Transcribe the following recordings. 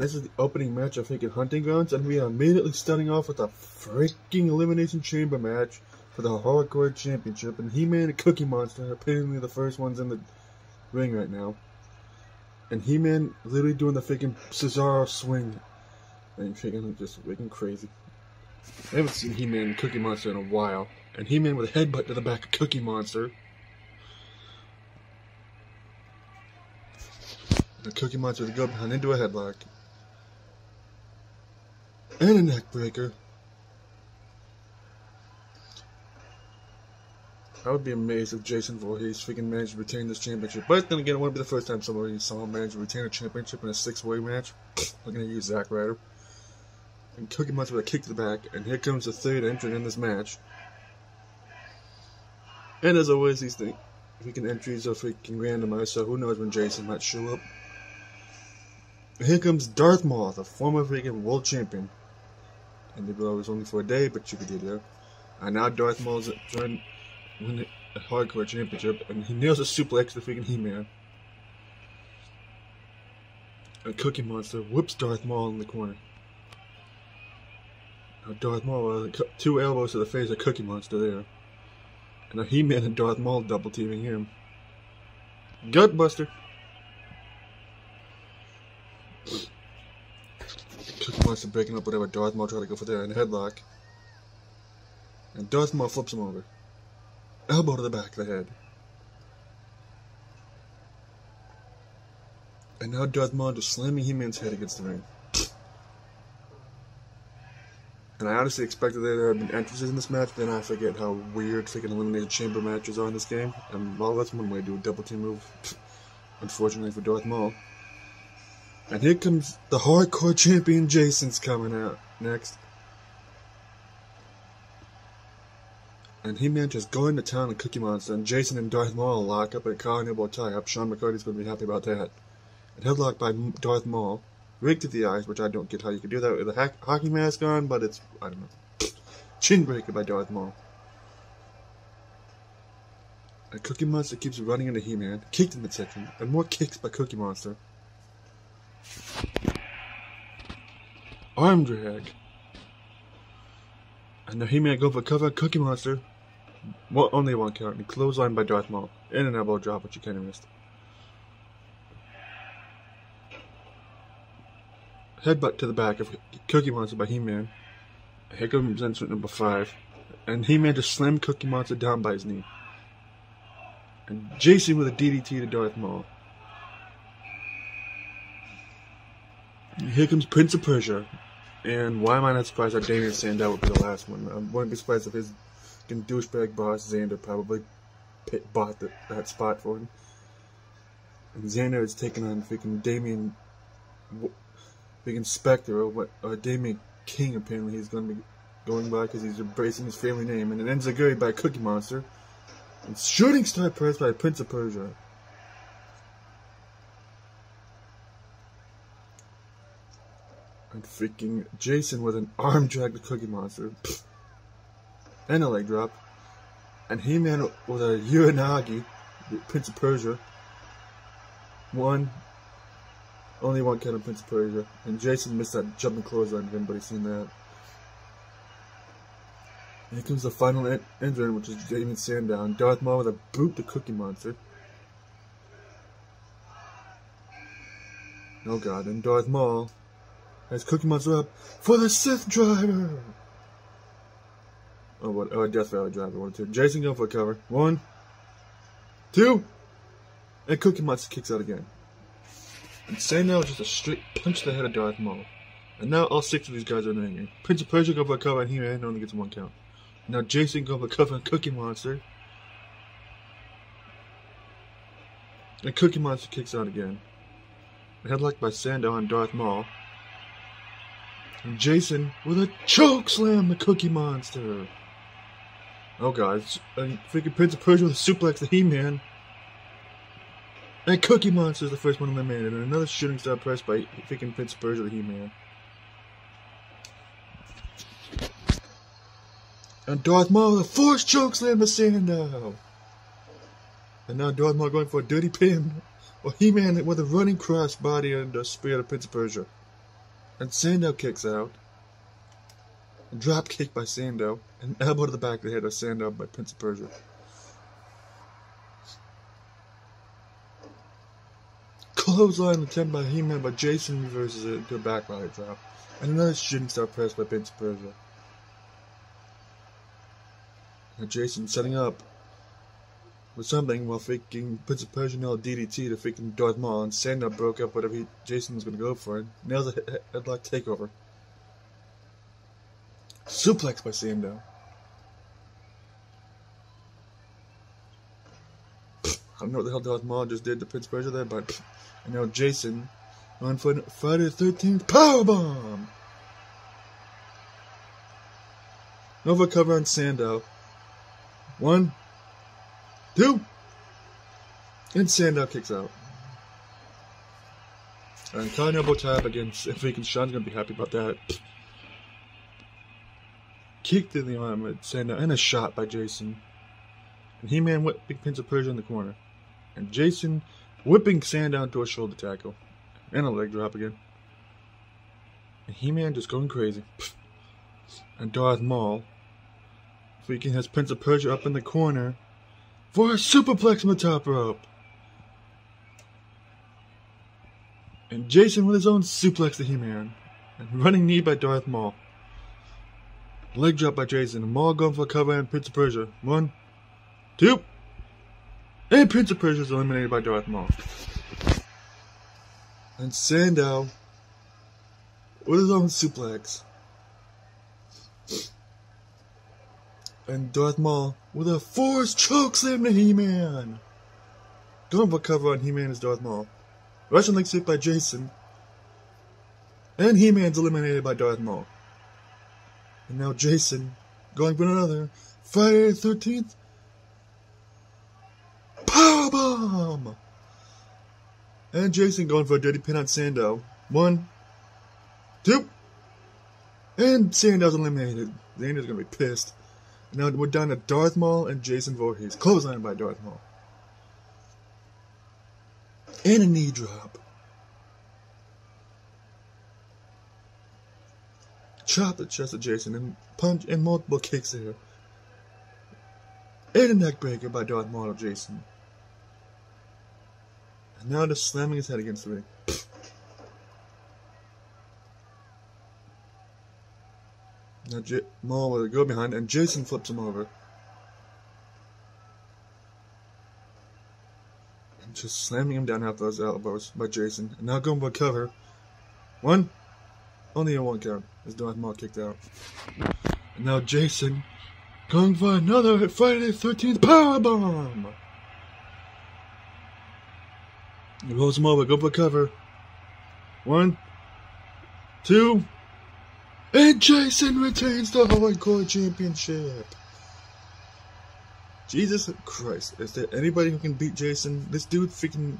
And this is the opening match of freaking Hunting Grounds, and we are immediately starting off with a freaking Elimination Chamber match for the Hardcore Championship. And He-Man and Cookie Monster are apparently the first ones in the ring right now. And He-Man literally doing the freaking Cesaro swing. And freaking just freaking crazy. I haven't seen He-Man and Cookie Monster in a while. And He-Man with a headbutt to the back of Cookie Monster. And Cookie Monster to go behind into a headlock. And a neck breaker. I would be amazed if Jason Voorhees freaking managed to retain this championship. But then again, it wouldn't be the first time somebody saw him manage to retain a championship in a 6-way match. I'm going to use Zack Ryder. And Cookie Monster with a kick to the back. And here comes the third entrant in this match. And as always, these freaking entries are freaking randomized, so who knows when Jason might show up. And here comes Darth Maul, the former freaking world champion. And they blow was only for a day, but you could do that. And now Darth Maul's trying to win a Hardcore Championship, and he nails a suplex to freaking He-Man. And Cookie Monster whoops Darth Maul in the corner. Now Darth Maul, 2 elbows to the face of Cookie Monster there. And now He-Man and Darth Maul double teaming him. Gutbuster. Cookie Monster breaking up whatever Darth Maul tried to go for there in a headlock. And Darth Maul flips him over. Elbow to the back of the head. And now Darth Maul just slamming He-Man's head against the ring. And I honestly expected there to have been entrances in this match, but then I forget how weird freaking Eliminated Chamber matches are in this game. And well, that's one way to do a double team move. Unfortunately for Darth Maul. And here comes the Hardcore Champion Jason's coming out next. And He-Man just going to town on Cookie Monster, and Jason and Darth Maul lock up at a collar and elbow tie-up. Sean McCarty's going to be happy about that. And headlock by Darth Maul. Rigged to the eyes, which I don't get how you could do that with a hockey mask on, but it's, I don't know. Chin breaker by Darth Maul. And Cookie Monster keeps running into He-Man, kicked in midsection, and more kicks by Cookie Monster. Arm drag. And now He-Man go for cover, Cookie Monster. Well, only one count, and clothesline by Darth Maul. And an elbow drop, which you kind of missed. Headbutt to the back of Cookie Monster by He-Man. Here comes entrant number 5. And He-Man just slammed Cookie Monster down by his knee. And Jason with a DDT to Darth Maul. And here comes Prince of Persia. And why am I not surprised that Damien Sandow would be the last one? I wouldn't be surprised if his douchebag boss, Xander, probably bought that spot for him. And Xander is taking on freaking Damien... Freaking Spectre, or Damien King, apparently he's going to be going by because he's embracing his family name. And it ends Enziguri by Cookie Monster. And Shooting Star Press by Prince of Persia. And freaking Jason with an arm drag to Cookie Monster. And a leg drop. And He-Man with a Uranagi, Prince of Persia. Only one count of Prince of Persia. And Jason missed that jumping clothesline if anybody's seen that. And here comes the final entrant, which is Damien Sandow. And Darth Maul with a boot to Cookie Monster. Oh god, and Darth Maul has Cookie Monster up for the Sith Driver! Oh, what? Oh, Death Valley Driver. 1, 2. Jason going for a cover. 1, 2. And Cookie Monster kicks out again. And Sandow just a straight punch to the head of Darth Maul. And now all 6 of these guys are in the ring. Prince of Persia go for a cover, and He-Man only gets 1 count. Now Jason go for a cover on Cookie Monster. And Cookie Monster kicks out again. Headlock by Sandow on Darth Maul. And Jason with a choke slam to Cookie Monster. Oh god, and freaking Prince of Persia with a suplex to He-Man. And Cookie Monster is the first one eliminated, and another Shooting Star Press by freaking Prince of Persia to He-Man. And Darth Maul with a forced chokeslam to Sandow. And now Darth Maul going for a dirty pin. Or He-Man with a running crossbody and a spear to Prince of Persia. And Sandow kicks out. A drop kick by Sandow. An elbow to the back of the head of Sandow by Prince of Persia. Clothesline attempt by He-Man, but Jason reverses it into a backbody drop. And another shooting star press by Prince of Persia. And Jason setting up with something while faking Prince of Persia nailed DDT to faking Darth Maul, and Sandow broke up whatever Jason was going to go for and nails a headlock takeover. Suplex by Sandow. I don't know what the hell Darth Maul just did to Prince of Persia there, but and now Jason on for Friday the 13th powerbomb. Nova cover on Sandow. 1, 2, and Sandow kicks out. And Kyle elbow tab against freaking Sean's gonna be happy about that. Kicked in the arm at Sandow and a shot by Jason. And He-Man whipping Prince of Persia in the corner. And Jason whipping Sandow into a shoulder tackle. And a leg drop again. And He-Man just going crazy. And Darth Maul freaking has Prince of Persia up in the corner for a superplex on the top rope. And Jason with his own suplex to He-Man. And running knee by Darth Maul. Leg drop by Jason. And Maul going for a cover and Prince of Persia. 1, 2. And Prince of Persia is eliminated by Darth Maul. And Sandow with his own suplex. And Darth Maul with a forced chokeslam to He-Man. Going for cover on He-Man is Darth Maul. Russian leg sweep by Jason. And He-Man's eliminated by Darth Maul. And now Jason going for another Friday the 13th powerbomb. And Jason going for a dirty pin on Sandow. 1, 2. And Sandow's eliminated. Sandow's going to be pissed. Now we're down to Darth Maul and Jason Voorhees. Clothesline by Darth Maul. And a knee drop. Chop the chest of Jason and punch and multiple kicks there. And a neck breaker by Darth Maul to Jason. And now just slamming his head against the ring. Now Maul will go behind and Jason flips him over. And just slamming him down after those elbows by Jason. And now going for a cover. 1. Only a 1 count as Darth Maul kicked out. And now Jason going for another Friday the 13th powerbomb. He rolls him over, go for cover. 1, 2, and Jason retains the Hardcore Championship. Jesus Christ, is there anybody who can beat Jason? This dude freaking...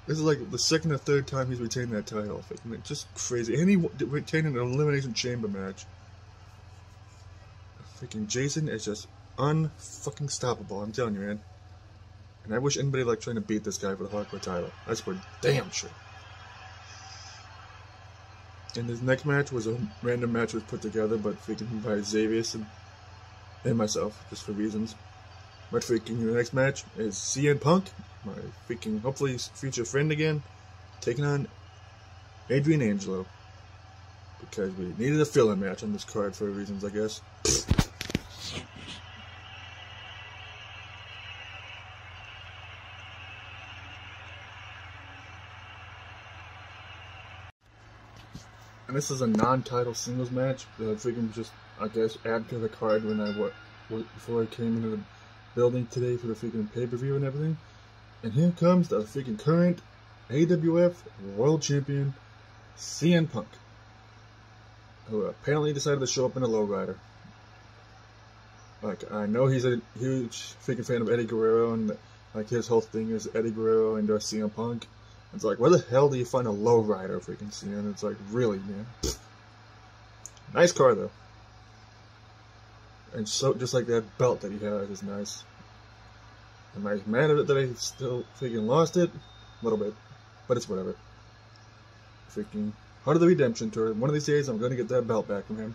This is like the second or third time he's retained that title. Freaking, just crazy. And he retained an Elimination Chamber match. Freaking Jason is just unfucking stoppable, I'm telling you, man. And I wish anybody like trying to beat this guy for the Hardcore title. That's for damn sure. And his next match was a random match was put together, but freaking by Xavier and myself, just for reasons. But freaking the next match is CM Punk, my freaking hopefully future friend again, taking on Adrian Angelo. Because we needed a fill-in match on this card for reasons, I guess. And this is a non-title singles match that I freaking just, I guess, add to the card when before I came into the building today for the freaking pay-per-view and everything. And here comes the freaking current AWF World Champion, CM Punk, who apparently decided to show up in a lowrider. Like, I know he's a huge freaking fan of Eddie Guerrero, and like his whole thing is Eddie Guerrero and CM Punk. It's like, where the hell do you find a lowrider freaking CM? It's like, really, man. Nice car, though. And so, just like that belt that he has is nice. Am I mad at it that I still freaking lost it? A little bit. But it's whatever. Freaking Heart of the Redemption Tour. One of these days, I'm going to get that belt back from him.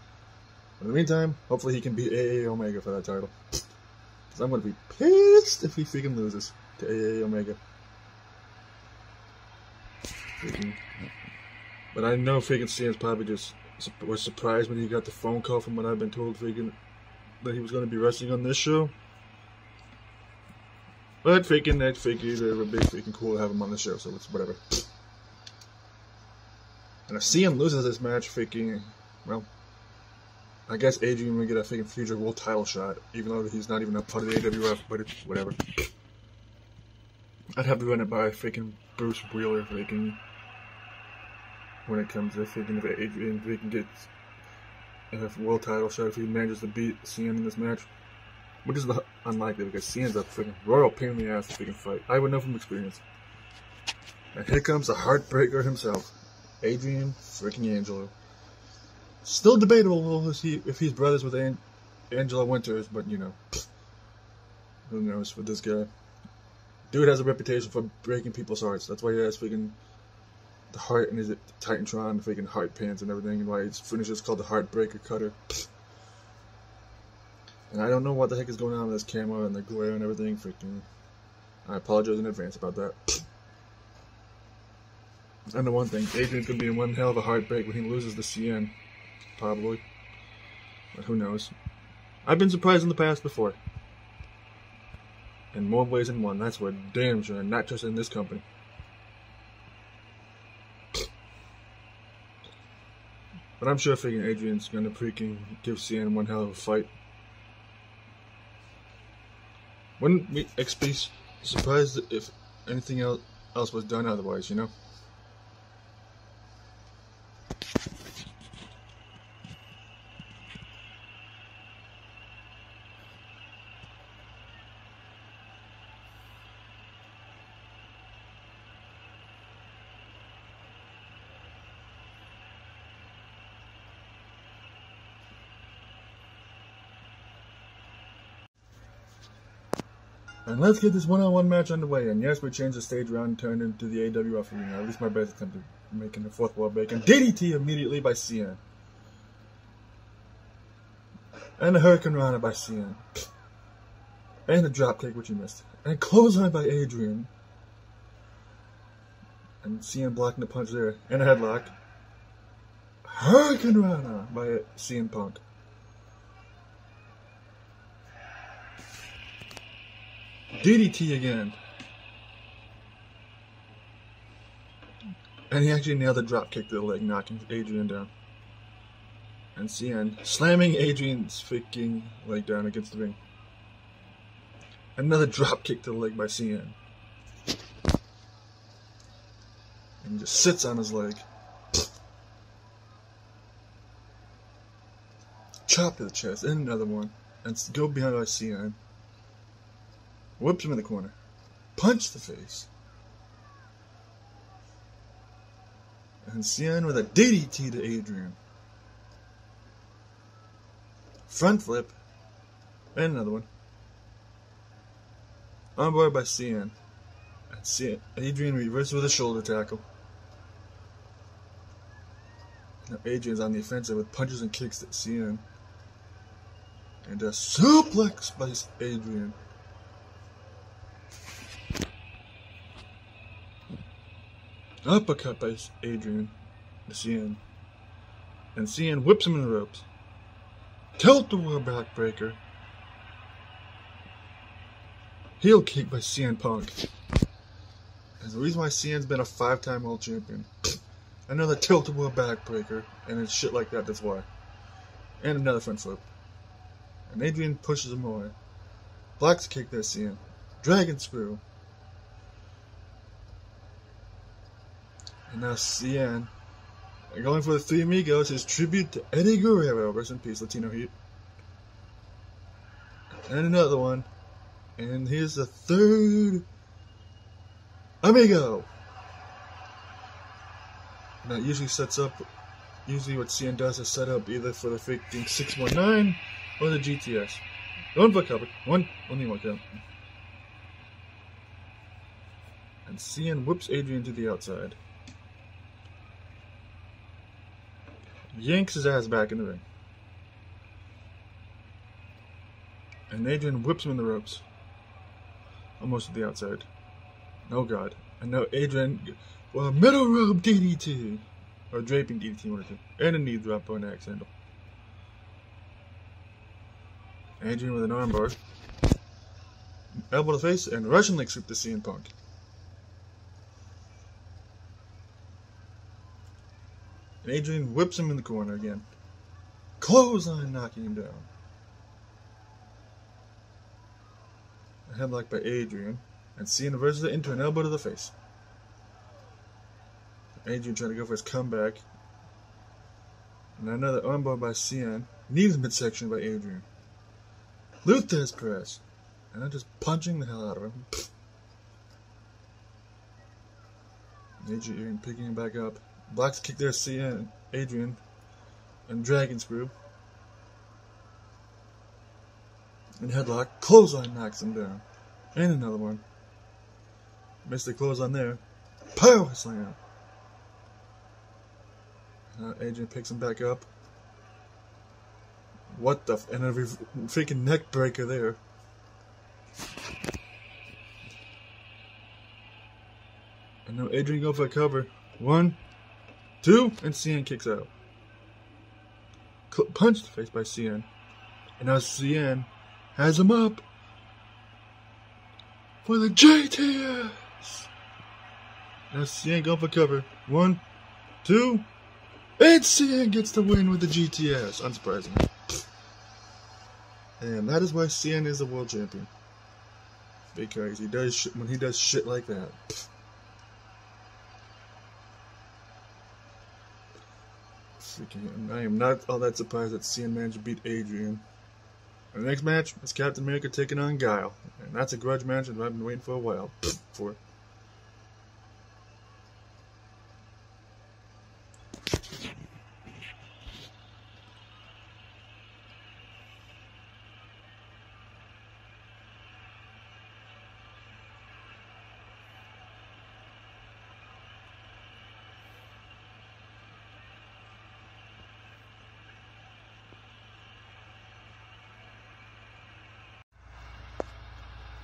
But in the meantime, hopefully he can beat AA Omega for that title. Because I'm going to be pissed if he freaking loses to AA Omega. But I know freaking Cien's probably just was surprised when he got the phone call from what I've been told freaking that he was going to be wrestling on this show. But freaking that figures it would be freaking cool to have him on the show, so it's whatever. And if Cien loses this match, freaking, well, I guess Adrian will get a freaking future world title shot, even though he's not even a part of the AWF, but it's whatever. I'd have to run it by freaking Bruce Wheeler, freaking, when it comes to freaking if Adrian freaking gets a world title shot if he manages to beat Cien in this match. Which is unlikely because Cien's a freaking royal pain in the ass to freaking fight. I would know from experience. And here comes the heartbreaker himself, Adrian freaking Angelo. Still debatable if he's brothers with Angela Winters, but you know, who knows with this guy. Dude has a reputation for breaking people's hearts. That's why he has freaking the heart in his Titantron, freaking heart pants and everything, and why his finish is called the Heartbreaker Cutter. And I don't know what the heck is going on with this camera and the glare and everything. Freaking, I apologize in advance about that. I know one thing, Adrian's gonna be in one hell of a heartbreak when he loses to Cien, probably. But who knows? I've been surprised in the past before. In more ways than one, that's for damn sure, and not just in this company. But I'm sure freaking Adrian's gonna freaking give Cien one hell of a fight. Wouldn't we be surprised if anything else was done otherwise, you know? And let's get this one-on-one match underway. And yes, we changed the stage around and turned into the AWF arena. At least my best attempt at making the fourth wall break. And DDT immediately by Cien. And a Hurricane Rana by Cien. And a dropkick, which he missed. And a clothesline by Adrian. And Cien blocking the punch there. And a headlock. Hurricane Rana by CM Punk. DDT again. And he actually nailed a drop kick to the leg, knocking Adrian down. And Cien slamming Adrian's freaking leg down against the ring. Another drop kick to the leg by Cien. And he just sits on his leg. Chop to the chest, and another one. And go behind by Cien. Whips him in the corner. Punch the face. And Cien with a DDT to Adrian. Front flip. And another one. Armbar by Cien. And Adrian reverses with a shoulder tackle. Now Adrian's on the offensive with punches and kicks at Cien. And a suplex by Adrian. Uppercut by Adrian to Cien. And Cien whips him in the ropes. Tilt-a-whirl backbreaker. Heel kick by CM Punk. That's the reason why Cien's been a 5-time world champion. Another tilt-a-whirl backbreaker. And it's shit like that, that's why. And another front flip. And Adrian pushes him away. Blocks kick there, Cien. Dragon screw. And now Cien, going for the Three Amigos, his tribute to Eddie Guerrero. Rest in peace, Latino Heat. And another one. And here's the third Amigo. Now it usually sets up, what Cien does is set up either for the freaking 619 or the GTS. One foot cover. Only one count. And Cien whips Adrian to the outside. yanks his ass back in the ring. And Adrian whips him in the ropes. Almost to the outside. Oh god. And now Adrian, well, middle rope DDT. Or draping DDT, one or two. And a knee drop on axe handle. Adrian with an armbar. Elbow to the face, and Russian leg sweep to CM Punk. And Adrian whips him in the corner again. Clothesline knocking him down. A headlock by Adrian. And Cien reverses it into an elbow to the face. Adrian trying to go for his comeback. And another armbar by Cien. Knees midsection by Adrian. Luther's press. And I'm just punching the hell out of him. Adrian picking him back up. Blocks kick there, Cien, Adrian, and Dragon Screw. And headlock. Clothesline knocks him down. And another one. Missed the clothesline there. Power slam. Adrian picks him back up. What the f... And a freaking neck breaker there. And now Adrian go for a cover. 1, 2, and Cien kicks out. Punch to the face by Cien. And now Cien has him up for the JTS. Now Cien go for cover. 1, 2, and Cien gets the win with the GTS. Unsurprisingly. And that is why Cien is the world champion. Because he does when he does shit like that. Freaking, I am not all that surprised that Cien managed to beat Adrian. And the next match is Captain America taking on Guile. And that's a grudge match that I've been waiting for a while for.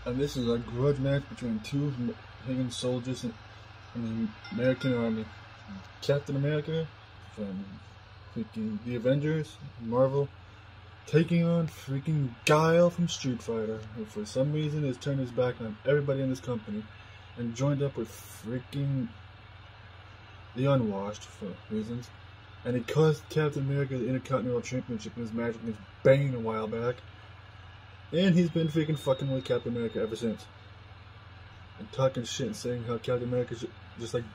And this is a grudge match between two pagan soldiers in the American Army. Captain America from freaking the Avengers, Marvel, taking on freaking Guile from Street Fighter, who for some reason has turned his back on everybody in this company and joined up with freaking the Unwashed for reasons. And he cost Captain America the Intercontinental Championship in his match against Bane a while back. And he's been freaking fucking with Captain America ever since. And talking shit and saying how Captain America just like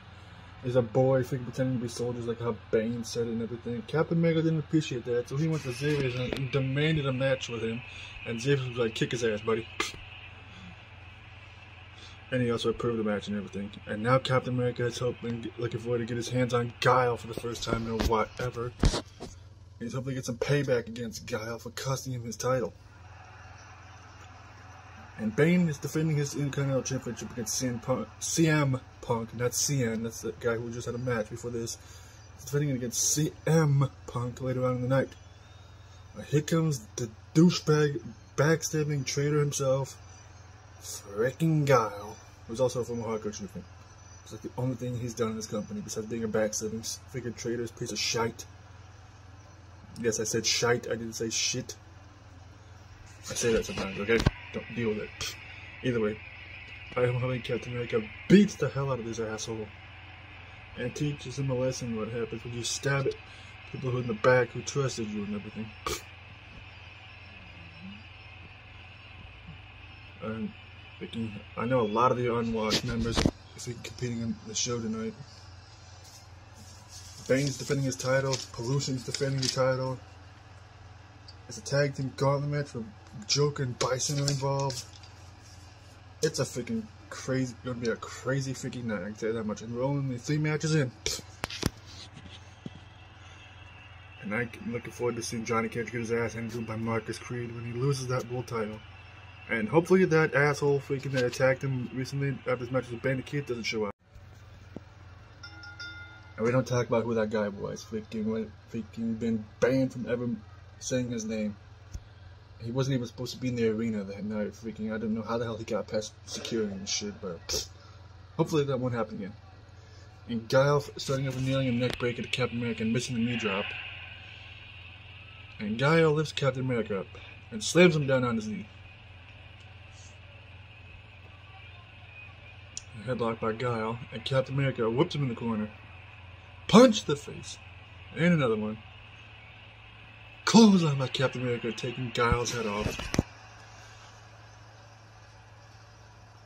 is a boy freaking pretending to be soldiers like how Bane said it and everything. Captain America didn't appreciate that, so he went to Xavier's and demanded a match with him. And Xavier was like, kick his ass, buddy. And he also approved the match and everything. And now Captain America is looking forward to get his hands on Guile for the first time in a while ever. He's hoping to get some payback against Guile for costing him his title. And Bane is defending his Intercontinental Championship against CM Punk, not Cien, that's the guy who just had a match before this. He's defending it against CM Punk later on in the night. Here comes the douchebag, backstabbing traitor himself, freaking Guile, who's also from a hardcore shooting. It's like the only thing he's done in this company besides being a backstabbing freaking traitor's piece of shite. Yes, I said shite, I didn't say shit. I say that sometimes, okay? Don't deal with it. Either way, I am having Captain America beats the hell out of this asshole and teaches him a lesson what happens when you stab people who in the back who trusted you and everything. And I know a lot of the Unwashed members is competing in the show tonight. Bane's defending his title, Pollution's defending the title. It's a tag team gauntlet match where Joker and Bison are involved. It's a freaking crazy, gonna be a crazy freaking night, I can tell you that much. And we're only 3 matches in. And I'm looking forward to seeing Johnny Cage get his ass handled by Marcus Creed when he loses that world title. And hopefully that asshole freaking that attacked him recently after his match with Bandit Keith doesn't show up. And we don't talk about who that guy was. Freaking been banned from ever saying his name. He wasn't even supposed to be in the arena that night. Freaking, I don't know how the hell he got past security and shit, but hopefully that won't happen again. And Guile starting over kneeling and neck breaker to Captain America and missing the knee drop. And Guile lifts Captain America up and slams him down on his knee. A headlock by Guile, and Captain America whips him in the corner. Punch to the face. And another one. Clothesline by Captain America, taking Guile's head off.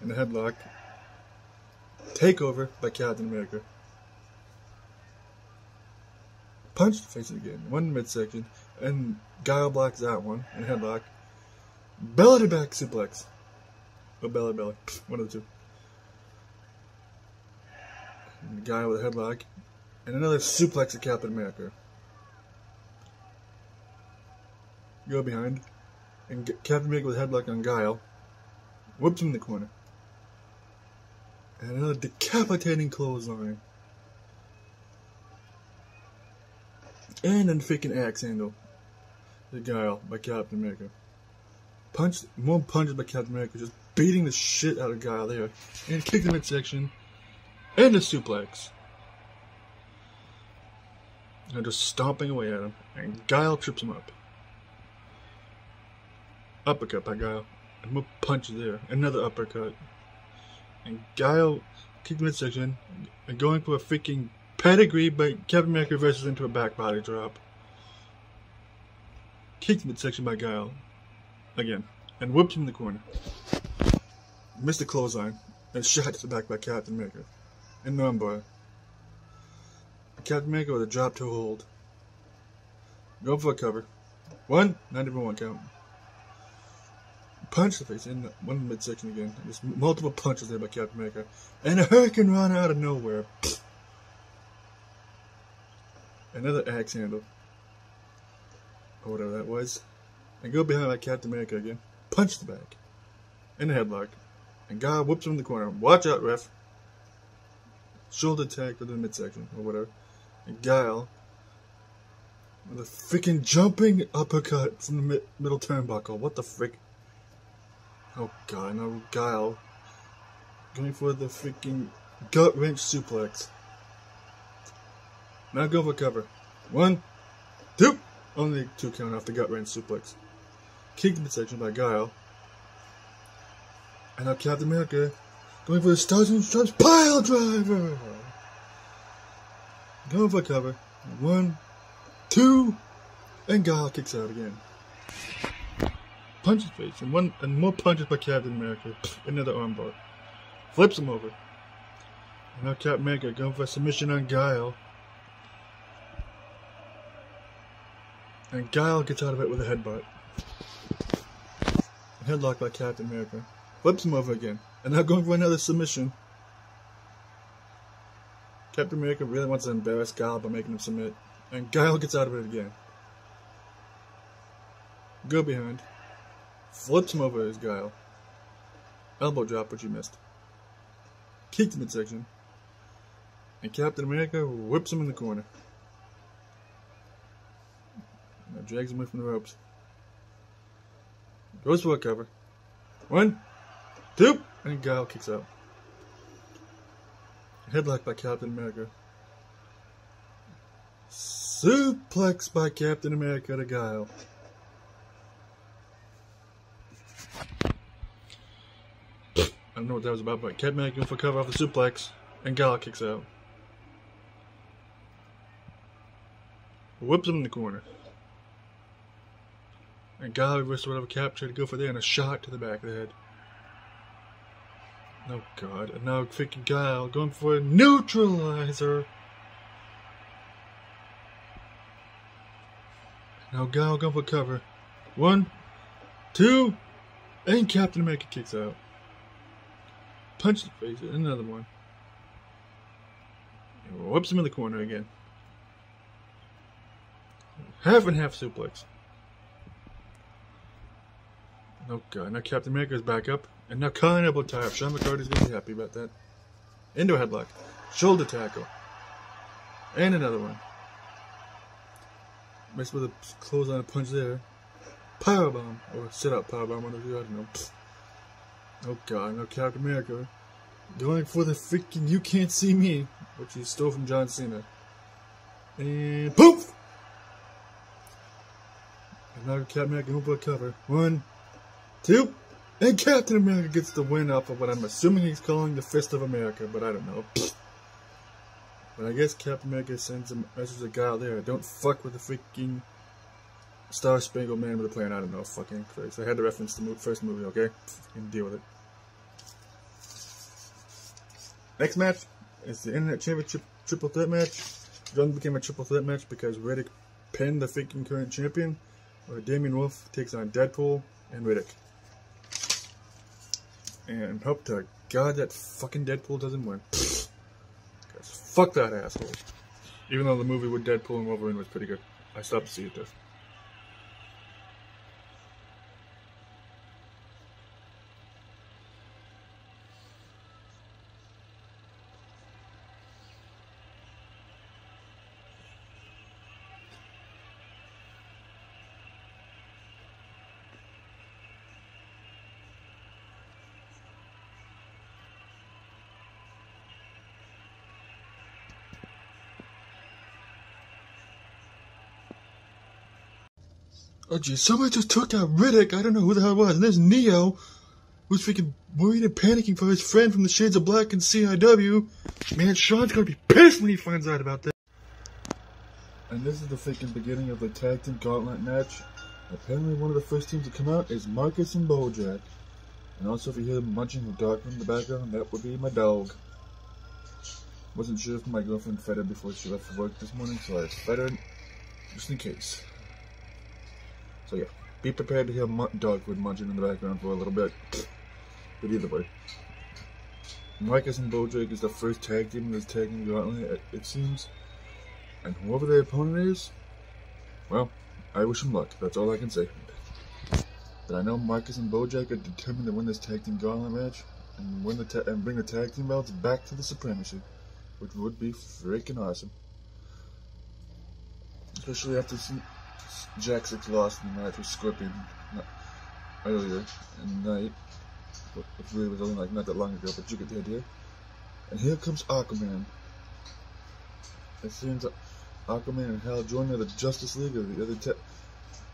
And a headlock. Takeover by Captain America. Punch to the face again. One in midsection. And Guile blocks that one. And headlock. Belly to back suplex. Or belly belly. One of the two. And the guy with a headlock. And another suplex at Captain America. Go behind. And Captain America with a headlock on Guile. Whips him in the corner. And another decapitating clothesline. And then freaking axe handle. The Guile by Captain America. More punches by Captain America, just beating the shit out of Guile there. And kick the midsection. And a suplex. And just stomping away at him. And Guile trips him up. Uppercut by Guile. And more punches there. Another uppercut. And Guile kicked midsection. And going for a freaking pedigree, but Captain America reverses into a back body drop. Kicked midsection by Guile. Again. And whipped him in the corner. Missed a clothesline. And shot to the back by Captain America. And no armbar. Captain America with a drop to hold. Go for a cover. One, not even one count. Punch the face in one midsection again. There's multiple punches there by Captain America. And a hurricane run out of nowhere. Another axe handle. Or whatever that was. And go behind by Captain America again. Punch the back. And a headlock. And Guile whips him in the corner. Watch out, ref. Shoulder attack to the midsection. Or whatever. And Guile with a freaking jumping uppercut from the middle turnbuckle. What the frick? Oh god, no, Guile going for the freaking gut wrench suplex. Now go for cover. One, two. Only 2 count off the gut wrench suplex. Kick the midsection by Guile. And now Captain America going for the Stars and Stripes pile driver. Going for cover. 1, 2, and Guile kicks out again. Punches face, and more punches by Captain America. Another armbar. Flips him over. And now Captain America going for a submission on Guile. And Guile gets out of it with a headbutt. Headlock by Captain America. Flips him over again. And now going for another submission. Captain America really wants to embarrass Guile by making him submit. And Guile gets out of it again. Go behind. Flips him over as Guile. Elbow drop, which he missed. Kick to midsection. And Captain America whips him in the corner. Now drags him away from the ropes. Goes for a cover. 1, 2, and Guile kicks out. Headlock by Captain America. Suplex by Captain America to Guile. I don't know what that was about, but Captain America going for cover off the suplex, and Guile kicks out. Whips him in the corner. And Guile reverses whatever Cap tried to go for there, and a shot to the back of the head. Oh god, and now freaking Guile going for a neutralizer. Now Guile going for cover. 1, 2, and Captain America kicks out. Punch the face, another one. And whoops him in the corner again. Half and half suplex. Oh god, now Captain America is back up. And now Colin elbow tie up. Sean McCarty's going to be happy about that. Into a headlock. Shoulder tackle. And another one. Messed with a clothesline punch there. Powerbomb. Or sit-up powerbomb, one of you, I don't know. Oh god, no Captain America. Going for the freaking You Can't See Me, which he stole from John Cena. And poof! And now Captain America will cover. 1, 2, and Captain America gets the win off of what I'm assuming he's calling the Fist of America, but I don't know. But I guess Captain America sends a message to the guy out there. Don't fuck with the freaking Star Spangled Man with a plan. I don't know. Fucking Christ. I had to reference the first movie, okay? And deal with it. Next match is the Internet Championship Triple Threat match. John became a triple threat match because Riddick pinned the freaking current champion, where Damian Wolf takes on Deadpool and Riddick. And hope to God that fucking Deadpool doesn't win. Because fuck that asshole. Even though the movie with Deadpool and Wolverine was pretty good. I stopped to see it though. Oh geez, somebody just took out Riddick. I don't know who the hell it was. And there's Neo, who's freaking worried and panicking for his friend from the Shades of Black and CIW. Man, Sean's gonna be pissed when he finds out about that. And this is the freaking beginning of the Tag Team Gauntlet match. Apparently one of the first teams to come out is Marcus and Bojack. And also if you hear them munching the dog in the background, that would be my dog. Wasn't sure if my girlfriend fed her before she left for work this morning, so I fed her just in case. So yeah, be prepared to hear dog food munching in the background for a little bit. But either way, Marcus and Bojack is the first tag team in this Tag Team Gauntlet, it seems. And whoever their opponent is, well, I wish them luck. That's all I can say. But I know Marcus and Bojack are determined to win this Tag Team Gauntlet match and bring the tag team belts back to the Supremacy, which would be freaking awesome. Especially after Jack 6 lost in the match with Scorpion earlier in the night, which really was only like not that long ago, but you get the idea. And here comes Aquaman. It seems that Aquaman and Hal Jordan are the Justice League, or the other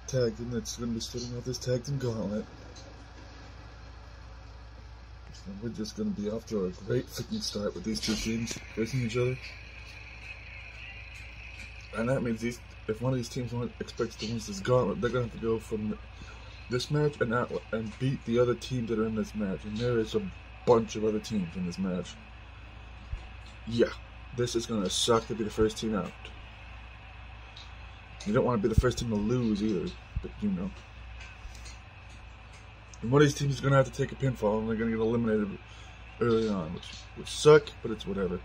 tag team that's going to be starting off this Tag Team Gauntlet. So we're just going to be off to a great freaking start with these two teams facing each other. And that means if one of these teams expects to win this gauntlet, they're going to have to go from this match and beat the other teams that are in this match. And there is a bunch of other teams in this match. Yeah, this is going to suck to be the first team out. You don't want to be the first team to lose either, but you know. And one of these teams is going to have to take a pinfall, and they're going to get eliminated early on, which would suck, but it's whatever.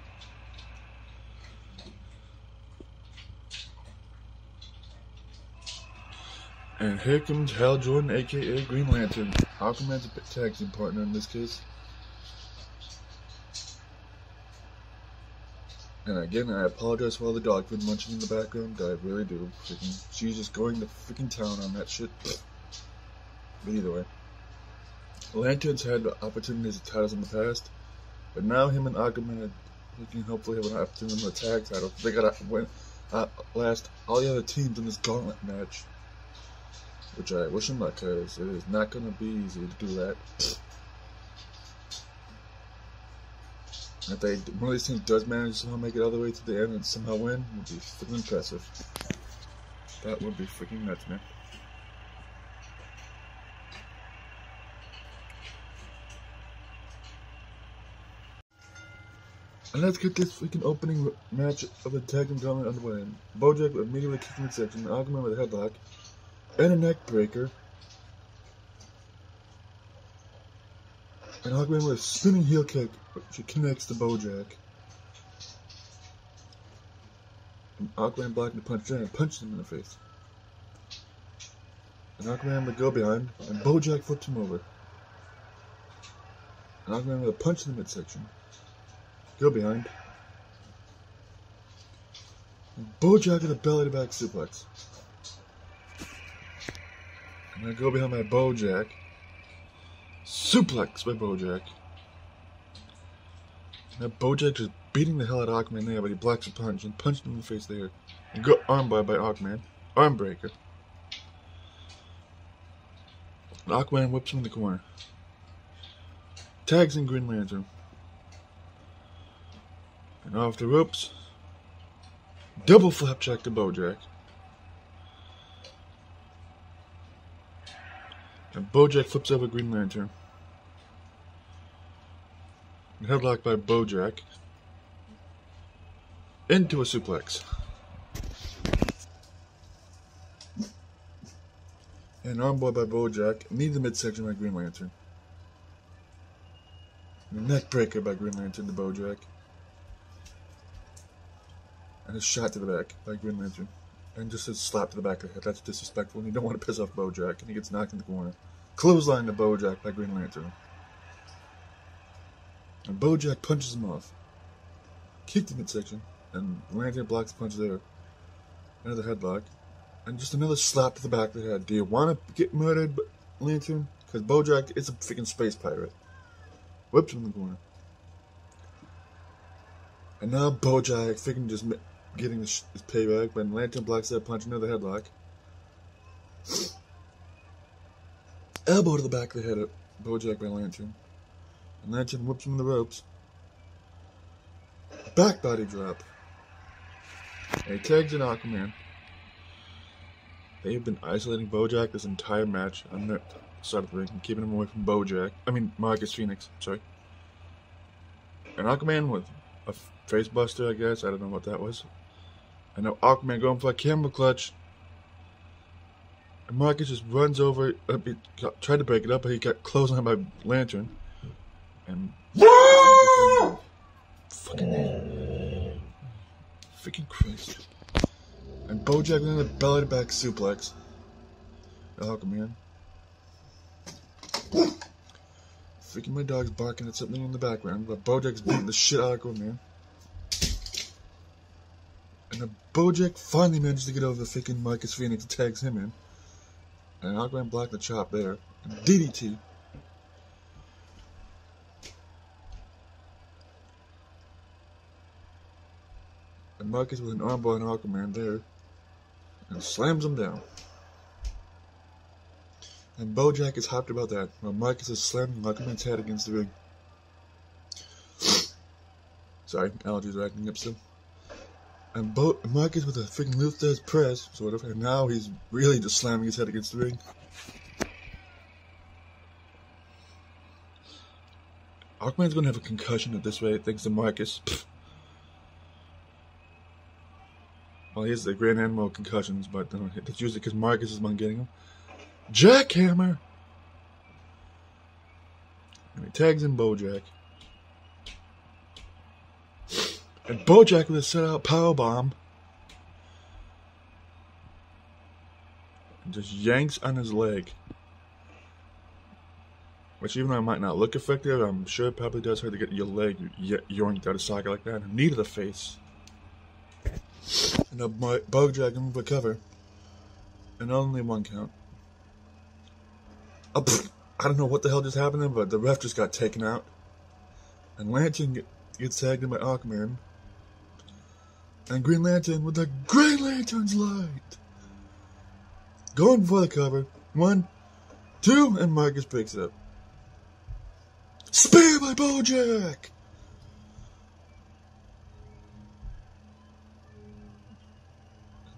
And here comes Hal Jordan, aka Green Lantern. Aquaman's a tag team partner in this case. And again, I apologize for all the dog food munching in the background. I really do. She's just going to freaking town on that shit. But either way, Lantern's had opportunities at titles in the past, but now him and Aquaman can hopefully have an opportunity in the tag title. They gotta win last all the other teams in this gauntlet match. Which I wish them luck, because it is not going to be easy to do that. If one of these teams does manage to somehow make it all the way to the end and somehow win, it would be freaking impressive. That would be freaking nuts, man. And let's get this freaking opening match of the Tag Team Gauntlet underway. Bojack immediately kicked in midsection, Aquaman with a headlock and a neck breaker, and Aquaman with a spinning heel kick, which connects to Bojack. And Aquaman blocking the punch and punched him in the face. And Aquaman would go behind, and Bojack flipped him over. And Aquaman with a punch in the midsection. Go behind. Bojack with a belly-to-back suplex. I'm going to go behind my Bojack. Suplex by Bojack. Now Bojack just beating the hell out of Aquaman there, but he blocks a punch and punched him in the face there. And go armbar by Aquaman. Arm breaker. And Aquaman whips him in the corner. Tags in Green Lantern. And off the ropes. Double flapjack to Bojack. And Bojack flips over Green Lantern. And headlock by Bojack. Into a suplex. And armbar by Bojack. Knee to the midsection by Green Lantern. And a neck breaker by Green Lantern to Bojack. And a shot to the back by Green Lantern. And just a slap to the back of the head. That's disrespectful. And you don't want to piss off Bojack. And he gets knocked in the corner. Clothesline to Bojack by Green Lantern. And Bojack punches him off. Kick to midsection. And Lantern blocks the punch there. Another headlock. And just another slap to the back of the head. Do you want to get murdered, Lantern? Because Bojack is a freaking space pirate. Whips him in the corner. And now Bojack freaking just getting his payback. When Lantern blocks that punch, another headlock. Elbow to the back of the head of Bojack by Lantern. And Lantern whips him in the ropes. Back body drop. And he tags in Aquaman. They've been isolating Bojack this entire match on the side of the ring and keeping him away from Marcus Phoenix, sorry. And Aquaman with a face buster, I guess. I don't know what that was. And now Aquaman going for a camel clutch. And Marcus just runs over. He tried to break it up, but he got closed on by Lantern. And freaking Christ. And Bojack with a belly-to-back suplex. Aquaman. Freaking my dog's barking at something in the background, but Bojack's beating the shit out of Aquaman. And then Bojack finally manages to get over the freaking Marcus Phoenix and tags him in. And Aquaman blocked the chop there. And DDT. And Marcus with an armbar on Aquaman there. And slams him down. And Bojack is hopped about that, while Marcus is slamming Aquaman's head against the ring. Sorry, allergies are acting up still. And Marcus with a freaking Luther's press, sort of, and now he's really just slamming his head against the ring. Aquaman's gonna have a concussion at this rate, thanks to Marcus. Well, he has the Grand Animal concussions, but that's usually because Marcus is the one getting them. Jackhammer! And he tags in Bojack. And Bojack with a set-out powerbomb. And just yanks on his leg. Which, even though it might not look effective, I'm sure it probably does hurt to get your leg yoinked out of socket like that. And knee to the face. And now Bojack can move a cover. And only one count. I don't know what the hell just happened there, but the ref just got taken out. And Lantern gets tagged in by Aquaman. And Green Lantern with the Green Lantern's light. Going for the cover. 1, 2, and Marcus breaks it up. Spear by Bojack!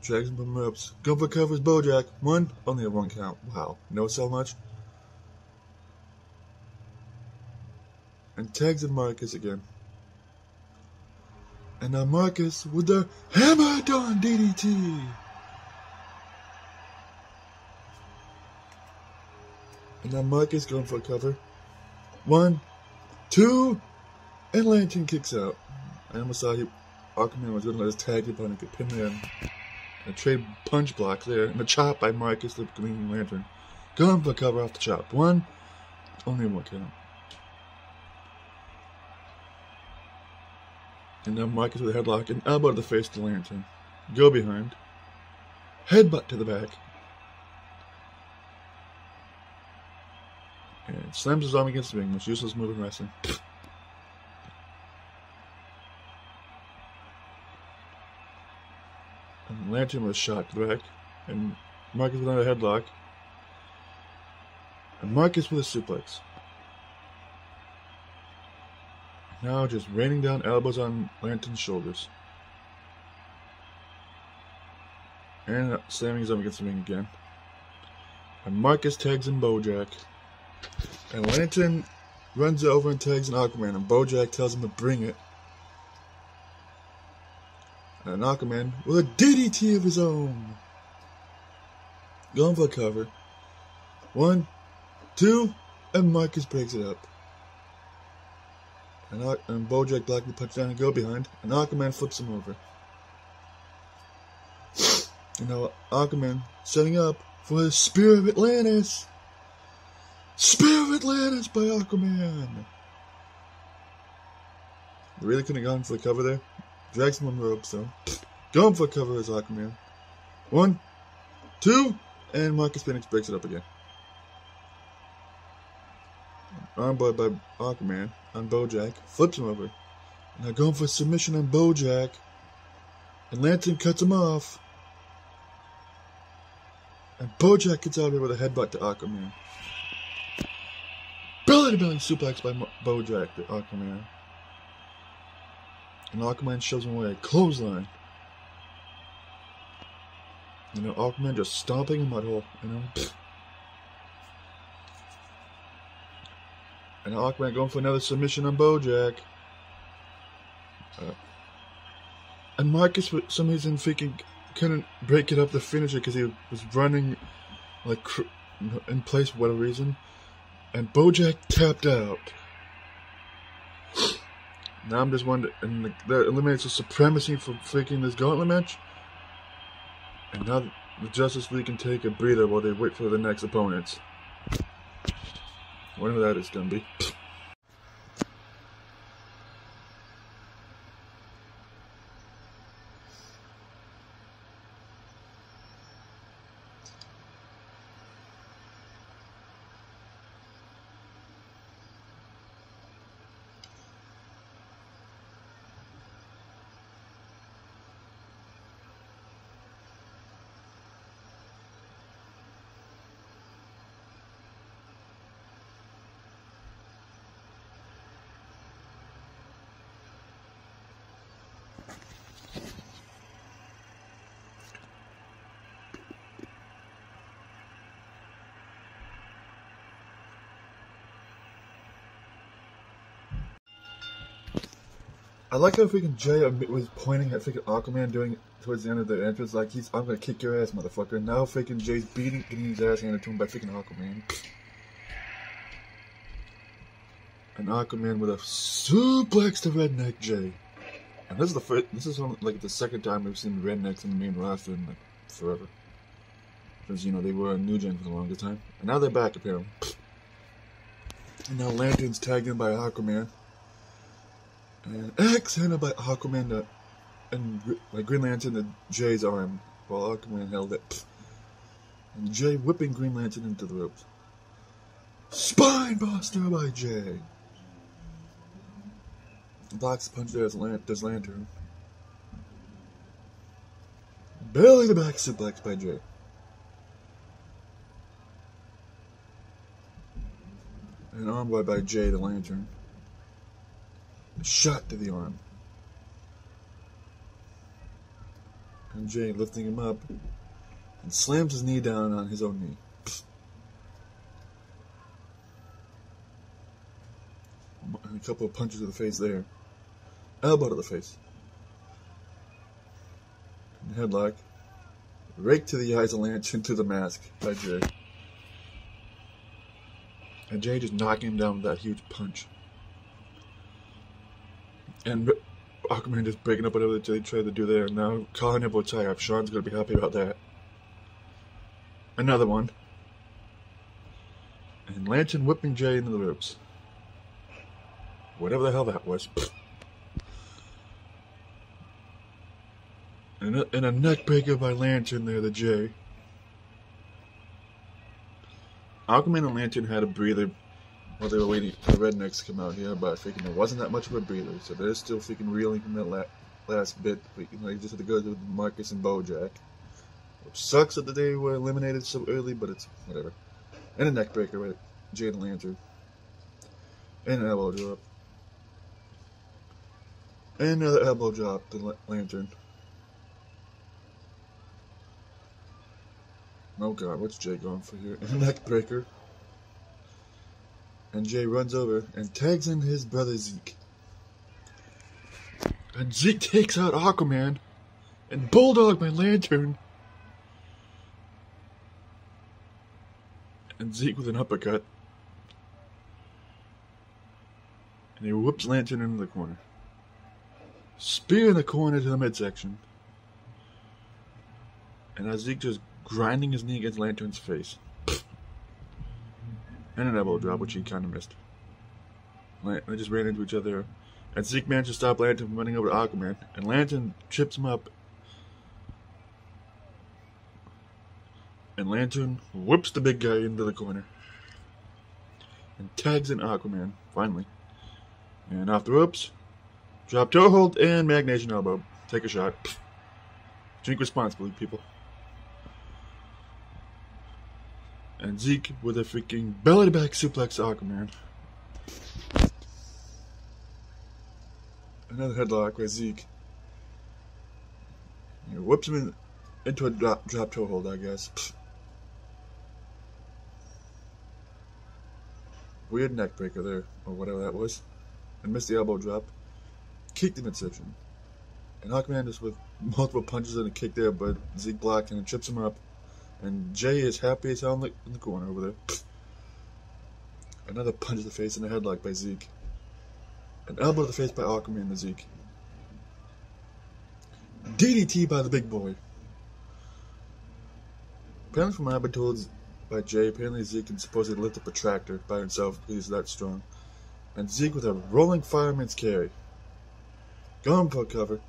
Drags him from the ropes. Go for covers Bojack. 1, only a 1 count. Wow, no so much. And tags in Marcus again. And now Marcus with the Hammer-Dawn DDT. And now Marcus going for a cover. 1, 2, and Lantern kicks out. I almost thought Aquaman was going to let his tag opponent get pinned in. And a trade punch block there. And a chop by Marcus the Green Lantern. Going for a cover off the chop. 1, only 1 count. And now Marcus with a headlock and elbow to the face to Lantern. go behind, headbutt to the back, and slams his arm against the ring, most useless move in wrestling. And Lantern with a shot to the back, and Marcus with another headlock, and Marcus with a suplex. Now just raining down elbows on Lantern's shoulders. And slamming his arm against the ring again. And Marcus tags in Bojack. And Lantern runs over and tags in Aquaman, and Bojack tells him to bring it. And Aquaman with a DDT of his own. Going for a cover. 1, 2, and Marcus breaks it up. And Bojack blackly punches down and go behind, and Aquaman flips him over. And now Aquaman setting up for the Spear of Atlantis. Spear of Atlantis by Aquaman. Really couldn't have gone for the cover there. Drags him on the ropes though. Going for a cover as Aquaman. 1, 2, and Marcus Phoenix breaks it up again. Armbar by Aquaman on Bojack, flips him over. Now going for a submission on Bojack, and Lantern cuts him off. And Bojack gets out of here with a headbutt to Aquaman. Belly-to-belly suplex by Bojack to Aquaman. And Aquaman shoves him away, a clothesline. You know, Aquaman just stomping a mud hole, you know. And Aquaman going for another submission on Bojack. And Marcus, for some reason, couldn't break it up to finish it because he was running like in place for whatever reason. And Bojack tapped out. Now I'm just wondering, and that eliminates the supremacy for freaking this gauntlet match. And now the Justice League can take a breather while they wait for the next opponents. Whatever that is gonna be. I like how freaking Jay was pointing at freaking Aquaman doing towards the end of the entrance, like I'm gonna kick your ass, motherfucker. And now freaking Jay's getting his ass handed to him by freaking Aquaman. And Aquaman with a suplex to Redneck Jay. And this is only, like the second time we've seen the Rednecks in the main roster in like forever. Because, you know, they were a New Gen for the longest time. And now they're back apparently. And now Lantern's tagged in by Aquaman. And X-handed by Aquaman and like Green Lantern to Jay's arm while Aquaman held it. And Jay whipping Green Lantern into the ropes. Spine Buster by Jay. Blocks punch there as Lantern. Belly to back suplex by Jay. An armbar by Jay to Lantern. A shot to the arm. And Jay lifting him up and slams his knee down on his own knee. And a couple of punches to the face there. Elbow to the face. And headlock. Rake to the eyes of Lantern to the mask by Jay. And Jay just knocking him down with that huge punch. And Aquaman just breaking up whatever they tried to do there. Now calling up tie up. Sean's gonna be happy about that. Another one. And Lantern whipping Jay into the ropes. Whatever the hell that was. And And a neck breaker by Lantern there, the J. Aquaman and Lantern had a breather while they were waiting for the rednecks to come out here, but freaking it wasn't that much of a breather, so they're still freaking reeling from that last bit. Freaking, like, just had to go with Marcus and Bojack. Which sucks that they were eliminated so early, but it's whatever. And a neck breaker by Jay and Lantern. And an elbow drop. And another elbow drop to Lantern. Oh god, what's Jay going for here? And a neck breaker. And Jay runs over and tags in his brother Zeke. And Zeke takes out Aquaman and Bulldog by Lantern. And Zeke with an uppercut. And he whoops Lantern into the corner. Spear in the corner to the midsection. And now Zeke just grinding his knee against Lantern's face. And an elbow drop, which he kind of missed. They just ran into each other. And Zeke managed to stop Lantern from running over to Aquaman. And Lantern trips him up. And Lantern whips the big guy into the corner. And tags in Aquaman, finally. And off the ropes. Drop toe hold and magnesium elbow. Take a shot. Drink responsibly, people. And Zeke with a freaking belly-to-back suplex to Aquaman. Another headlock by Zeke. He whips him into a drop toe hold, I guess. Weird neck breaker there, or whatever that was. And missed the elbow drop. Kicked the midsection. And Aquaman just with multiple punches and a kick there, but Zeke blocked and it trips him up. And Jay is happy as hell in the corner over there. Another punch to the face and a headlock by Zeke. An elbow to the face by Aquaman to Zeke. DDT by the big boy. Apparently from what I've been told by Jay, apparently Zeke can supposedly lift up a tractor by himself because he's that strong. And Zeke with a rolling fireman's carry. Going for a cover.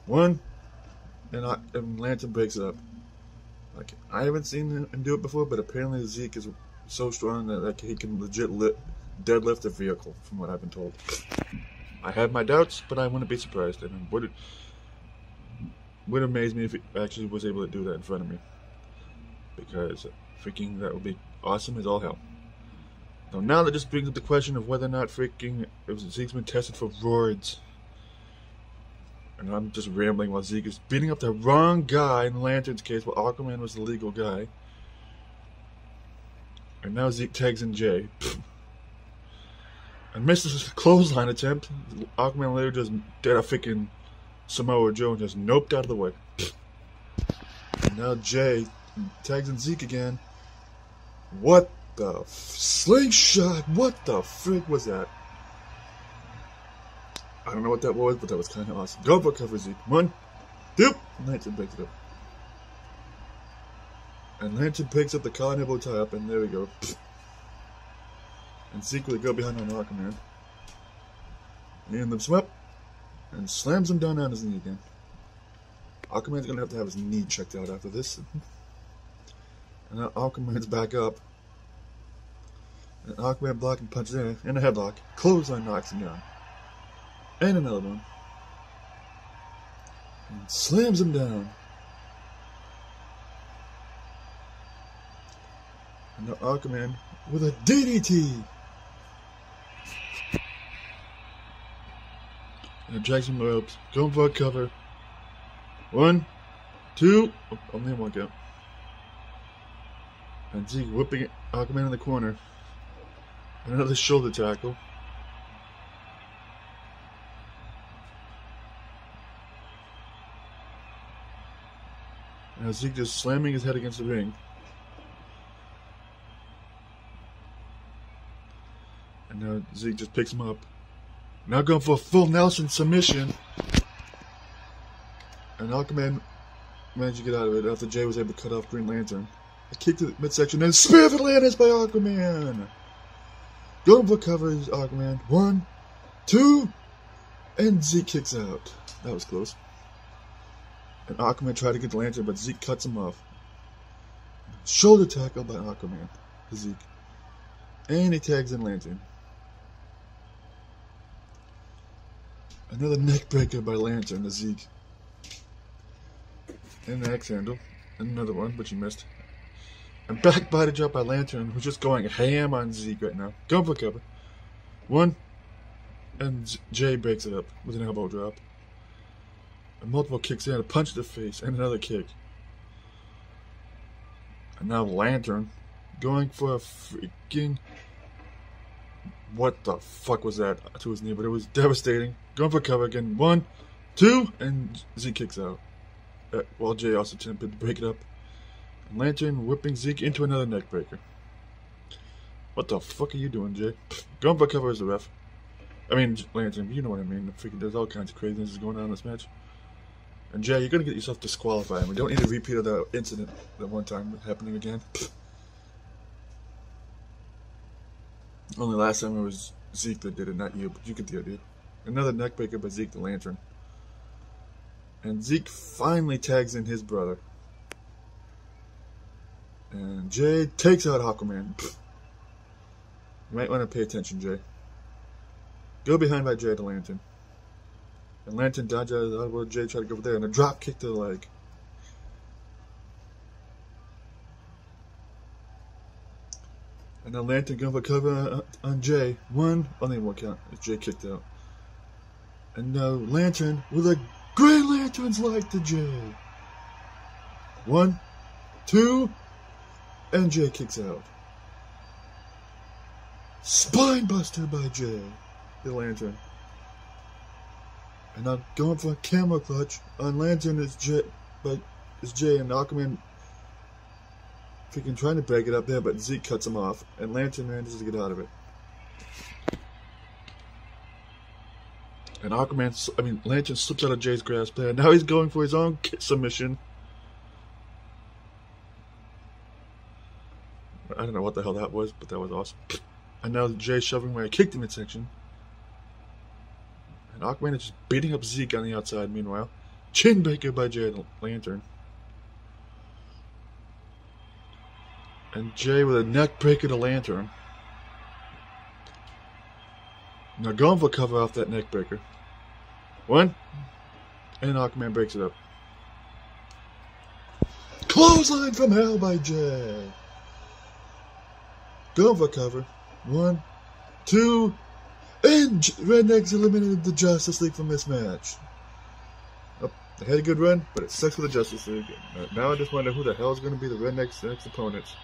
One. And Lantern breaks it up. Like, I haven't seen him do it before, but apparently Zeke is so strong that like, he can legit deadlift a vehicle, from what I've been told. I have my doubts, but I wouldn't be surprised. And would amaze me if he actually was able to do that in front of me. Because freaking that would be awesome as all hell. So now that just brings up the question of whether or not freaking Zeke's been tested for roids. And I'm just rambling while Zeke is beating up the wrong guy in Lantern's case, while Aquaman was the legal guy. And now Zeke tags in Jay. And misses a clothesline attempt. Aquaman later just did a freaking Samoa Joe and just noped out of the way. And now Jay tags in Zeke again. What the slingshot? What the frick was that? I don't know what that was, but that was kind of awesome. Go for cover, Zeke. 1, 2. Lantern breaks it up. And Lantern picks up the collar nibble tie up, and there we go. And Zeke with a go behind on Aquaman. And them swap. And slams him down on his knee again. Aquaman's gonna have to have his knee checked out after this. And now Aquaman's back up. And Aquaman blocking punch there. And a headlock. Clothesline knocks him down. And another one. And slams him down. And now Aquaman with a DDT. And drags him the ropes. Going for a cover. 1, 2. Oh, only one count. And Zeke whipping Aquaman in the corner. And another shoulder tackle. Now Zeke just slamming his head against the ring. And now Zeke just picks him up. Now going for a full Nelson submission. And Aquaman managed to get out of it after Jay was able to cut off Green Lantern. A kick to the midsection and Spear of Atlantis by Aquaman. Going for cover is Aquaman. 1, 2. And Zeke kicks out. That was close. And Aquaman tried to get the lantern, but Zeke cuts him off. Shoulder tackle by Aquaman to Zeke. And he tags in Lantern. Another neck breaker by Lantern to Zeke. And the axe handle. And another one, but he missed. And back body drop by Lantern, who's just going ham on Zeke right now. Going for cover. One. And Jay breaks it up with an elbow drop. And multiple kicks in, a punch to the face, and another kick. And now Lantern going for a freaking... What the fuck was that to his knee? But it was devastating. Going for cover again. 1, 2, and Zeke kicks out. While Jay also attempted to break it up. And Lantern whipping Zeke into another neck breaker. What the fuck are you doing, Jay? Going for cover as a ref. I mean, Lantern, you know what I mean. Freaking, there's all kinds of craziness going on in this match. And Jay, you're gonna get yourself disqualified. And we don't need a repeat of that incident that one time happening again. Only last time it was Zeke that did it, not you, but you get the idea. Another neckbreaker by Zeke the Lantern. And Zeke finally tags in his brother. And Jay takes out Aquaman. You might want to pay attention, Jay. Go behind by Jay the Lantern. And Lantern dodged out of the elbow. Jay tried to go over there, and a drop kick to the leg. And now Lantern going for cover on Jay. Only one count. Jay kicked out. And now Lantern with a Grand Lantern's light to Jay. 1, 2, and Jay kicks out. Spine buster by Jay the Lantern. And now going for a camera clutch on Lantern is Jay, and Aquaman freaking trying to break it up there, but Zeke cuts him off, and Lantern manages to get out of it. And Lantern slips out of Jay's grasp there. Now he's going for his own submission. I don't know what the hell that was, but that was awesome. And now Jay shoving where I kicked him midsection. And Aquaman is just beating up Zeke on the outside meanwhile. Chin breaker by Jay the Lantern. And Jay with a neck breaker to Lantern. Now going for cover off that neck breaker. 1, and Aquaman breaks it up. Clothesline from hell by Jay. Going for cover. 1, 2, and Rednecks eliminated the Justice League from this match. Oh, they had a good run, but it sucks for the Justice League. Now I just wonder who the hell is going to be the Rednecks' next opponents.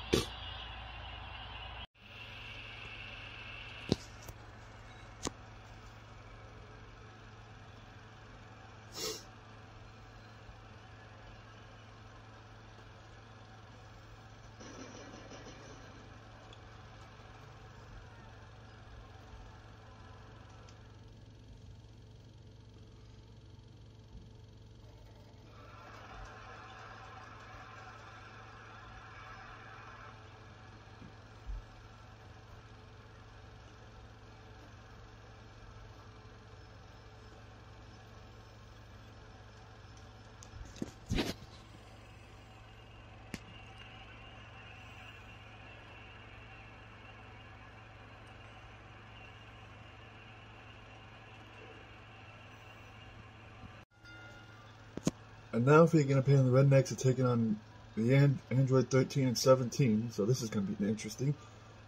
And now if you're going to pay on the Rednecks are taking on the Android 13 and 17, so this is going to be interesting.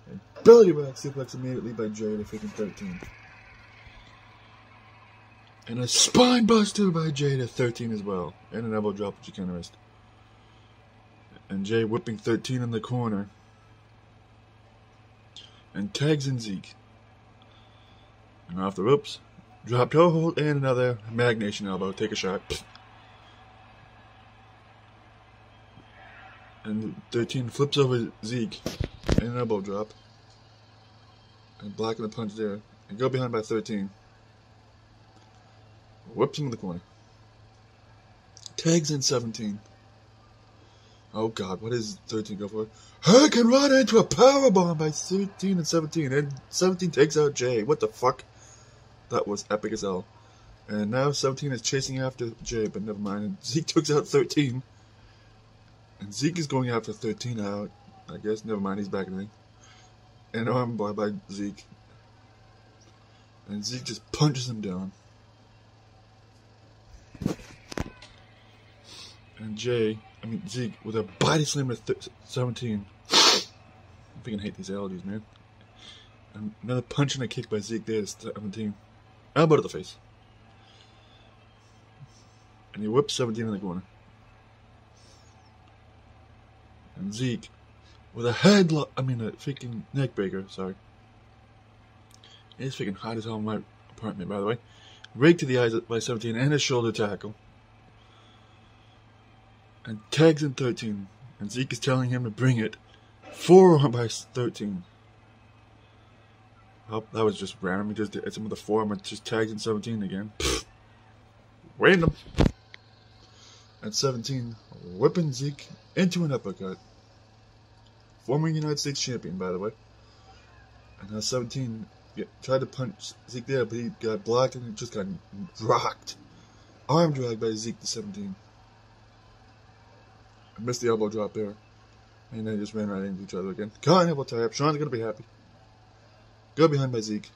And belly back suplex immediately by Jay to freaking 13. And a spine buster by Jay to 13 as well. And an elbow drop which you kind of missed. And Jay whipping 13 in the corner. And tags in Zeke. And off the ropes. Drop toe hold and another magnation elbow. Take a shot. And 13 flips over Zeke. And an elbow drop. And blocking the punch there. And go behind by 13. Whips him in the corner. Tags in 17. Oh god, what does 13 go for? Hurricane Rana into a powerbomb by 13 and 17. And 17 takes out Jay. What the fuck? That was epic as hell. And now 17 is chasing after Jay, but never mind. And Zeke took out 13. And Zeke is going after 13 out. I guess, never mind, he's back in the ring. And armbar by Zeke. And Zeke just punches him down. And Zeke with a body slam at 17. I freaking hate these allergies, man. And another punch and a kick by Zeke there at 17. Elbow to the face. And he whips 17 in the corner. And Zeke with a headlock, a freaking neck breaker, sorry. It's freaking hot as hell in my apartment, by the way. Rake to the eyes by 17 and a shoulder tackle. And tags in 13. And Zeke is telling him to bring it. Forearm by 13. Oh, that was just random. He just hit him with a forearm and just tags in 17 again. Pfft. Random. At 17, whipping Zeke into an uppercut. Former United States champion, by the way. And now 17 tried to punch Zeke there, but he got blocked and he just got rocked. Arm drag by Zeke to 17. I missed the elbow drop there. And they just ran right into each other again. Caught an elbow tie up. Sean's going to be happy. Go behind by Zeke.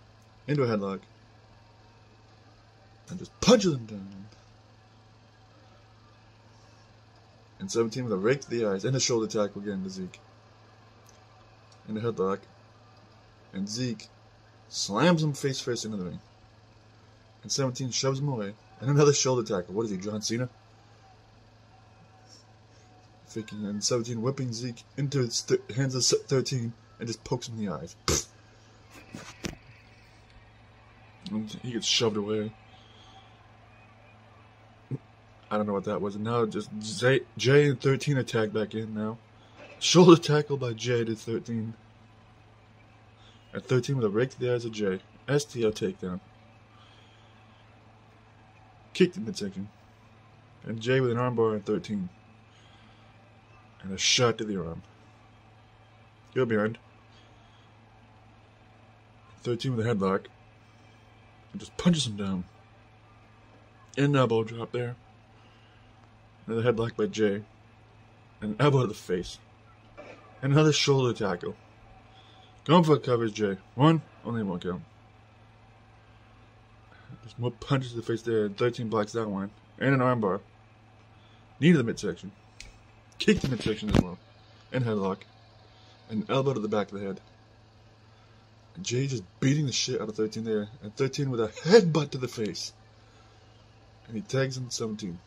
Into a headlock. And just punches him down. And 17 with a rake to the eyes. And a shoulder tackle again to Zeke. And a headlock. And Zeke slams him face first into the ring. And 17 shoves him away. And another shoulder tackle. What is he, John Cena? And 17 whipping Zeke into his hands of 13 and just pokes him in the eyes. And he gets shoved away. I don't know what that was. And now just Jay and 13 are tagged back in now. Shoulder tackle by Jay to 13. At 13 with a rake to the eyes of Jay. STO takedown. Kicked in midsection. And Jay with an armbar at 13. And a shot to the arm. Go behind. 13 with a headlock. And just punches him down. And an elbow drop there. Another headlock by Jay. And an elbow to the face. And another shoulder tackle. Going for a cover is Jay. Only one count. Just more punches to the face there. 13 blocks that one. And an armbar. Knee to the midsection. Kick to midsection as well. And headlock. And elbow to the back of the head. And Jay just beating the shit out of 13 there. And 13 with a headbutt to the face. And he tags him 17.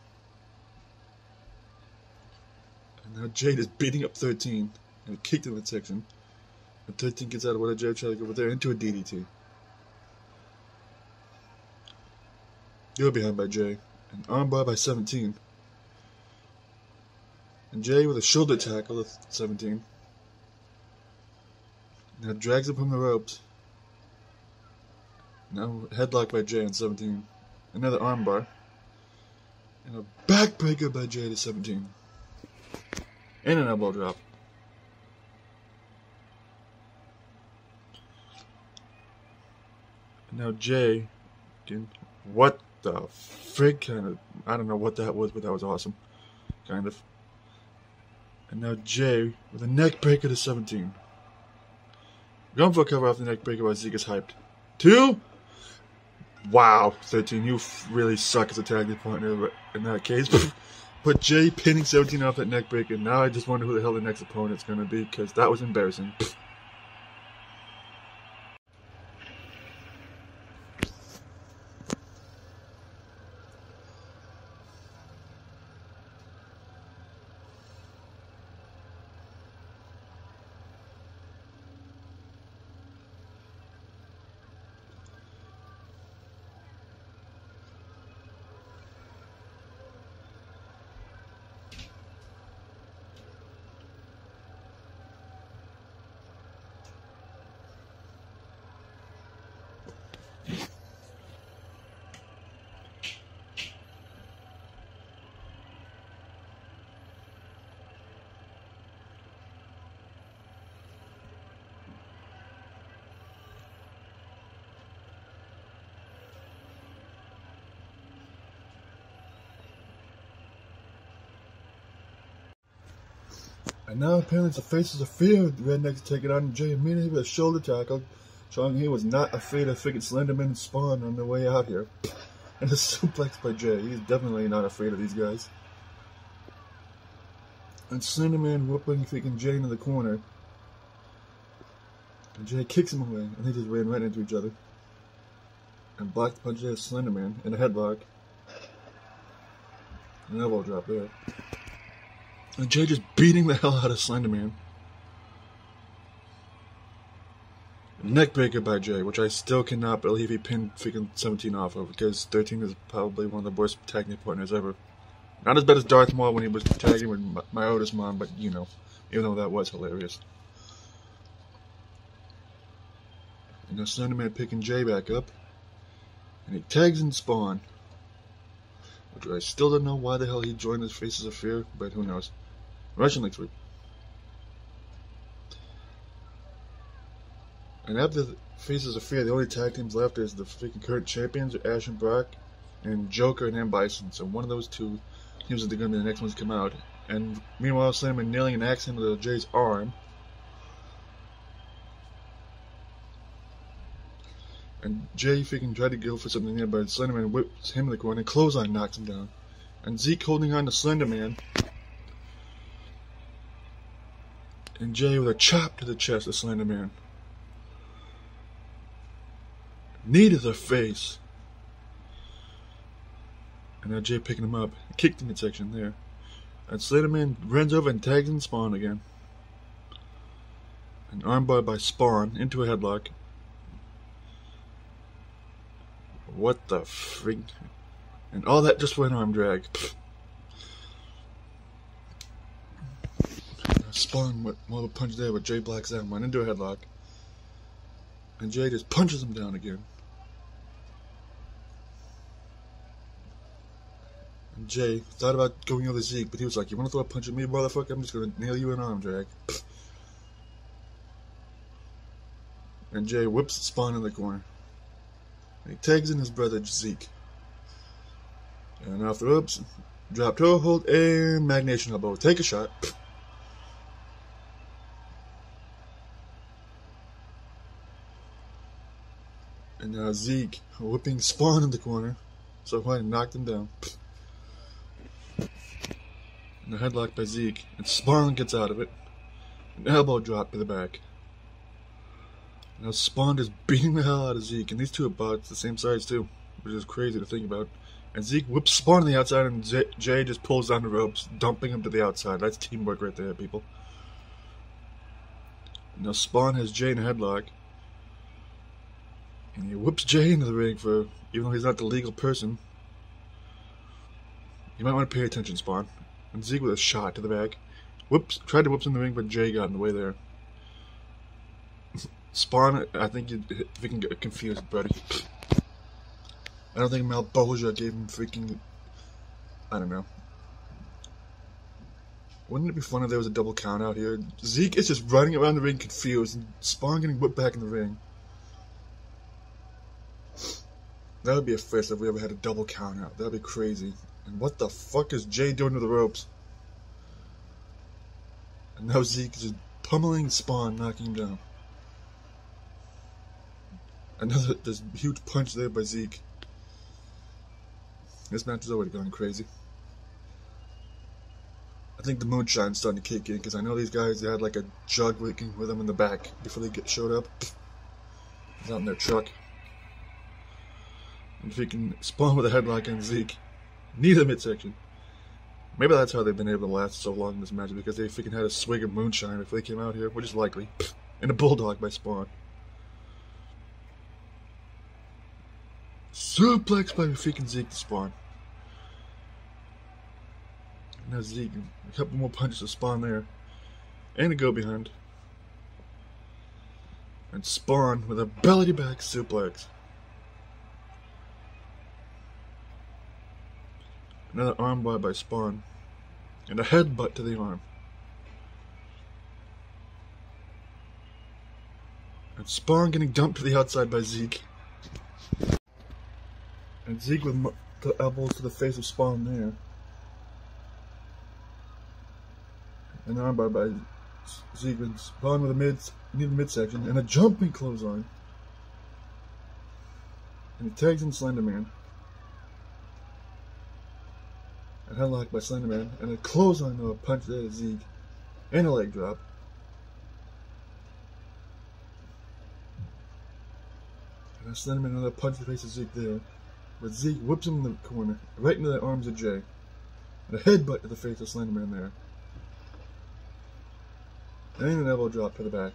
And now Jay is beating up 13. And a kick to the midsection. And 13 gets out of what Jay tried to go over there into a DDT. Go behind by Jay. And armbar by 17. And Jay with a shoulder tackle at 17. Now drags him from the ropes. Now headlock by Jay on 17. Another armbar. And a backbreaker by Jay to 17. And an elbow drop. And now Jay, what the frig kind of, I don't know what that was, but that was awesome. Kind of. And now Jay with a neck breaker to 17. Going for a cover off the neck breaker while Zeke is hyped. 2. Wow, 13, you really suck as a tag team partner in that case. But Jay pinning 17 off that neck breaker. Now I just wonder who the hell the next opponent's going to be, because that was embarrassing. And now apparently it's the faces of fear. The rednecks take it on Jay immediately with a shoulder tackle, showing he was not afraid of freaking Slenderman and Spawn on their way out here. And a suplex by Jay. He's definitely not afraid of these guys. And Slenderman whooping freaking Jay into the corner. And Jay kicks him away, and they just ran right into each other. And blocked by Jay of Slenderman in a headlock. An elbow drop there. And Jay just beating the hell out of Slenderman. Neckbreaker by Jay, which I still cannot believe he pinned freaking 17 off of, because 13 is probably one of the worst tag team partners ever. Not as bad as Darth Maul when he was tagging with my Otis mom, but you know, even though that was hilarious. And now Slenderman picking Jay back up, and he tags in Spawn. Which I still don't know why the hell he joined his Faces of Fear, but who knows. Russian League 3. And after the Faces of Fear, the only tag teams left is the freaking current champions, Ash and Brock, and Joker and M. Bison. So one of those two teams is going to be the next ones to come out. And meanwhile, Slenderman nailing an axe into Jay's arm. And Jay freaking tried to go for something there, but Slenderman whips him in the corner and clothesline knocks him down. And Zeke holding on to Slenderman. And Jay with a chop to the chest of Slenderman. Knee to the face. And now Jay picking him up. Kicked in the midsection there. And Slenderman runs over and tags in Spawn again. An armbar by Spawn into a headlock. What the freak? And all that just for an arm drag. Spawn with more of a punch there, but Jay blacks out, went into a headlock. And Jay just punches him down again. And Jay thought about going over Zeke, but he was like, "You want to throw a punch at me, motherfucker? I'm just going to nail you in an arm drag." And Jay whips Spawn in the corner. And he tags in his brother Zeke. And off the ropes, drop toe hold and magnation elbow. Take a shot. And now Zeke whipping Spawn in the corner. So hard and knocked him down. And a headlock by Zeke. And Spawn gets out of it. An elbow drop to the back. Now Spawn is beating the hell out of Zeke, and these two are about the same size too, which is crazy to think about. And Zeke whips Spawn on the outside, and Jay just pulls down the ropes, dumping him to the outside. That's teamwork right there, people. Now Spawn has Jay in a headlock, and he whips Jay into the ring for, even though he's not the legal person. You might want to pay attention, Spawn. And Zeke with a shot to the back. Tried to whip him in the ring, but Jay got in the way there. Spawn, I think you can get confused, buddy. I don't think Malboja gave him freaking, I don't know. Wouldn't it be fun if there was a double count out here? Zeke is just running around the ring confused, and Spawn getting whipped back in the ring. That would be a first if we ever had a double count out. That would be crazy. And what the fuck is Jay doing to the ropes? And now Zeke is just pummeling Spawn, knocking him down. Another this huge punch there by Zeke. This match is already going crazy. I think the moonshine's starting to kick in, because I know these guys, they had like a jug working with them in the back before they showed up. It's out in their truck. And if he can Spawn with a headlock on Zeke, knee to the midsection. Maybe that's how they've been able to last so long in this match, because they freaking had a swig of moonshine if they came out here, which is likely. And a bulldog by Spawn. Suplex by freaking Zeke to Spawn. Now Zeke, a couple more punches to Spawn there. And a go behind. And Spawn with a belly to back suplex. Another armbar by Spawn. And a headbutt to the arm. And Spawn getting dumped to the outside by Zeke. And Zeke with the elbows to the face of Spawn there. an armbar by Zeke with Spawn with a near the midsection, and a jumping clothesline. And he tags in Slenderman. A headlock by Slenderman, and a clothesline to a punch there to Zeke, and a leg drop. And a Slenderman another punch to the face of Zeke there, but Zeke whips him in the corner, right into the arms of Jay. And a headbutt to the face of Slenderman there. And an elbow drop to the back.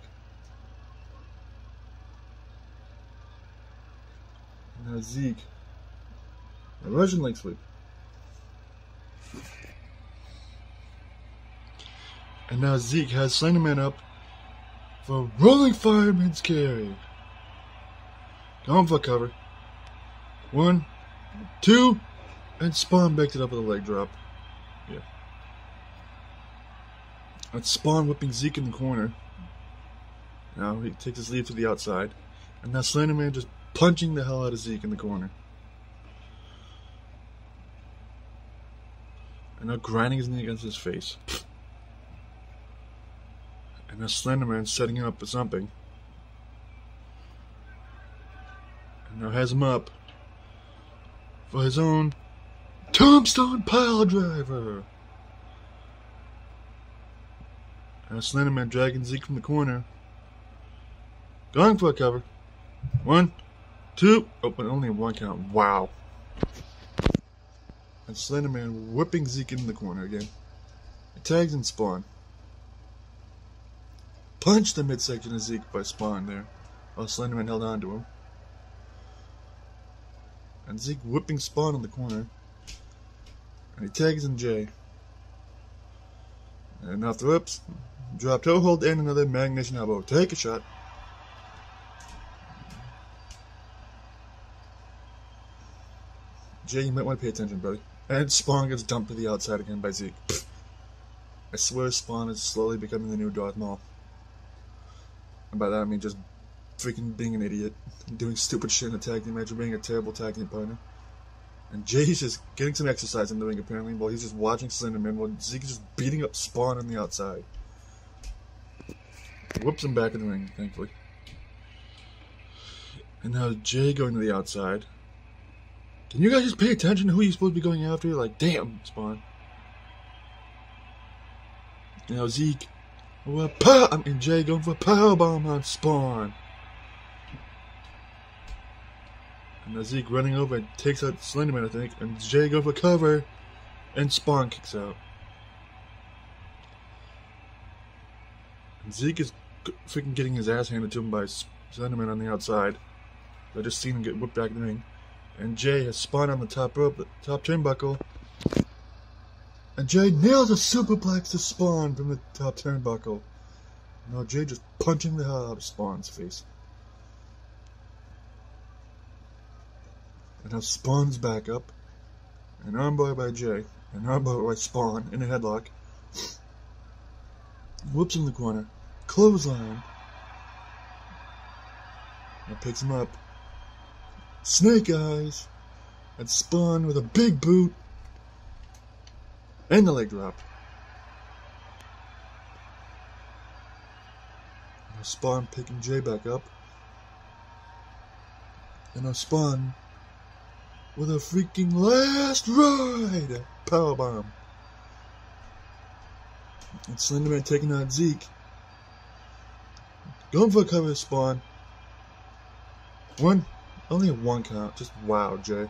And now Zeke, a Russian leg sweep. And now Zeke has Slenderman up for a rolling fireman's carry. Going for a cover. 1, 2, and Spawn backed it up with a leg drop. Yeah. And Spawn whipping Zeke in the corner. Now he takes his lead to the outside. And now Slenderman just punching the hell out of Zeke in the corner. And now grinding his knee against his face. And now Slenderman setting him up for something. And now has him up for his own tombstone pile driver. And Slenderman dragging Zeke from the corner. Going for a cover. 1, 2. Oh, but only one count. Wow. And Slenderman whipping Zeke in the corner again. He tags in Spawn. Punched the midsection of Zeke by Spawn there, while Slenderman held on to him. And Zeke whipping Spawn in the corner. And he tags in Jay. And off the ropes, drop toe hold and another Magnesium elbow. Take a shot. Jay, you might want to pay attention, buddy. And Spawn gets dumped to the outside again by Zeke. I swear Spawn is slowly becoming the new Darth Maul. And by that I mean just freaking being an idiot, doing stupid shit in a tag team match, or being a terrible tag team partner. And Jay's just getting some exercise in the ring apparently, while he's just watching Slenderman, while Zeke is just beating up Spawn on the outside. Whoops him back in the ring, thankfully. And now Jay going to the outside. Can you guys just pay attention to who you're supposed to be going after? Like, damn, Spawn. You know, Zeke. And Jay going for a powerbomb on Spawn. And now Zeke running over and takes out Slenderman, I think. And Jay going for cover. And Spawn kicks out. And Zeke is freaking getting his ass handed to him by Slenderman on the outside. I just seen him get whipped back in the ring. And Jay has Spawn on the top rope, the top turnbuckle. And Jay nails a superplex to Spawn from the top turnbuckle. Now Jay just punching the hell out of Spawn's face. And now Spawn's back up. An armbar by Jay. An armbar by Spawn in a headlock. Whoops in the corner. Clothesline. Now picks him up. Snake Eyes. And Spawn with a big boot. And the leg drop. Now Spawn picking Jay back up. And now Spawn with a freaking last ride powerbomb. And Slenderman taking out Zeke. Going for a cover of Spawn. Only a 1 count. Just wow, Jay.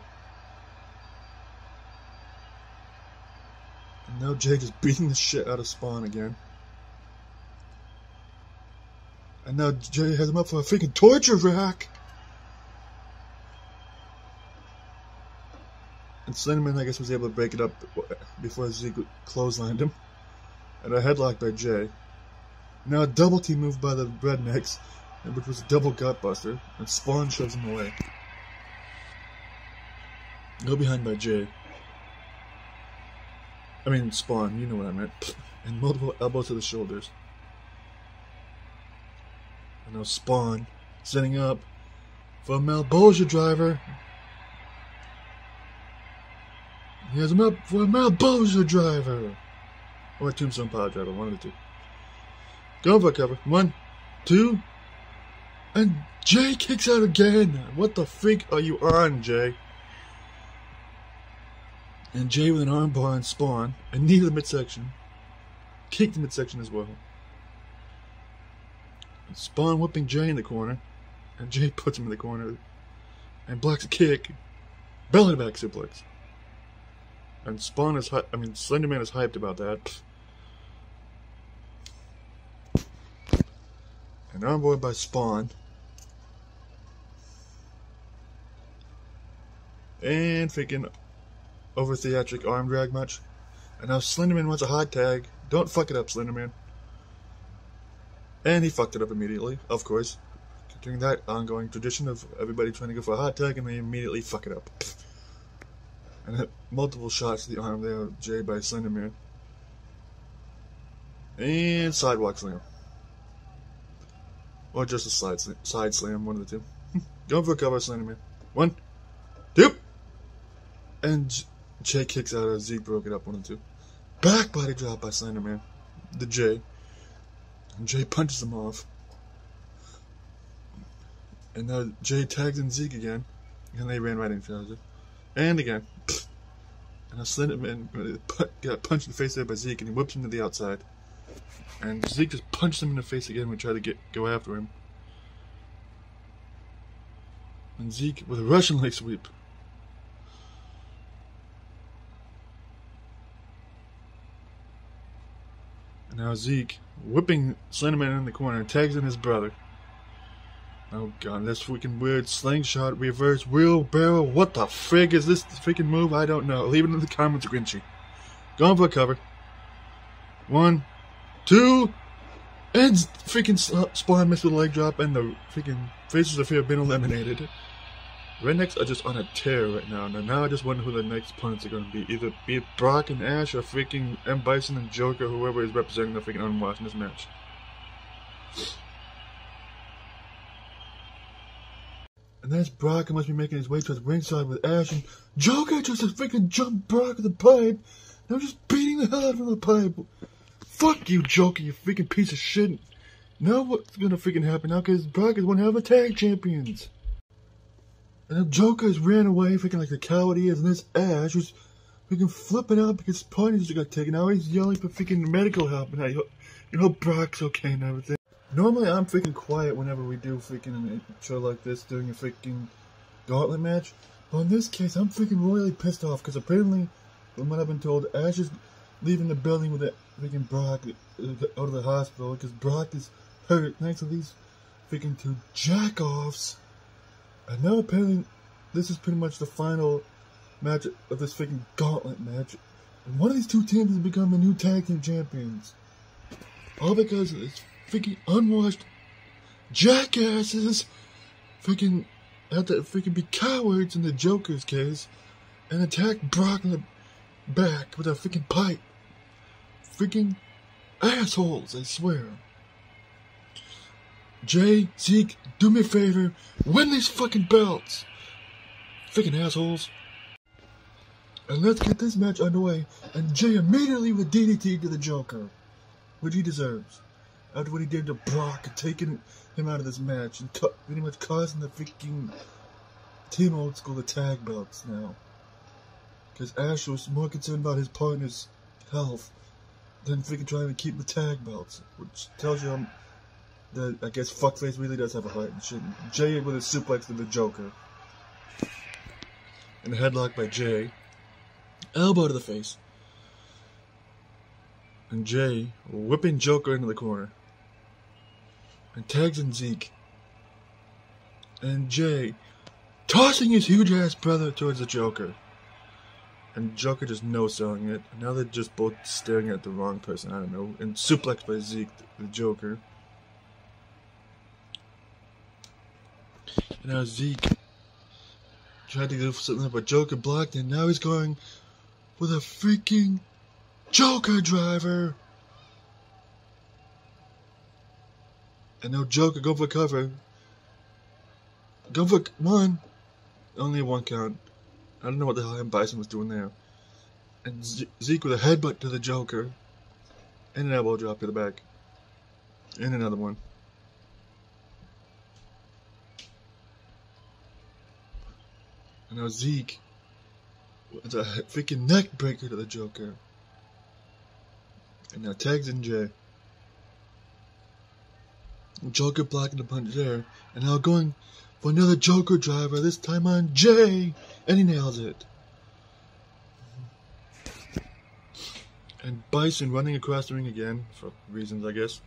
And now Jay just beating the shit out of Spawn again. And now Jay has him up for a freaking torture rack. And Slenderman, I guess, was able to break it up before Zeke clotheslined him. And a headlock by Jay. Now a double team move by the Rednecks, which was a double gutbuster. And Spawn shoves him away. Go behind by Jay. I mean, Spawn, you know what I meant. And multiple elbows to the shoulders. And now Spawn setting up for a Malbolgia driver. He has him up for a Malbolgia driver. Or a tombstone pile driver, one of the two. Going for a cover. 1, 2, and Jay kicks out again. What the freak are you on, Jay? And Jay with an armbar on Spawn, and knee to the midsection. Kick the midsection as well. And Spawn whipping Jay in the corner, and Jay puts him in the corner, and blocks a kick, belly to back suplex. And Spawn is, Slender Man is hyped about that. And armbar by Spawn. And freaking over theatric arm drag match. And now Slenderman wants a hot tag. Don't fuck it up, Slenderman. And he fucked it up immediately, of course. Continuing that ongoing tradition of everybody trying to go for a hot tag and they immediately fuck it up. And multiple shots to the arm there, Jay by Slenderman. And sidewalk slam. Or just a side slam, one of the two. Going for a cover, Slenderman. 1, 2. And Jay kicks out as Zeke broke it up, 1 and 2. Back body drop by Slenderman. The Jay. And Jay punches him off. And now Jay tags in Zeke again. And they ran right into each other. And again. And now Slenderman got punched in the face there by Zeke, and he whips him to the outside. And Zeke just punched him in the face again when he tried to go after him. And Zeke with a Russian leg sweep. And now Zeke whipping Slenderman in the corner and tags in his brother. Oh god, this freaking weird slingshot reverse wheelbarrow. What the frig is this freaking move? I don't know. Leave it in the comments, Grinchy. Going for a cover. 1, 2, and freaking Spawn missed with a leg drop, and the freaking Faces of Fear have been eliminated. Rednecks are just on a tear right now. Now I just wonder who the next opponents are going to be. Either be it Brock and Ash, or freaking M. Bison and Joker, whoever is representing the freaking Unwashed in this match. And there's Brock, who must be making his way towards ringside with Ash, and Joker just a freaking jump Brock with the pipe. Now just beating the hell out of him with the pipe. Fuck you, Joker, you freaking piece of shit. Now what's gonna freaking happen now? Because Brock is one hell of a tag champions. And then Joker has ran away, freaking like the coward he is, and this Ash who's freaking flipping out because his parties just got taken out. He's yelling for freaking medical help, and I hope Brock's okay and everything. Normally I'm freaking quiet whenever we do freaking a show like this, doing a freaking gauntlet match. But in this case, I'm freaking royally pissed off, because apparently, from what I've been told, Ash is leaving the building with freaking Brock out of the hospital, because Brock is hurt thanks to these freaking two jack-offs. And now apparently this is pretty much the final match of this freaking gauntlet match. And one of these two teams has become the new tag team champions. All because of this freaking unwashed jackasses freaking had to freaking be cowards in the Joker's case and attack Brock in the back with a freaking pipe. Freaking assholes, I swear. Jay, Zeke, do me a favor, win these fucking belts. Freaking assholes. And let's get this match underway. And Jay immediately with DDT to the Joker, which he deserves. After what he did to Brock, taking him out of this match and pretty much causing the freaking Team Old School the tag belts now. Because Ash was more concerned about his partner's health than freaking trying to keep the tag belts, which tells you that I guess Fuckface really does have a heart and shit. Jay with a suplex to the Joker. And a headlock by Jay. Elbow to the face. And Jay whipping Joker into the corner. And tags in Zeke. And Jay tossing his huge ass brother towards the Joker. And Joker just no-selling it. And now they're just both staring at the wrong person, I don't know. And suplex by Zeke, the Joker. And now Zeke tried to go for something, but Joker blocked, and now he's going with a freaking Joker driver. And now Joker go for cover. Go for one. Only one count. I don't know what the hell M. Bison was doing there. And Zeke with a headbutt to the Joker. And an elbow drop to the back. And another one. And now Zeke with a freaking neck breaker to the Joker. And now tags in Jay. Joker blocking the punch there. And now going for another Joker driver, this time on Jay. And he nails it. And Bison running across the ring again, for reasons I guess.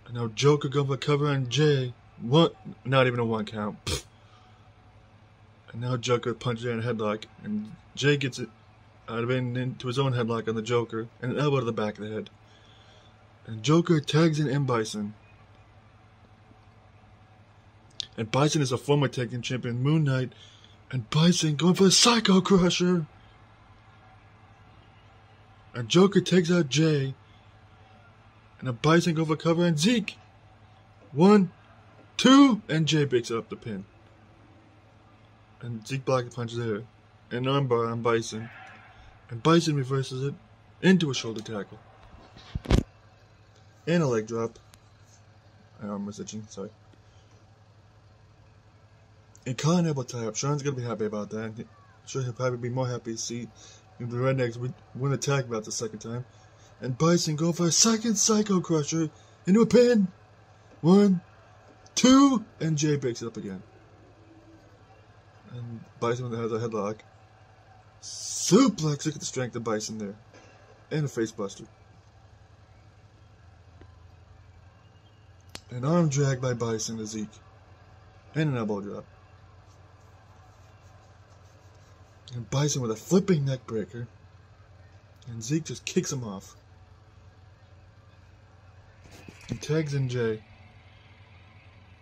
And now Joker going for a cover on Jay. Not even a 1 count. Pfft. And now Joker punches in a headlock. And Jay gets it out of it into his own headlock on the Joker. And an elbow to the back of the head. And Joker tags in Bison. And Bison is a former tag team champion, Moon Knight. And Bison going for a Psycho Crusher. And Joker takes out Jay. And a Bison go for cover and Zeke. 1, 2, and Jay picks up the pin. And Zeke blocks the punch there. And armbar on Bison. And Bison reverses it into a shoulder tackle. And a leg drop. My arm was itching, sorry. And collar and elbow tie up. Sean's gonna be happy about that. I'm sure he'll probably be more happy to see the Rednecks win the tag bout the second time. And Bison go for a second Psycho Crusher into a pin. 1, 2, and Jay breaks it up again. And Bison has a headlock. Suplex, look at the strength of Bison there. And a face buster. An arm drag by Bison to Zeke. And an elbow drop. And Bison with a flipping neck breaker. And Zeke just kicks him off. And tags in Jay.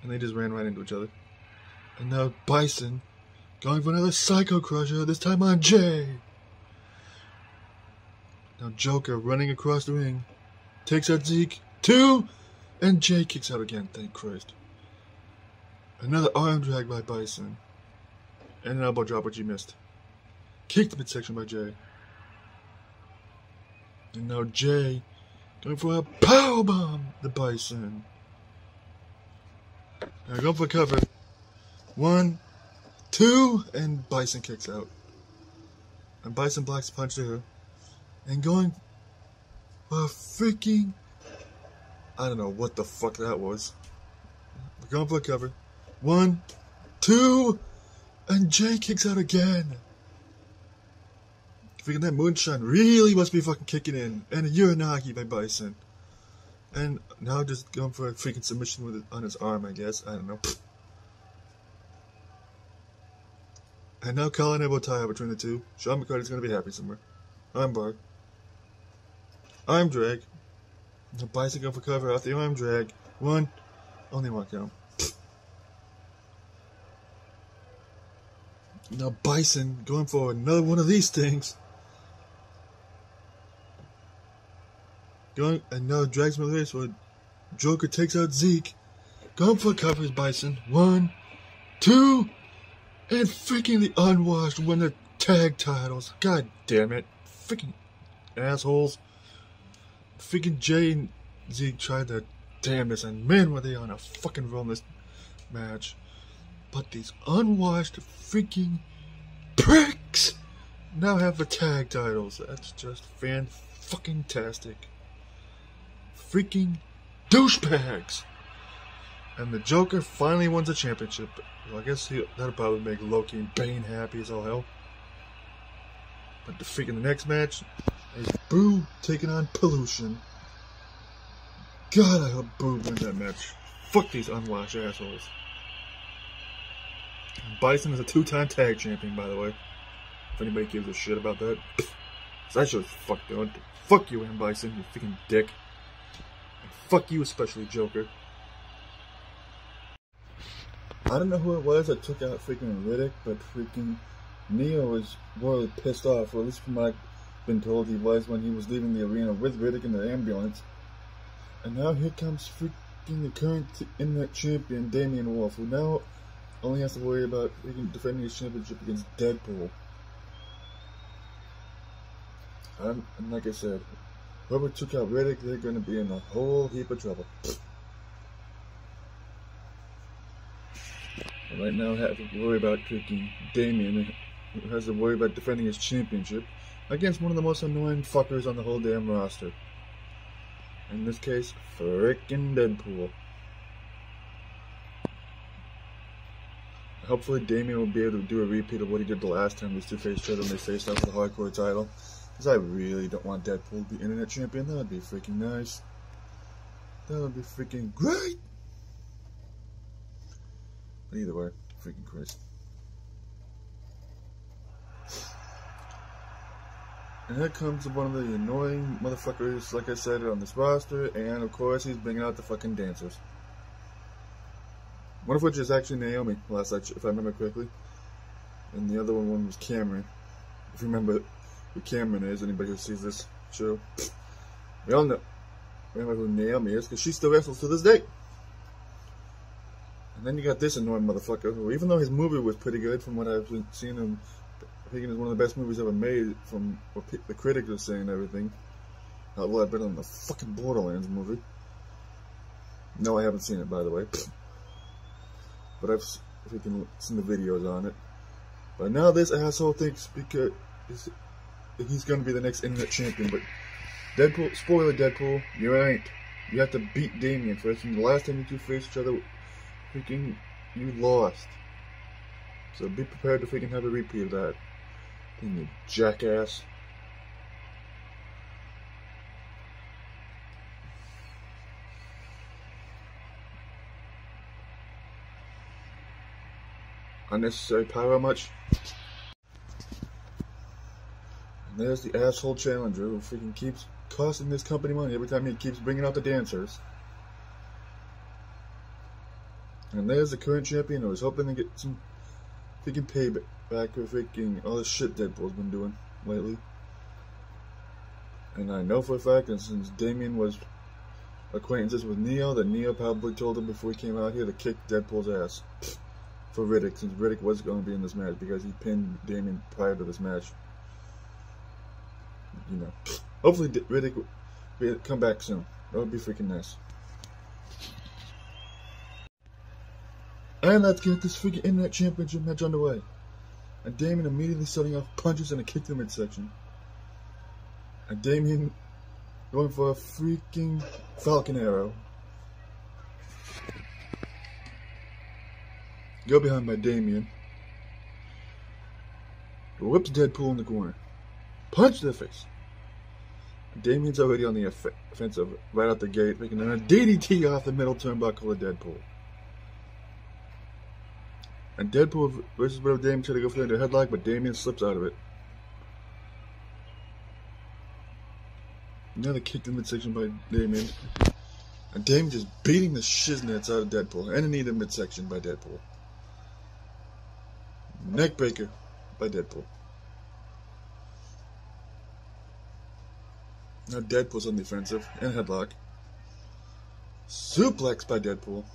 And they just ran right into each other. And now Bison going for another Psycho Crusher, this time on Jay. Now Joker running across the ring. Takes out Zeke. 2. And Jay kicks out again, thank Christ. Another arm drag by Bison. And an elbow drop which he missed. Kicked the midsection by Jay. And now Jay going for a powerbomb the Bison. Now going for cover. 1, 2, and Bison kicks out. And Bison blocks the punch there. And going for a freaking... I don't know what the fuck that was. We're going for a cover. 1, 2, and Jay kicks out again. Freaking that moonshine really must be fucking kicking in. And a Uranagi by Bison. And now just going for a freaking submission with it on his arm, I guess. I don't know. And now collar and elbow tie between the two. Sean McCarty's gonna be happy somewhere. Armbar. Arm drag. The Bison going for cover off the arm drag. 1. Only 1 count. Now Bison going for another one of these things. And now drags him to the race where Joker takes out Zeke. Going for a cover is Bison. 1, 2, and freaking the Unwashed win the tag titles. God damn it. Freaking assholes. Freaking Jay and Zeke tried their damnedest, and man were they on a fucking roll in this match. But these unwashed freaking pricks now have the tag titles. That's just fan-fucking-tastic. Freaking douchebags. And the Joker finally wins the championship. Well, I guess that'll probably make Loki and Bane happy as all hell. But the next match is Boo taking on Pollution. God, I hope Boo wins that match. Fuck these unwashed assholes. And Bison is a 2-time tag champion, by the way. If anybody gives a shit about that. So that show's fucked up. Fuck you, M. Bison, you freaking dick. And fuck you, especially Joker. I don't know who it was that took out freaking Riddick, but freaking Neo was royally pissed off, or at least from what I've been told he was when he was leaving the arena with Riddick in the ambulance. And now here comes freaking the current internet champion, Damian Wolf, who now only has to worry about freaking defending his championship against Deadpool. And like I said, Whoever took out Riddick, they're going to be in a whole heap of trouble. And right now, I have to worry about freaking Damien, who has to worry about defending his championship against one of the most annoying fuckers on the whole damn roster. In this case, frickin' Deadpool. Hopefully Damien will be able to do a repeat of what he did the last time these two faced each other when they faced off for the hardcore title. Because I really don't want Deadpool to be internet champion. That would be freaking nice. That would be freaking great. But either way, freaking Christ. And here comes one of the annoying motherfuckers, like I said, on this roster. And of course, he's bringing out the fucking dancers. One of which is actually Naomi, if I remember correctly. And the other one was Cameron. If you remember who Cameron is, anybody who sees this show. We all know. Remember who Naomi is, because she still wrestles to this day. And then you got this annoying motherfucker, who even though his movie was pretty good from what I've seen him, thinking it's one of the best movies ever made from what the critics are saying and everything. A lot better than the fucking Borderlands movie. No, I haven't seen it, by the way. But I've freaking seen the videos on it. But now this asshole thinks because he's going to be the next internet champion. But Deadpool, spoiler Deadpool, you ain't. You have to beat Damien first. And the last time you two faced each other, freaking, you lost. So be prepared to freaking have a repeat of that. You jackass. Unnecessary pyro much? And there's the asshole challenger who freaking keeps costing this company money every time he keeps bringing out the dancers. And there's the current champion who is hoping to get some freaking payback for freaking all the shit Deadpool's been doing lately. And I know for a fact that since Damien was acquaintances with Neo, that Neo probably told him before he came out here to kick Deadpool's ass. For Riddick, since Riddick was going to be in this match because he pinned Damien prior to this match. You know, hopefully Riddick will come back soon. That would be freaking nice. And let's get this freaking internet championship match underway. And Damien immediately setting off punches and a kick to the midsection. And Damien going for a freaking Falcon Arrow. Go behind by Damien. Whips Deadpool in the corner. Punch to the face. Damien's already on the offensive right out the gate, making a DDT off the middle turnbuckle of Deadpool. And Deadpool versus whatever Damien tried to go for the headlock, but Damien slips out of it. Another kick to the midsection by Damien. And Damien just beating the shiznits out of Deadpool. And a knee to midsection by Deadpool. Neckbreaker by Deadpool. Now Deadpool's on the offensive and headlock. Suplex by Deadpool.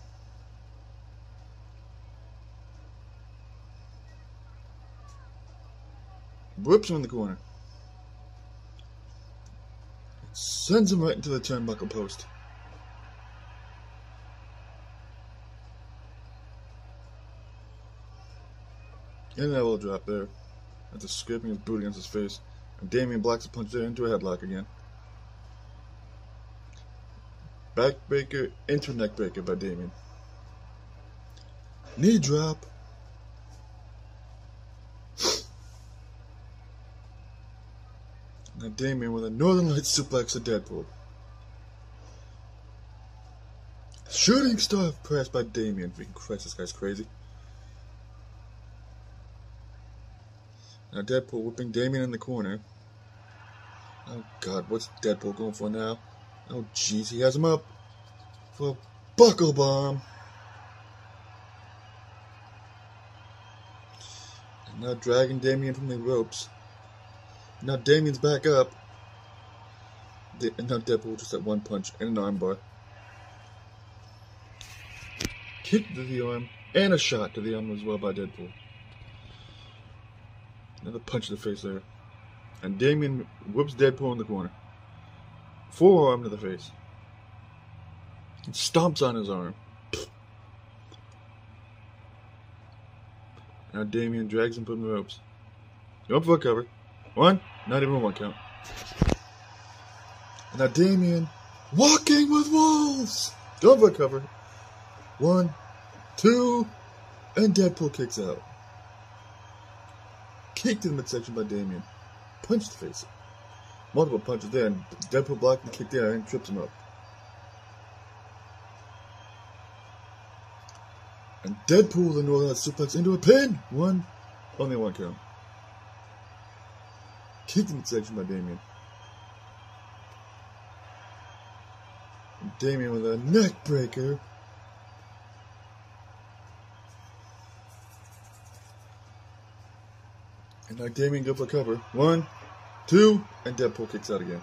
Whips him in the corner. Sends him right into the turnbuckle post. And an elbow drop there. After scraping his boot against his face. And Damien blocks a punch there into a headlock again. Backbreaker into neckbreaker by Damien. Knee drop. Now Damien with a Northern Lights suplex to Deadpool. Shooting star press by Damien. Freaking Christ, this guy's crazy. Now Deadpool whipping Damien in the corner. Oh God, what's Deadpool going for now? Oh jeez, he has him up for a buckle bomb. And now dragging Damien from the ropes. Now Damien's back up. And now Deadpool just at one punch and an armbar. Kick to the arm and a shot to the arm as well by Deadpool. Another punch to the face there. And Damien whips Deadpool in the corner. forearm to the face. And stomps on his arm. Now Damien drags him from the ropes. Going for a cover. One, not even one count. And now Damien, walking with wolves. Going for a cover. 1, 2, and Deadpool kicks out. Kicked in the midsection by Damien. Punched the face. Multiple punches there, and Deadpool blocked and kicked there and trips him up. And Deadpool the Northern suplex into a pin. Only one count. Kicked in the midsection by Damien. And Damien with a neck breaker. And now Damien go for cover. 1, 2, and Deadpool kicks out again.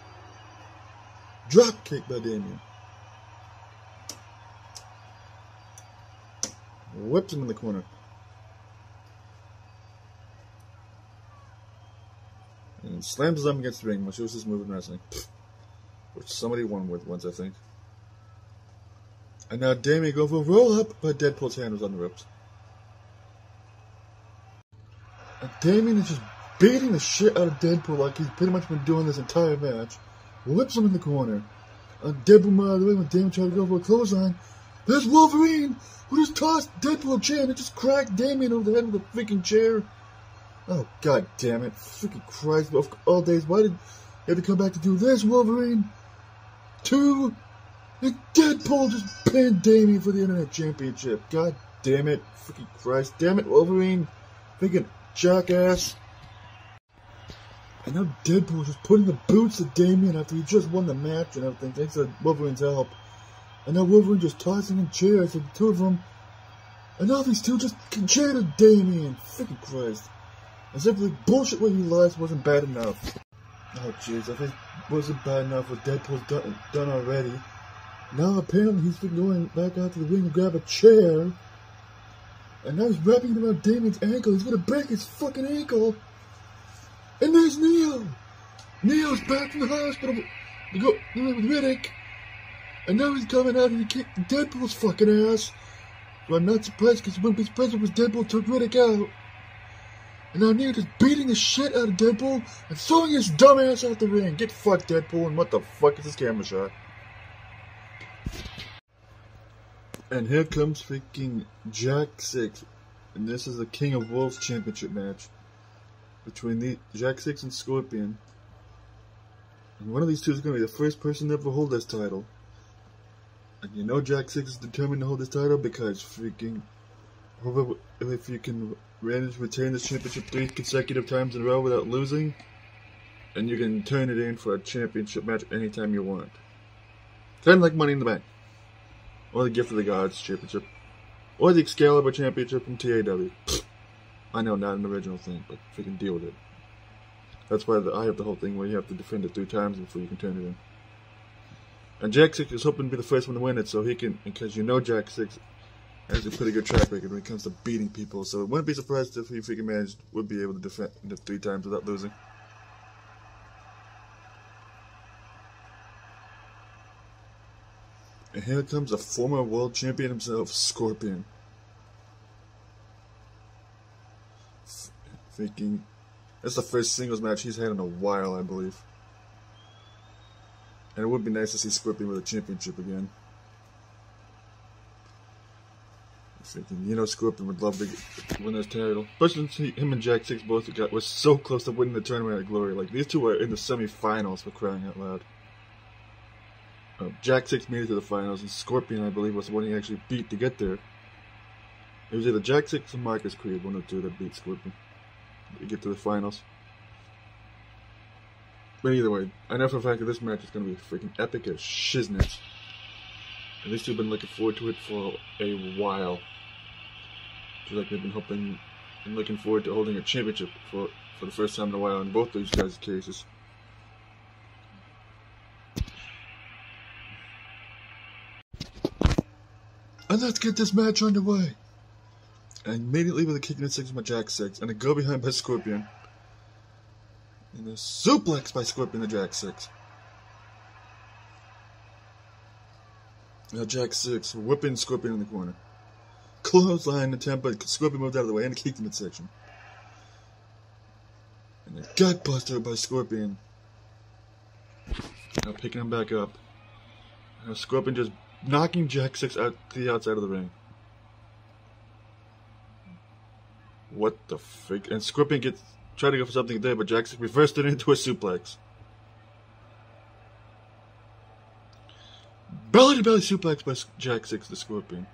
Drop kick by Damien. Whips him in the corner. And slams his arm against the ring, which was his move in wrestling. Which somebody won with once, I think. And now Damien go for a roll up, but Deadpool's hand was on the ropes. And Damien is just beating the shit out of Deadpool like he's pretty much been doing this entire match. Whips him in the corner. And Deadpool moved out of the way when Damien tried to go for a clothesline. There's Wolverine, who just tossed Deadpool a chair and just cracked Damien over the head with a freaking chair. Oh, god damn it. Freaking Christ. Of all days, why did you have to come back to do this, Wolverine? 2, and Deadpool just pinned Damien for the Internet Championship. God damn it. Freaking Christ. Damn it, Wolverine. Freaking jackass. And now Deadpool just putting the boots to Damien after he just won the match and everything, thanks to Wolverine's help. And now Wolverine just tossing in chairs, like the two of them. And now these two just can chair to Damien. Freaking Christ. As if the bullshit where he lost wasn't bad enough. Oh jeez, I think it wasn't bad enough what Deadpool's done already. Now apparently he's been going back out to the ring to grab a chair. And now he's wrapping it around Damien's ankle. He's gonna break his fucking ankle. And there's Neo. Neo's back from the hospital to go with Riddick. And now he's coming out and he kicked Deadpool's fucking ass. But I'm not surprised because he wouldn't be surprised because Deadpool took Riddick out. And now Neo just beating the shit out of Deadpool and throwing his dumb ass out the ring. Get fucked, Deadpool, and what the fuck is this camera shot? And here comes freaking Jack 6. And this is the King of Wolves Championship match between the Jack 6 and Scorpion. And one of these two is going to be the first person to ever hold this title. And you know Jack 6 is determined to hold this title because freaking if you can manage to retain this championship 3 consecutive times in a row without losing, and you can turn it in for a championship match anytime you want. Kind of like Money in the Bank. Or the Gift of the Gods Championship. Or the Excalibur Championship from TAW. I know, not an original thing, but freaking deal with it. That's why I have the whole thing where you have to defend it 3 times before you can turn it in. And Jack 6 is hoping to be the first one to win it, so he can, because you know Jack 6 has a pretty good track record when it comes to beating people, so it wouldn't be surprised if he freaking managed, would be able to defend it 3 times without losing. And here comes a former world champion himself, Scorpion. Freaking, that's the first singles match he's had in a while, I believe. And it would be nice to see Scorpion with a championship again. Freaking, you know Scorpion would love to win this title. Especially since him and Jack 6 both were so close to winning the Tournament of Glory. Like, these two were in the semi-finals for crying out loud. Jack 6 made it to the finals, and Scorpion, I believe, was the one he actually beat to get there. It was either Jack 6 or Marcus Creed, one of the two that beat Scorpion to get to the finals. But either way, I know for a fact that this match is going to be freaking epic as shiznits. And these two have been looking forward to it for a while. Just like they've been hoping and looking forward to holding a championship for the first time in a while in both these guys' cases. And let's get this match underway. And immediately with a kick in the 6 by Jack 6 and a go behind by Scorpion. And a suplex by Scorpion to Jack 6. Now Jack 6, whipping Scorpion in the corner. Clothesline attempt, but Scorpion moved out of the way and kicked in midsection. And a gut buster by Scorpion. Now picking him back up. Now Scorpion just knocking Jack 6 out to the outside of the ring. What the frick? And Scorpion tried to go for something there, but Jack 6 reversed it into a suplex. Belly to belly suplex by Jack 6 to Scorpion.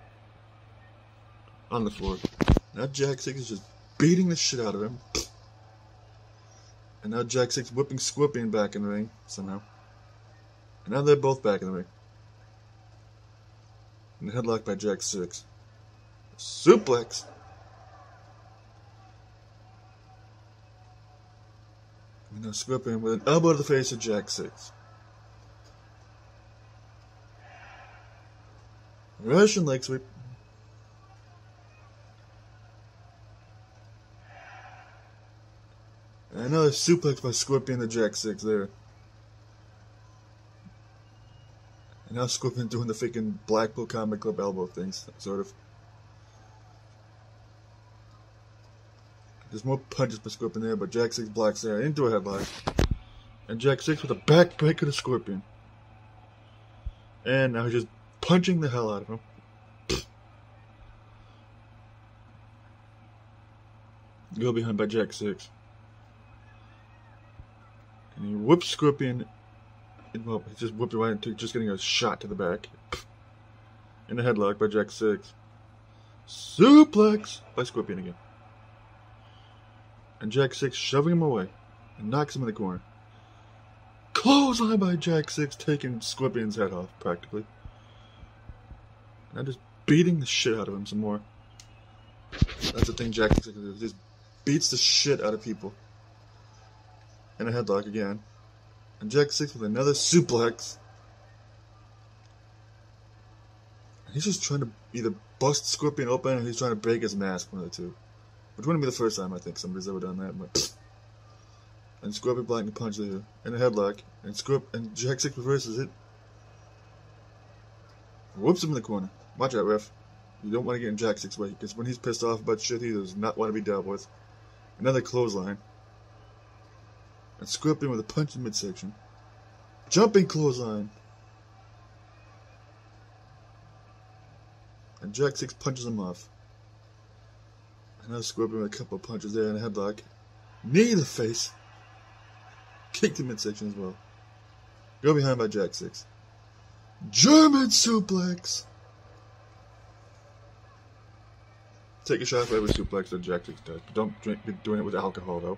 On the floor. Now Jack 6 is just beating the shit out of him. And now Jack 6 whipping Scorpion back in the ring somehow. And now they're both back in the ring. And the headlock by Jack 6. Suplex. And now Scorpion with an elbow to the face of Jack 6. Russian leg sweep. And another suplex by Scorpion to Jack 6 there. And now Scorpion doing the freaking Blackpool Combat Club elbow things, sort of. There's more punches by Scorpion there, but Jack 6 blocks there into a headlock. And Jack 6 with a backbreaker to Scorpion. And now he's just punching the hell out of him. Go behind by Jack 6. And he whips Scorpion. Well, he just whipped it right into just getting a shot to the back. In the headlock by Jack 6. Suplex by Scorpion again. And Jack 6 shoving him away. And knocks him in the corner. Clothesline by Jack 6, taking Scorpion's head off, practically. And I'm just beating the shit out of him some more. That's the thing Jack 6 does. He just beats the shit out of people. And a headlock again. And Jack 6 with another suplex. And he's just trying to either bust Scorpion open or he's trying to break his mask, one of the two. Which wouldn't be the first time I think somebody's ever done that. But and Scorpion blocking the punch there. And a headlock. And Jack 6 reverses it. Whoops him in the corner. Watch out, ref. You don't want to get in Jack 6's way, because when he's pissed off about shit, he does not want to be dealt with. Another clothesline. And Scorpion with a punch in midsection. Jumping clothesline. And Jack 6 punches him off. Another Scorpion with a couple of punches there and a headlock. Knee to the face. Kick to midsection as well. Go behind by Jack 6. German suplex. Take a shot for every suplex that Jack 6 does. But don't be doing it with alcohol, though.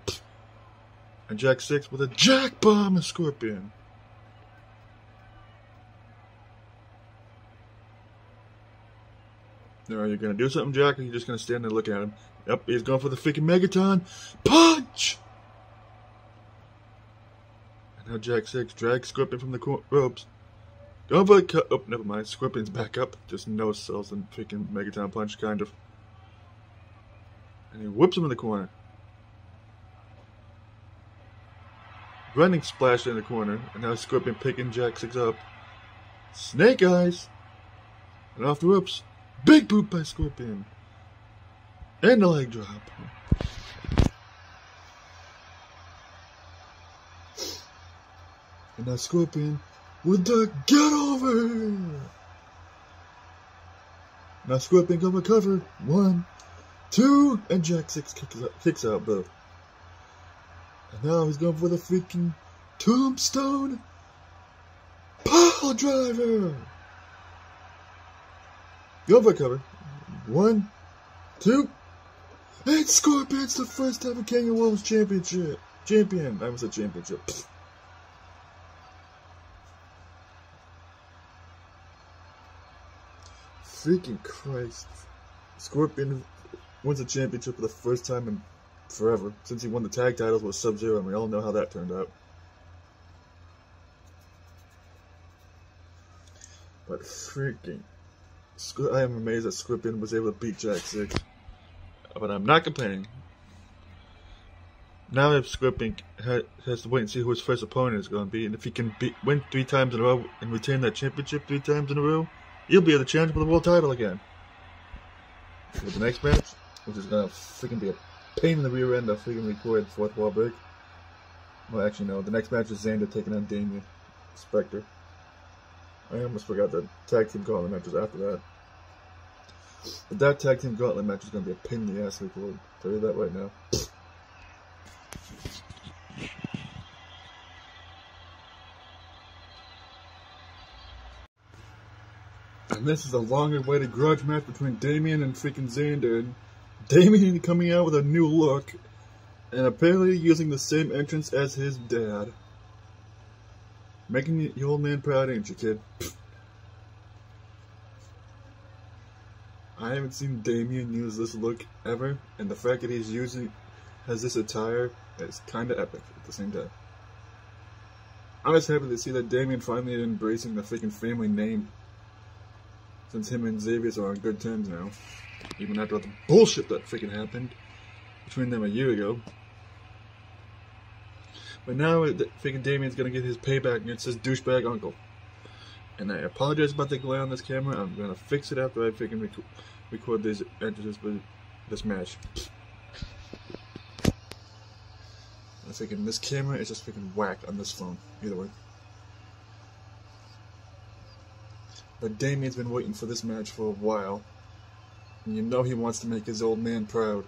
And Jack 6 with a jack bomb of Scorpion. Now, are you going to do something, Jack, or are you just going to stand there and look at him? Yep, he's going for the freaking Megaton. Punch! And now Jack 6 drags Scorpion from the ropes. Going for the cut. Oh, never mind. Scorpion's back up. Just no-sells and freaking Megaton punch, kind of. And he whips him in the corner. Running splash in the corner. And now Scorpion picking Jack 6 up. Snake Eyes. And off the ropes. Big boot by Scorpion. And the leg drop. And now Scorpion with the get over. Now Scorpion going for cover. 1, 2, and Jack 6 kicks out both. And now he's going for the freaking tombstone pile driver. Go for cover. 1, 2, and Scorpion's the first ever King of Wolves champion. I almost said championship. Freaking Christ. Scorpion wins the championship for the first time in forever, since he won the tag titles with Sub-Zero, and we all know how that turned out. But freaking... I am amazed that Scorpion was able to beat Jack 6. But I'm not complaining. Now if Scorpion has to wait and see who his first opponent is going to be, and if he can win 3 times in a row and retain that championship 3 times in a row, You'll be the challenge for the world title again. With the next match, which is gonna freaking be a pain in the rear end to freaking record fourth wall break. Well, actually, no. The next match is Xander taking on Damien Spectre. I almost forgot the tag team gauntlet matches after that. But that tag team gauntlet match is gonna be a pain in the ass to record. I'll tell you that right now. And this is a long-awaited grudge match between Damien and freaking Xander. And Damien coming out with a new look, and apparently using the same entrance as his dad. Making the old man proud, ain't you, kid? I haven't seen Damien use this look ever, and the fact that he's has this attire is kinda epic at the same time. I was happy to see that Damien finally embracing the freaking family name, since him and Xavier are on good terms now, even after all the bullshit that freaking happened between them a year ago. But now, freaking Damien's gonna get his payback against his douchebag uncle. And I apologize about the glare on this camera. I'm gonna fix it after I freaking record these entrances for this match. This camera is just freaking whack on this phone. Either way. But Damien's been waiting for this match for a while. And you know he wants to make his old man proud.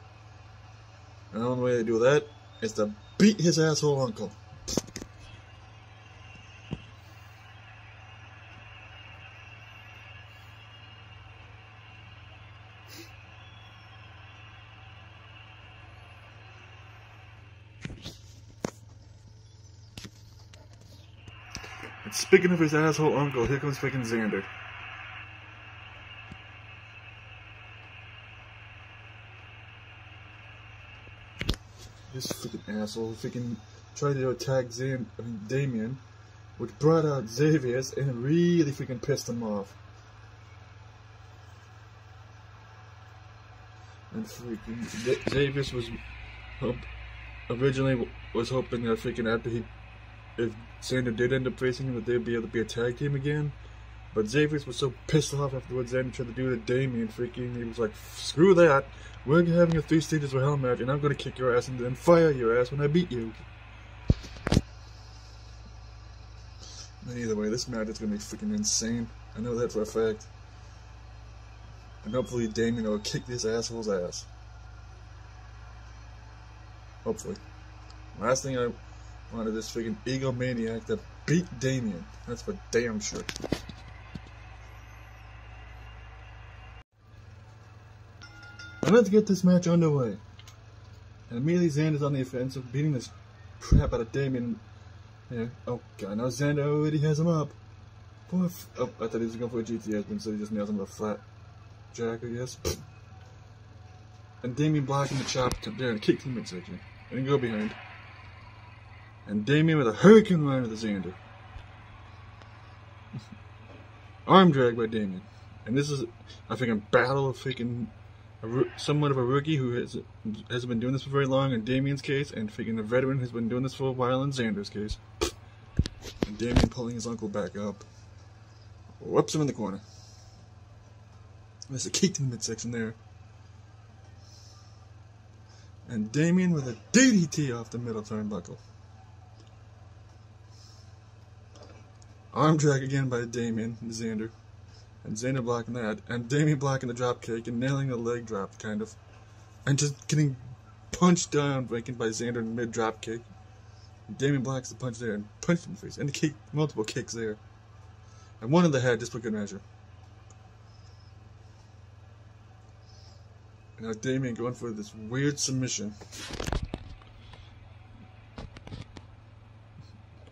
And the only way to do that is to beat his asshole uncle. And speaking of his asshole uncle, here comes freaking Xander. This freaking asshole freaking tried to attack Damien, which brought out Xavier's and really freaking pissed him off. And freaking Xavier's was originally was hoping that freaking after if Xander did end up facing him, that they'd be able to be a tag team again. But Xavier's was so pissed off after what Xander tried to do to Damien, freaking, he was like, screw that. We're having a 3 stages of hell match, and I'm gonna kick your ass and then fire your ass when I beat you. But either way, this match is gonna be freaking insane. I know that for a fact. And hopefully Damien will kick this asshole's ass. Hopefully. Last thing I wanted this freaking egomaniac to beat Damien. That's for damn sure. But let's get this match underway. And immediately Xander's on the offensive, beating this crap out of Damien. Yeah. Oh god, now Xander already has him up. Oh, I thought he was going for a GTS, but so he just nails him with a flat jack, I guess. And Damien blocking the chop there and kick to the midsection. And then go behind. And Damien with a hurricane run with the Xander. Arm drag by Damien. And this is a freaking battle of freaking somewhat of a rookie who hasn't been doing this for very long in Damien's case, and freaking a veteran who's been doing this for a while in Xander's case. And Damien pulling his uncle back up. Whoops him in the corner. There's a kick to the midsection there. And Damien with a DDT off the middle turnbuckle. Arm drag again by Damien and Xander. And Xander blocking that. And Damien blocking the drop kick and nailing the leg drop, kind of. And just getting punched down, breaking by Xander in mid drop kick. And Damien blocks the punch there and punched him in the face. And the kick, multiple kicks there. And one in the head, just for good measure. And now Damien going for this weird submission.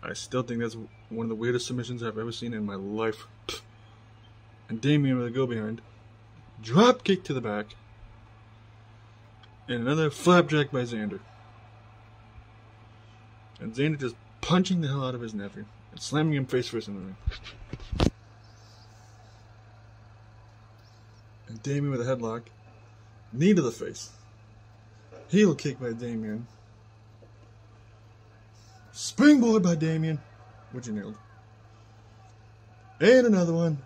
I still think that's one of the weirdest submissions I've ever seen in my life. And Damien with a go behind. Drop kick to the back. And another flapjack by Xander. And Xander just punching the hell out of his nephew. And slamming him face first in the ring. And Damien with a headlock. Knee to the face. Heel kick by Damien. Springboard by Damien. Which he nailed. And another one.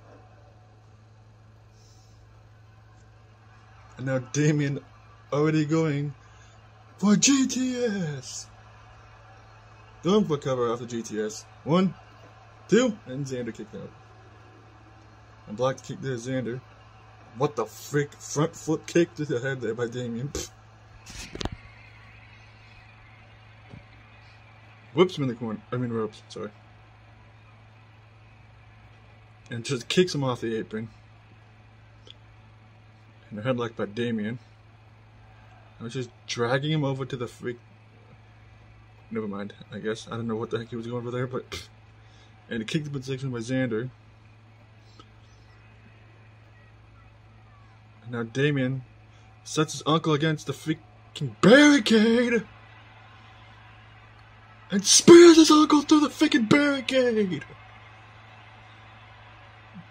And now Damien already going for GTS. Going for cover off the GTS. 1, 2, and Xander kicked out. And blocked the kick there, Xander. What the frick? Front flip kick to the head there by Damien. Whips him in the corner. Ropes, sorry. And just kicks him off the apron. And a headlock by Damien. I was just dragging him over to the freak. Never mind, I guess. I don't know what the heck he was going for there, but. And a kick to midsection by Xander. And now Damien sets his uncle against the freaking barricade. And spears his uncle through the freaking barricade.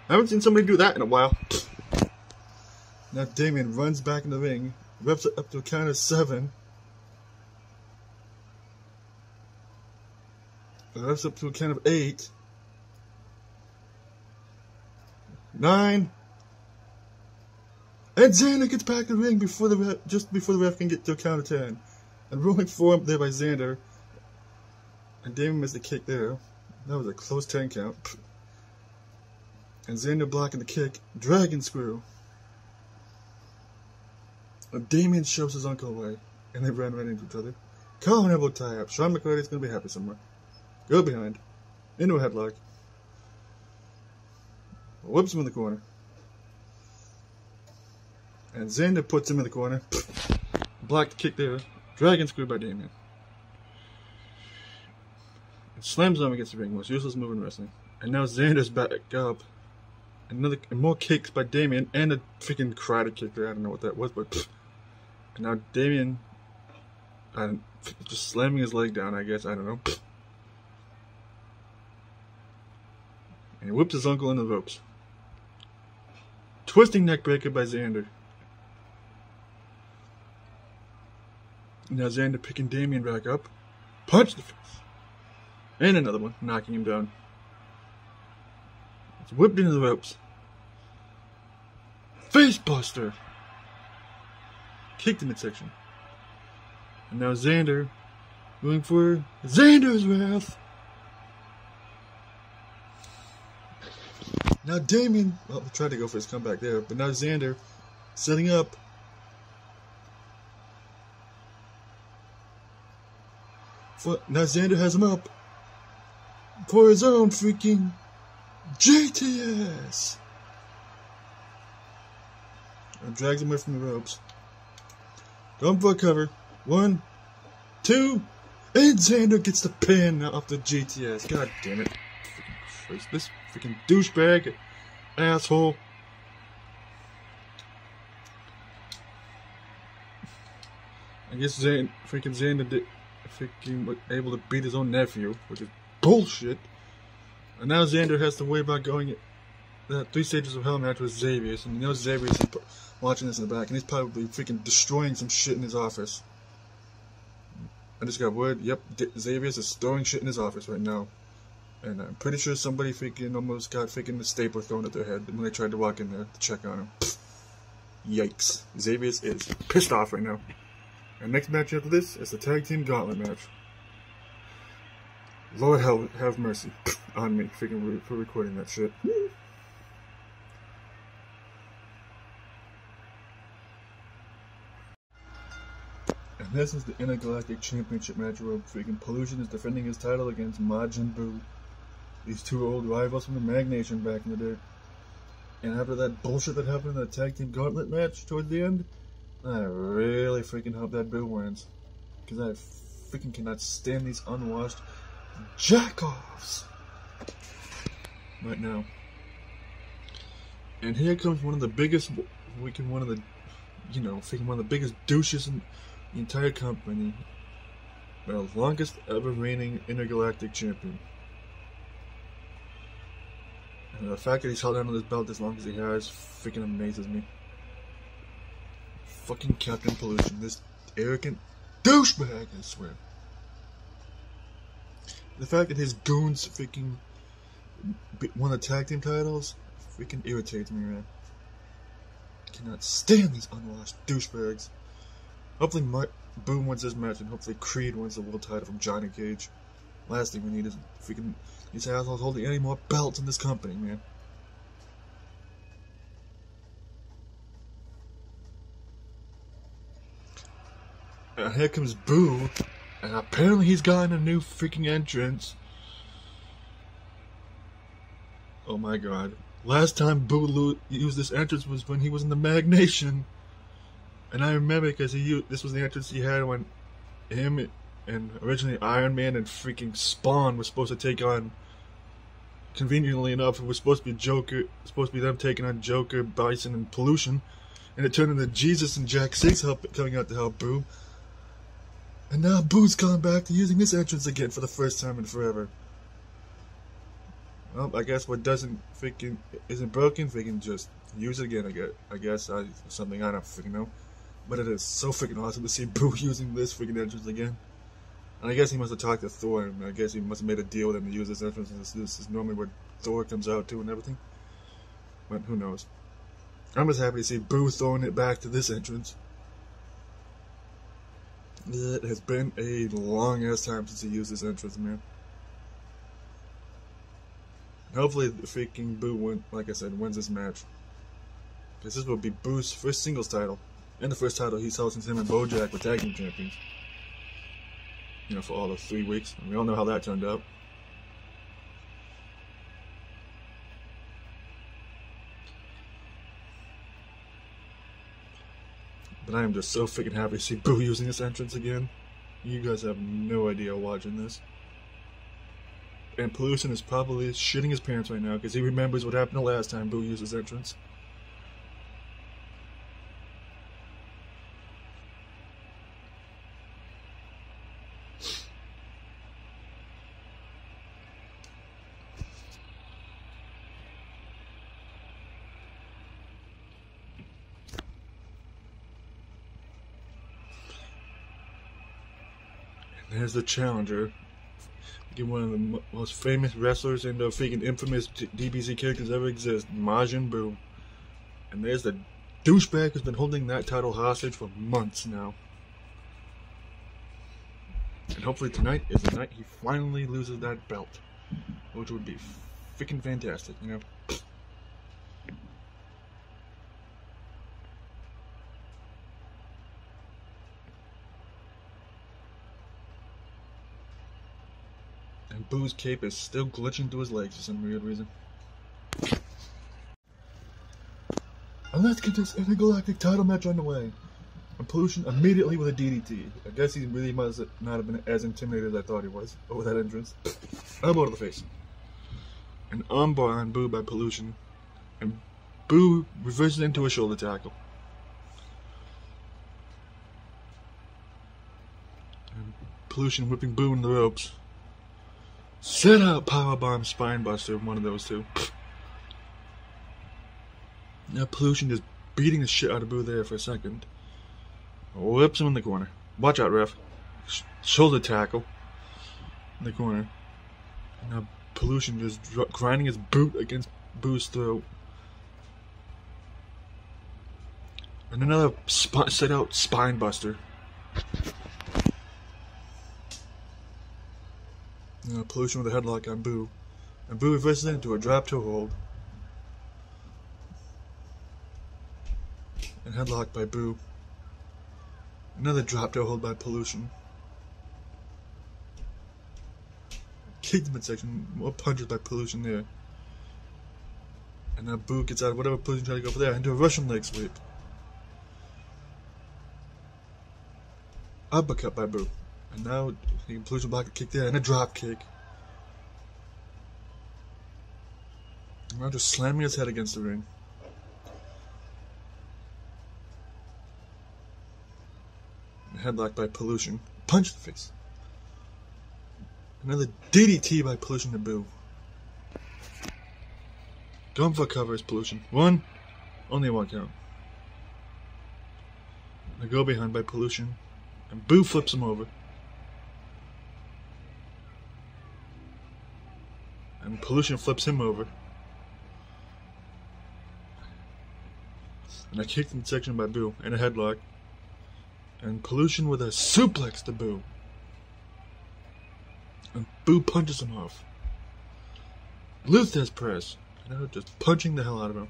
I haven't seen somebody do that in a while. Now Damien runs back in the ring, reps it up to a count of 7. Reps up to a count of 8. 9. And Xander gets back in the ring before just before the ref can get to a count of 10. And rolling forward there by Xander. And Damien missed the kick there. That was a close 10 count. And Xander blocking the kick. Dragon screw. And Damien shoves his uncle away. And they ran right into each other. Collar and elbow tie up. Sean McCarty's going to be happy somewhere. Go behind. Into a headlock. Whips him in the corner. And Xander puts him in the corner. Blocked the kick there. Dragon screw by Damien. And slams him against the ring. Most useless move in wrestling. And now Xander's back up. And more kicks by Damien. And a freaking karate kick there. I don't know what that was, but. And now Damien. Just slamming his leg down, I guess. I don't know. And he whips his uncle in the ropes. Twisting neck breaker by Xander. Now Xander picking Damien back up. Punch the face. And another one, knocking him down. It's whipped into the ropes. Face buster. Kicked in midsection. And now Xander going for Xander's wrath. Now Damien, well, he tried to go for his comeback there, but now Xander setting up. Now Xander has him up for his own freaking GTS. And drags him away from the ropes. Going for a cover. 1, 2, and Xander gets the pin off the GTS. God damn it. This freaking douchebag asshole. I guess Xander was able to beat his own nephew, which is bullshit. And now Xander has to worry about going that 3 stages of hell match with Xavier. And you know Xavier's watching this in the back, and he's probably freaking destroying some shit in his office. I just got word, yep, Xavier's is throwing shit in his office right now. And I'm pretty sure somebody freaking almost got freaking the stapler thrown at their head when they tried to walk in there to check on him. Yikes. Xavier's is pissed off right now. And next match after this is the tag team gauntlet match. Lord have mercy on me freaking for recording that shit. And this is the Intergalactic Championship match where freaking Pollution is defending his title against Majin Buu. These 2 old rivals from the Mag Nation back in the day. And after that bullshit that happened in the tag team gauntlet match towards the end, I really freaking hope that Boo wins. Because I freaking cannot stand these unwashed jackoffs right now. And here comes one of the biggest, one of the biggest douches in the entire company. Well, longest ever reigning intergalactic champion. And the fact that he's held on to this belt as long as he has freaking amazes me. Fucking Captain Pollution, this arrogant douchebag, I swear. The fact that his goons freaking won the tag team titles freaking irritates me, man. cannot stand these unwashed douchebags. Hopefully Boom wins this match, and hopefully Creed wins the world title from Johnny Cage. Last thing we need is freaking these assholes holding any more belts in this company, man. And here comes Boo, and apparently he's gotten a new freaking entrance. Oh my god. Last time Boo used this entrance was when he was in the Mag Nation. And I remember because this was the entrance he had when him and originally Iron Man and freaking Spawn were supposed to take on, conveniently enough, it was supposed to be Joker, supposed to be them taking on Joker, Bison, and Pollution. And it turned into Jesus and Jack 6 coming out to help Boo. And now Boo's coming back to using this entrance again for the first time in forever. Well, I guess what isn't broken, freaking just use it again. I guess something I don't freaking know. But it is so freaking awesome to see Boo using this freaking entrance again. And I guess he must have talked to Thor, and I guess he must have made a deal with him to use this entrance. And this is normally where Thor comes out to and everything. But who knows? I'm just happy to see Boo throwing it back to this entrance. It has been a long ass time since he used this entrance, man. Hopefully the freaking Boo like I said, wins this match. Because this will be Boo's first singles title. And the first title he's held since him and Bojack were tag team champions. You know, for all of 3 weeks. And we all know how that turned out. But I am just so freaking happy to see Boo using this entrance again. You guys have no idea watching this. And Pollution is probably shitting his pants right now because he remembers what happened the last time Boo used his entrance. And there's the challenger. One of the most famous wrestlers and freaking infamous DBZ characters ever exist, Majin Buu. And there's the douchebag who's been holding that title hostage for months now. And hopefully tonight is the night he finally loses that belt, which would be freaking fantastic, you know. And Boo's cape is still glitching through his legs for some weird reason. And let's get this intergalactic title match underway. And Pollution immediately with a DDT. I guess he really must not have been as intimidated as I thought he was over that entrance. Elbow to the face. An armbar on Boo by Pollution. And Boo reverses into a shoulder tackle. And Pollution whipping Boo in the ropes. Set out powerbomb spinebuster, one of those two. Now Pollution just beating the shit out of Boo there for a second. Whips him in the corner. Watch out, ref. Shoulder tackle in the corner. Now Pollution just grinding his boot against Boo's throat. And another set out spinebuster. Pollution with a headlock on Boo. And Boo reverses into a drop toe hold. And headlock by Boo. Another drop toe hold by Pollution. Kick the midsection. More punches by Pollution there. And now Boo gets out of whatever Pollution tried to go for there into a Russian leg sweep. Uppercut by Boo. And now he can Pollution block a kick there and a drop kick. And now just slamming his head against the ring. And headlock by Pollution. Punch to the face. Another DDT by Pollution to Boo. Going for cover is Pollution. One. Only one count. A go behind by Pollution. And Boo flips him over. And Pollution flips him over. And I kicked in section by Boo and a headlock. And Pollution with a suplex to Boo. And Boo punches him off. Luthez press. You know, just punching the hell out of him.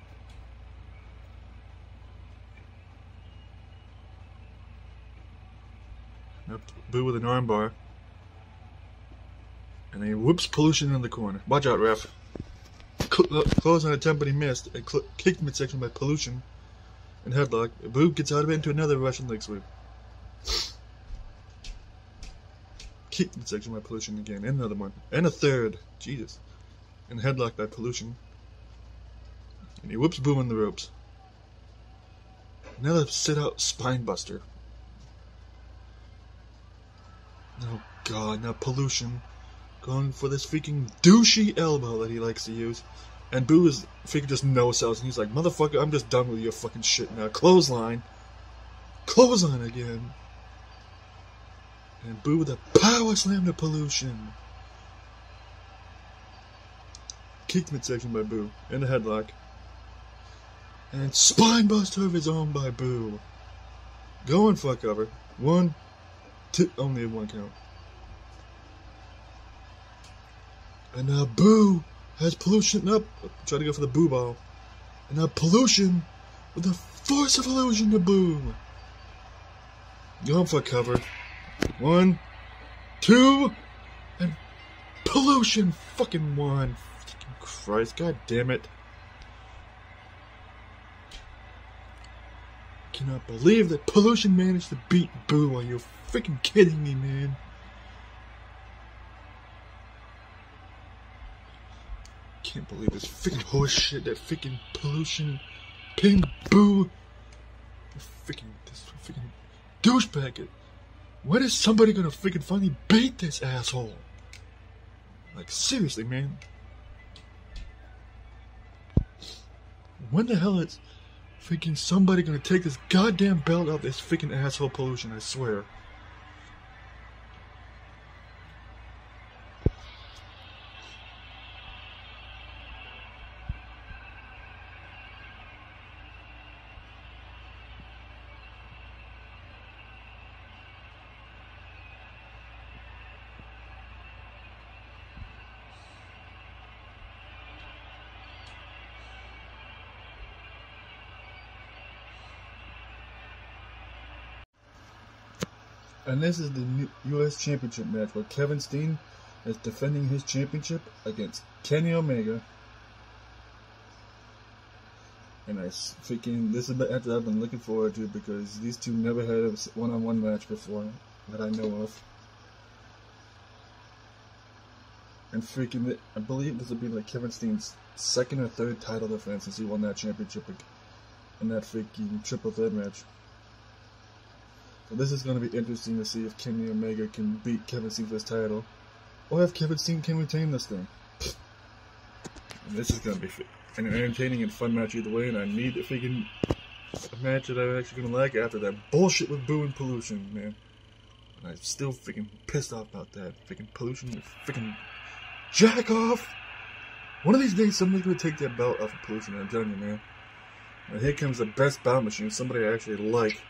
Now Boo with an armbar. And he whoops Pollution in the corner. Watch out, ref. Close on attempt, but he missed. And kicked midsection by Pollution. And headlock. Boo gets out of it into another Russian leg sweep. Kicked midsection by Pollution again. And another one. And a third. Jesus. And headlock by Pollution. And he whoops Boo in the ropes. Another sit-out spine buster. Oh god, now Pollution going for this freaking douchey elbow that he likes to use. And Boo is freaking just no-sells, and he's like, motherfucker, I'm just done with your fucking shit now. Clothesline. Clothesline again. And Boo with a power slam to Pollution. Kicked midsection by Boo. And a headlock. And spine buster of his own by Boo. Going for a cover. 1, 2, only a 1 count. And now Boo has Pollution up. Try to go for the Boo ball. And now Pollution with the force of illusion to Boo. Going for a cover. 1, 2, and Pollution fucking won. Fucking Christ, god damn it. Cannot believe that Pollution managed to beat Boo. Are you freaking kidding me, man? Can't believe this freaking horse shit that freaking Pollution pinned Boo. This freaking douchebag. When is somebody gonna freaking finally beat this asshole? Like, seriously, man. When the hell is freaking somebody gonna take this goddamn belt off this freaking asshole Pollution, I swear. And this is the U.S. Championship match where Kevin Steen is defending his championship against Kenny Omega. And this is the match that I've been looking forward to because these two never had a one-on-one match before that I know of. And I believe this will be like Kevin Steen's second or third title defense since he won that championship in that freaking triple threat match. So this is going to be interesting to see if Kenny Omega can beat Kevin Steen for his title, or if Kevin Steen can retain this thing. And this is going to be an entertaining and fun match either way, and I need a match that I'm actually going to like after that bullshit with Boo and Pollution, man. And I'm still freaking pissed off about that. Freaking Pollution, freaking jack off! One of these days somebody's going to take that belt off of Pollution, I'm telling you, man. And here comes the best bout machine, somebody I actually like.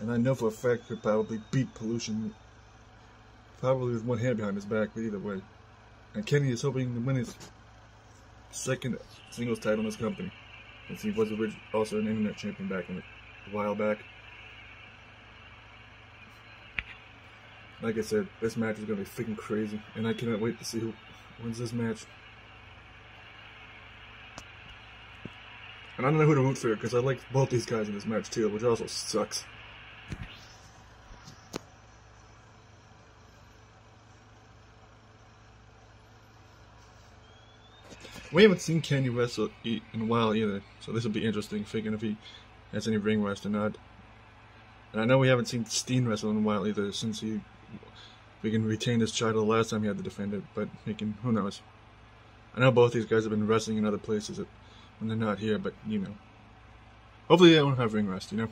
And I know for a fact could probably beat Pollution, probably with one hand behind his back, but either way. And Kenny is hoping to win his second singles title in his company, since he was also an internet champion back a while back. Like I said, this match is going to be freaking crazy, and I cannot wait to see who wins this match. And I don't know who to root for, because I like both these guys in this match too, which also sucks. We haven't seen Kenny wrestle in a while either, so this will be interesting, figuring if he has any ring rust or not. And I know we haven't seen Steen wrestle in a while either, since we can retain his title the last time he had to defend it, but who knows. I know both these guys have been wrestling in other places when they're not here, but you know. Hopefully they don't have ring rust, you know.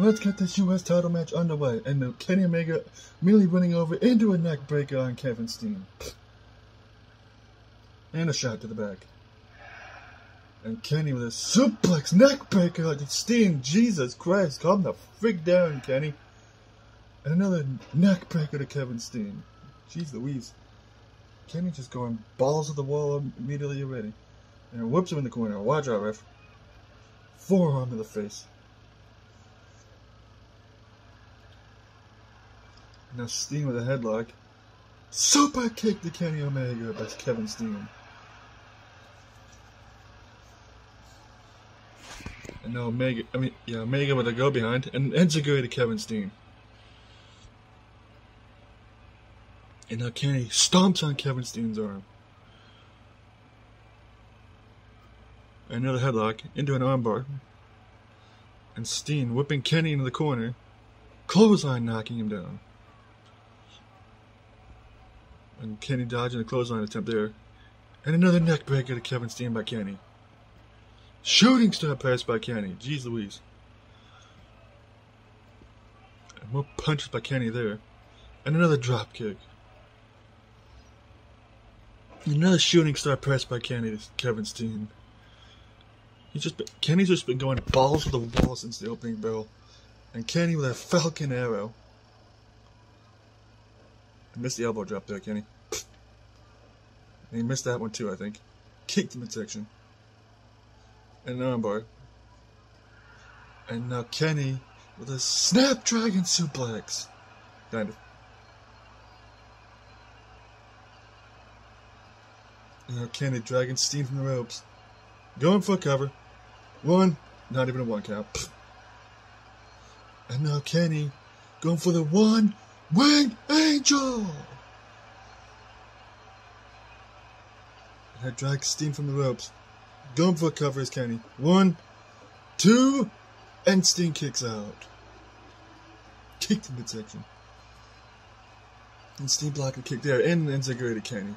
let's get this U.S. title match underway. And Kenny Omega immediately running over into a neck breaker on Kevin Steen. And a shot to the back. And Kenny with a suplex neck breaker to Steen. Jesus Christ, calm the freak down, Kenny. And another neck breaker to Kevin Steen. Jeez Louise. Kenny just going balls to the wall immediately already. And whoops him in the corner. Watch out, ref. Forearm to the face. Now Steen with a headlock. Super kick to Kenny Omega by Kevin Steen. And now Omega with a go behind and enziguri to Kevin Steen. And now Kenny stomps on Kevin Steen's arm. Another headlock into an armbar. And Steen whipping Kenny into the corner. Clothesline knocking him down. And Kenny dodging the clothesline attempt there. And another neck breaker to Kevin Steen by Kenny. Shooting star press by Kenny. Jeez Louise. And more punches by Kenny there. And another drop kick. Another shooting star press by Kenny to Kevin Steen. Kenny's just been going balls to the wall since the opening bell. And Kenny with a Falcon Arrow. I missed the elbow drop there, Kenny. And he missed that one too, I think. Kicked the midsection. And an armbar. And now Kenny with a Snapdragon suplex. Kind of. And now Kenny dragging Steen from the ropes. Going for a cover. One. Not even a 1 count. And now Kenny going for the one-winged angel. And I drag Steen from the ropes. Going for a cover is Kenny. 1, 2, and Steen kicks out. Kick to midsection. And Steen blocking kick there and enziguri to Kenny.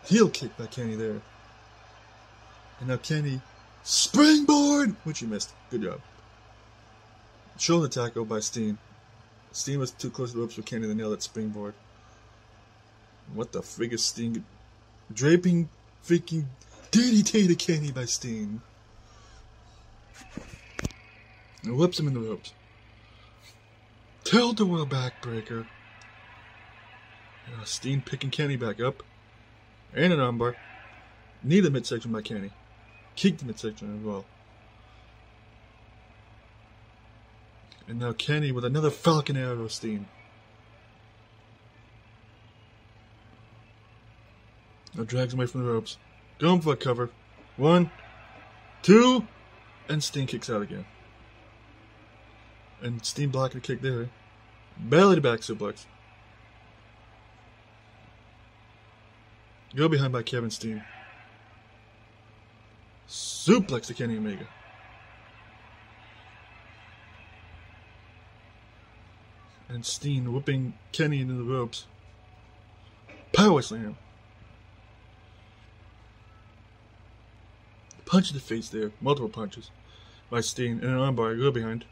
Heel kick by Kenny there. And now Kenny springboard, which he missed. Good job. Shoulder tackle by Steen. Steen was too close to the ropes for Kenny to nail that springboard. What the frig is Steen? Draping freaking DDT to Kenny by Steen. And whips him in the ropes. Tilt-a-whirl backbreaker. Steen picking Kenny back up. And an armbar. Knee the midsection by Kenny. Kick the midsection as well. And now Kenny with another Falcon Arrow to Steen. Now drags him away from the ropes. Going for a cover. 1, 2, and Steen kicks out again. And Steen blocking a kick there. Belly to back suplex. Go behind by Kevin Steen. Suplex to Kenny Omega. And Steen whipping Kenny into the ropes. Power slam. Punch to the face there. Multiple punches by Steen. And an armbar. Go behind.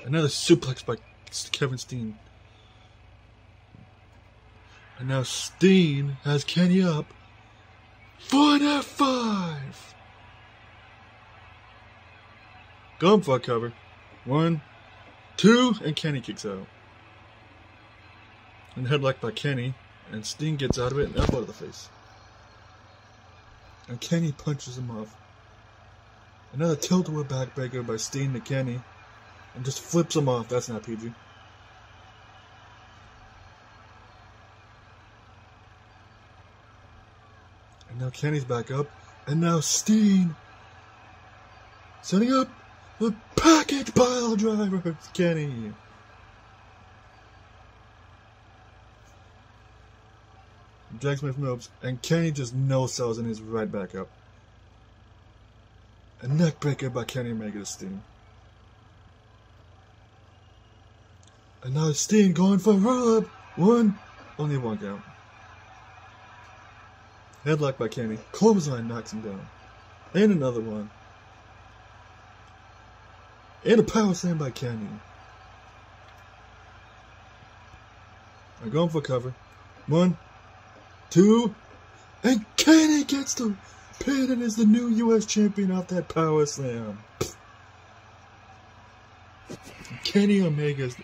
Another suplex by Kevin Steen. And now Steen has Kenny up for an F5. Going for a cover. 1, 2, and Kenny kicks out. And headlock by Kenny. And Steen gets out of it and elbow to the face. And Kenny punches him off. Another tilt-a-whirl backbreaker by Steen to Kenny. And just flips him off. That's not PG. And now Kenny's back up. And now Steen setting up the package pile driver. Kenny. Drags me from the ropes. And Kenny just no-sells and he's right back up. A neck breaker by Kenny Omega to Steen. And now Steen going for a roll-up. 1, only 1 count. Headlock by Kenny. Clothesline knocks him down. And another one. And a power slam by Kenny. I'm going for cover. 1, 2, and Kenny gets the pin and is the new U.S. champion off that power slam. Kenny Omega's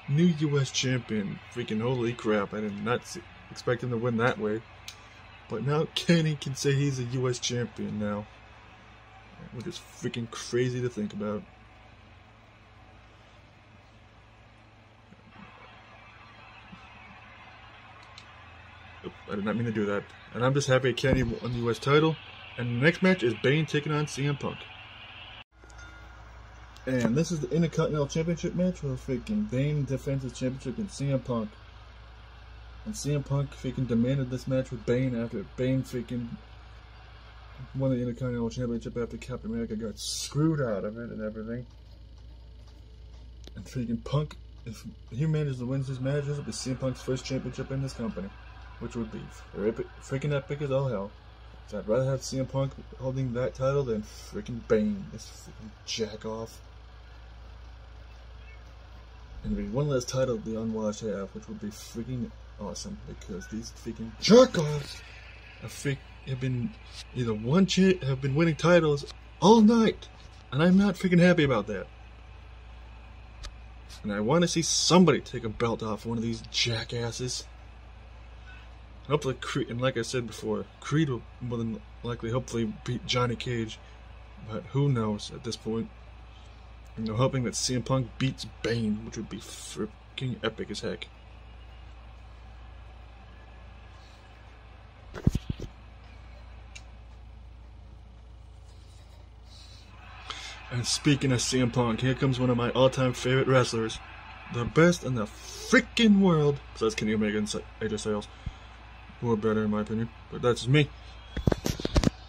new U.S. champion. Freaking holy crap, I did not expect him to win that way. But now Kenny can say he's a U.S. champion now. Which is freaking crazy to think about. I did not mean to do that. And I'm just happy Kenny won the U.S. title. And the next match is Bane taking on CM Punk. And this is the Intercontinental Championship match where freaking Bane defends his championship against CM Punk. And CM Punk freaking demanded this match with Bane after Bane freaking won the Intercontinental Championship after Captain America got screwed out of it and everything. And freaking Punk, if he manages to win this match, this will be CM Punk's first championship in this company. Which would be freaking epic as all hell. So I'd rather have CM Punk holding that title than freaking Bane, this freaking jack off. And there'd be one less title the Unwashed have, which would be freaking awesome because these freaking jerk offs have been either have been winning titles all night, and I'm not freaking happy about that. And I want to see somebody take a belt off one of these jackasses. Hopefully, Creed, and like I said before, Creed will more than likely hopefully beat Johnny Cage, but who knows at this point. And they're hoping that CM Punk beats Bane, which would be freaking epic as heck. And speaking of CM Punk, here comes one of my all-time favorite wrestlers. The best in the freaking world, besides Kenny Omega and AJ Styles. Who are better in my opinion, but that's just me.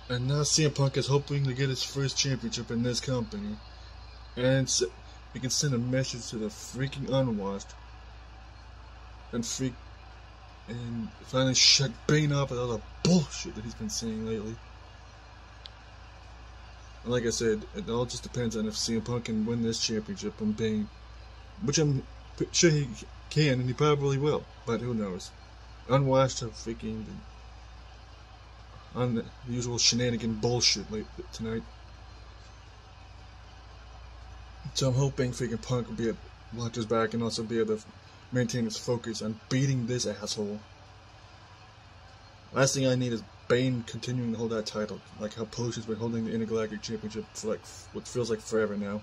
And now CM Punk is hoping to get his first championship in this company. And he can send a message to the freaking Unwashed. And finally shut Bane up with all the bullshit that he's been saying lately. And like I said, it all just depends on if CM Punk can win this championship from Bane. Which I'm sure he can, and he probably will, but who knows. Unwashed have freaking on the usual shenanigan bullshit late tonight. So I'm hoping freaking Punk will be able to watch his back and also be able to maintain his focus on beating this asshole. Last thing I need is Bane continuing to hold that title, like how Pollution's been holding the Intergalactic Championship for like what feels like forever now.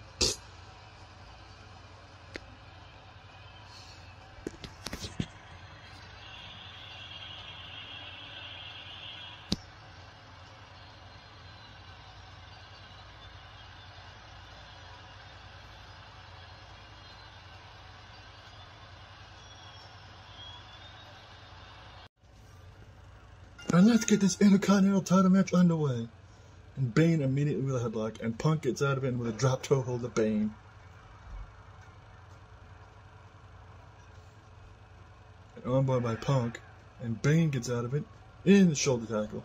And let's get this Intercontinental title match underway. And Bane immediately with a headlock, and Punk gets out of it with a drop toe hold of Bane. And armbar by Punk, and Bane gets out of it in the shoulder tackle.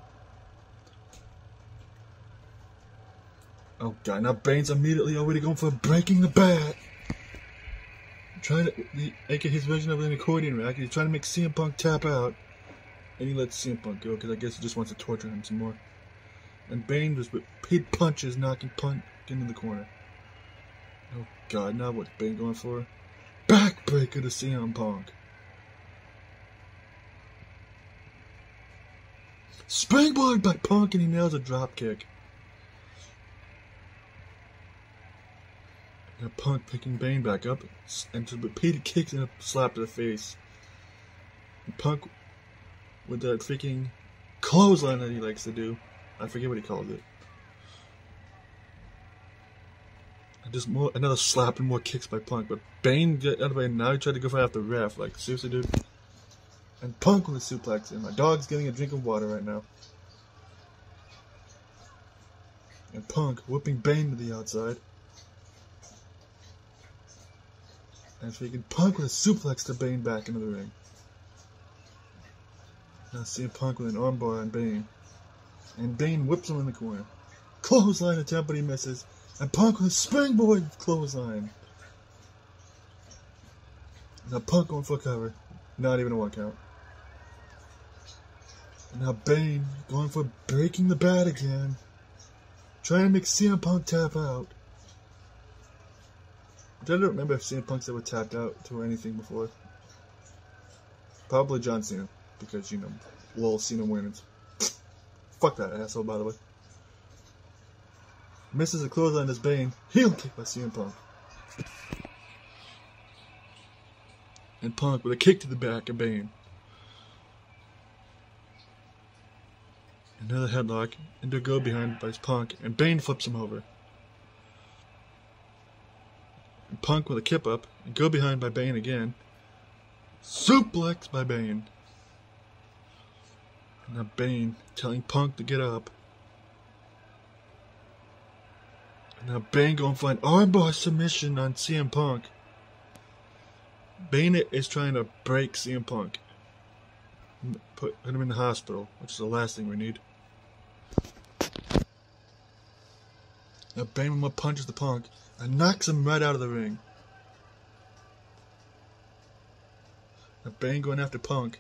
Oh god, now Bane's immediately already going for breaking the bat. Trying to, aka his version of an accordion rack, he's trying to make CM Punk tap out. And he lets CM Punk go, because I guess he just wants to torture him some more. And Bane just repeat punches, knocking Punk into the corner. Oh god, now what's Bane going for? Backbreaker to CM Punk. Springboard by Punk, and he nails a drop kick. Now Punk picking Bane back up, and just repeated kicks and a slap to the face. And Punk with that freaking clothesline that he likes to do. I forget what he calls it. And just more, another slap and more kicks by Punk. But Bane got out of the way, and now he tried to go for after the ref. Like, seriously, dude? And Punk with a suplex. And my dog's getting a drink of water right now. And Punk whipping Bane to the outside. And freaking Punk with a suplex to Bane back into the ring. Now CM Punk with an armbar on Bane. And Bane whips him in the corner. Clothesline attempt, but he misses. And Punk with a springboard clothesline. Now Punk going for a cover. Not even a 1 count. And now Bane going for breaking the bat again. Trying to make CM Punk tap out. I don't remember if CM Punk's ever tapped out to anything before. Probably John Cena. Because, you know, lol, Cena wins. Fuck that asshole, by the way. Misses a clothesline as Bane. Heel kick by CM Punk. And Punk with a kick to the back of Bane. Another headlock into a go behind by Punk, and Bane flips him over. And Punk with a kip up, and go behind by Bane again. Suplex by Bane. And now Bane telling Punk to get up. And now Bane going for an armbar submission on CM Punk. Bane is trying to break CM Punk. Put him in the hospital, which is the last thing we need. Now Bane punches the Punk and knocks him right out of the ring. Now Bane going after Punk.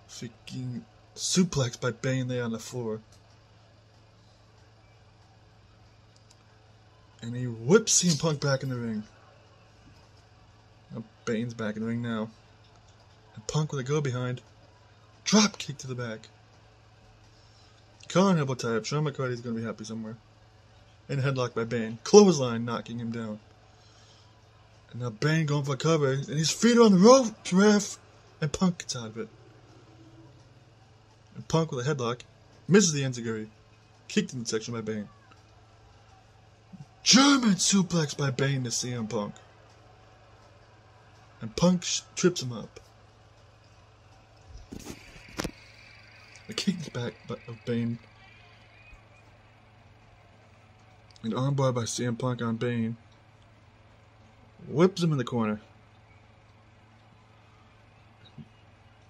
Freaking suplex by Bane there on the floor. And he whips CM Punk back in the ring. Now Bane's back in the ring now. And Punk with a go behind. Drop kick to the back. Collar elbow tie up. Sean McCarty's going to be happy somewhere. And headlock by Bane. Clothesline knocking him down. And now Bane going for a cover. And his feet are on the rope, ref. And Punk gets out of it. And Punk with a headlock. Misses the enziguri. Kicked in the section by Bane. German suplex by Bane to CM Punk. And Punk trips him up. The kick is back of Bane. An armbar by CM Punk on Bane. Whips him in the corner.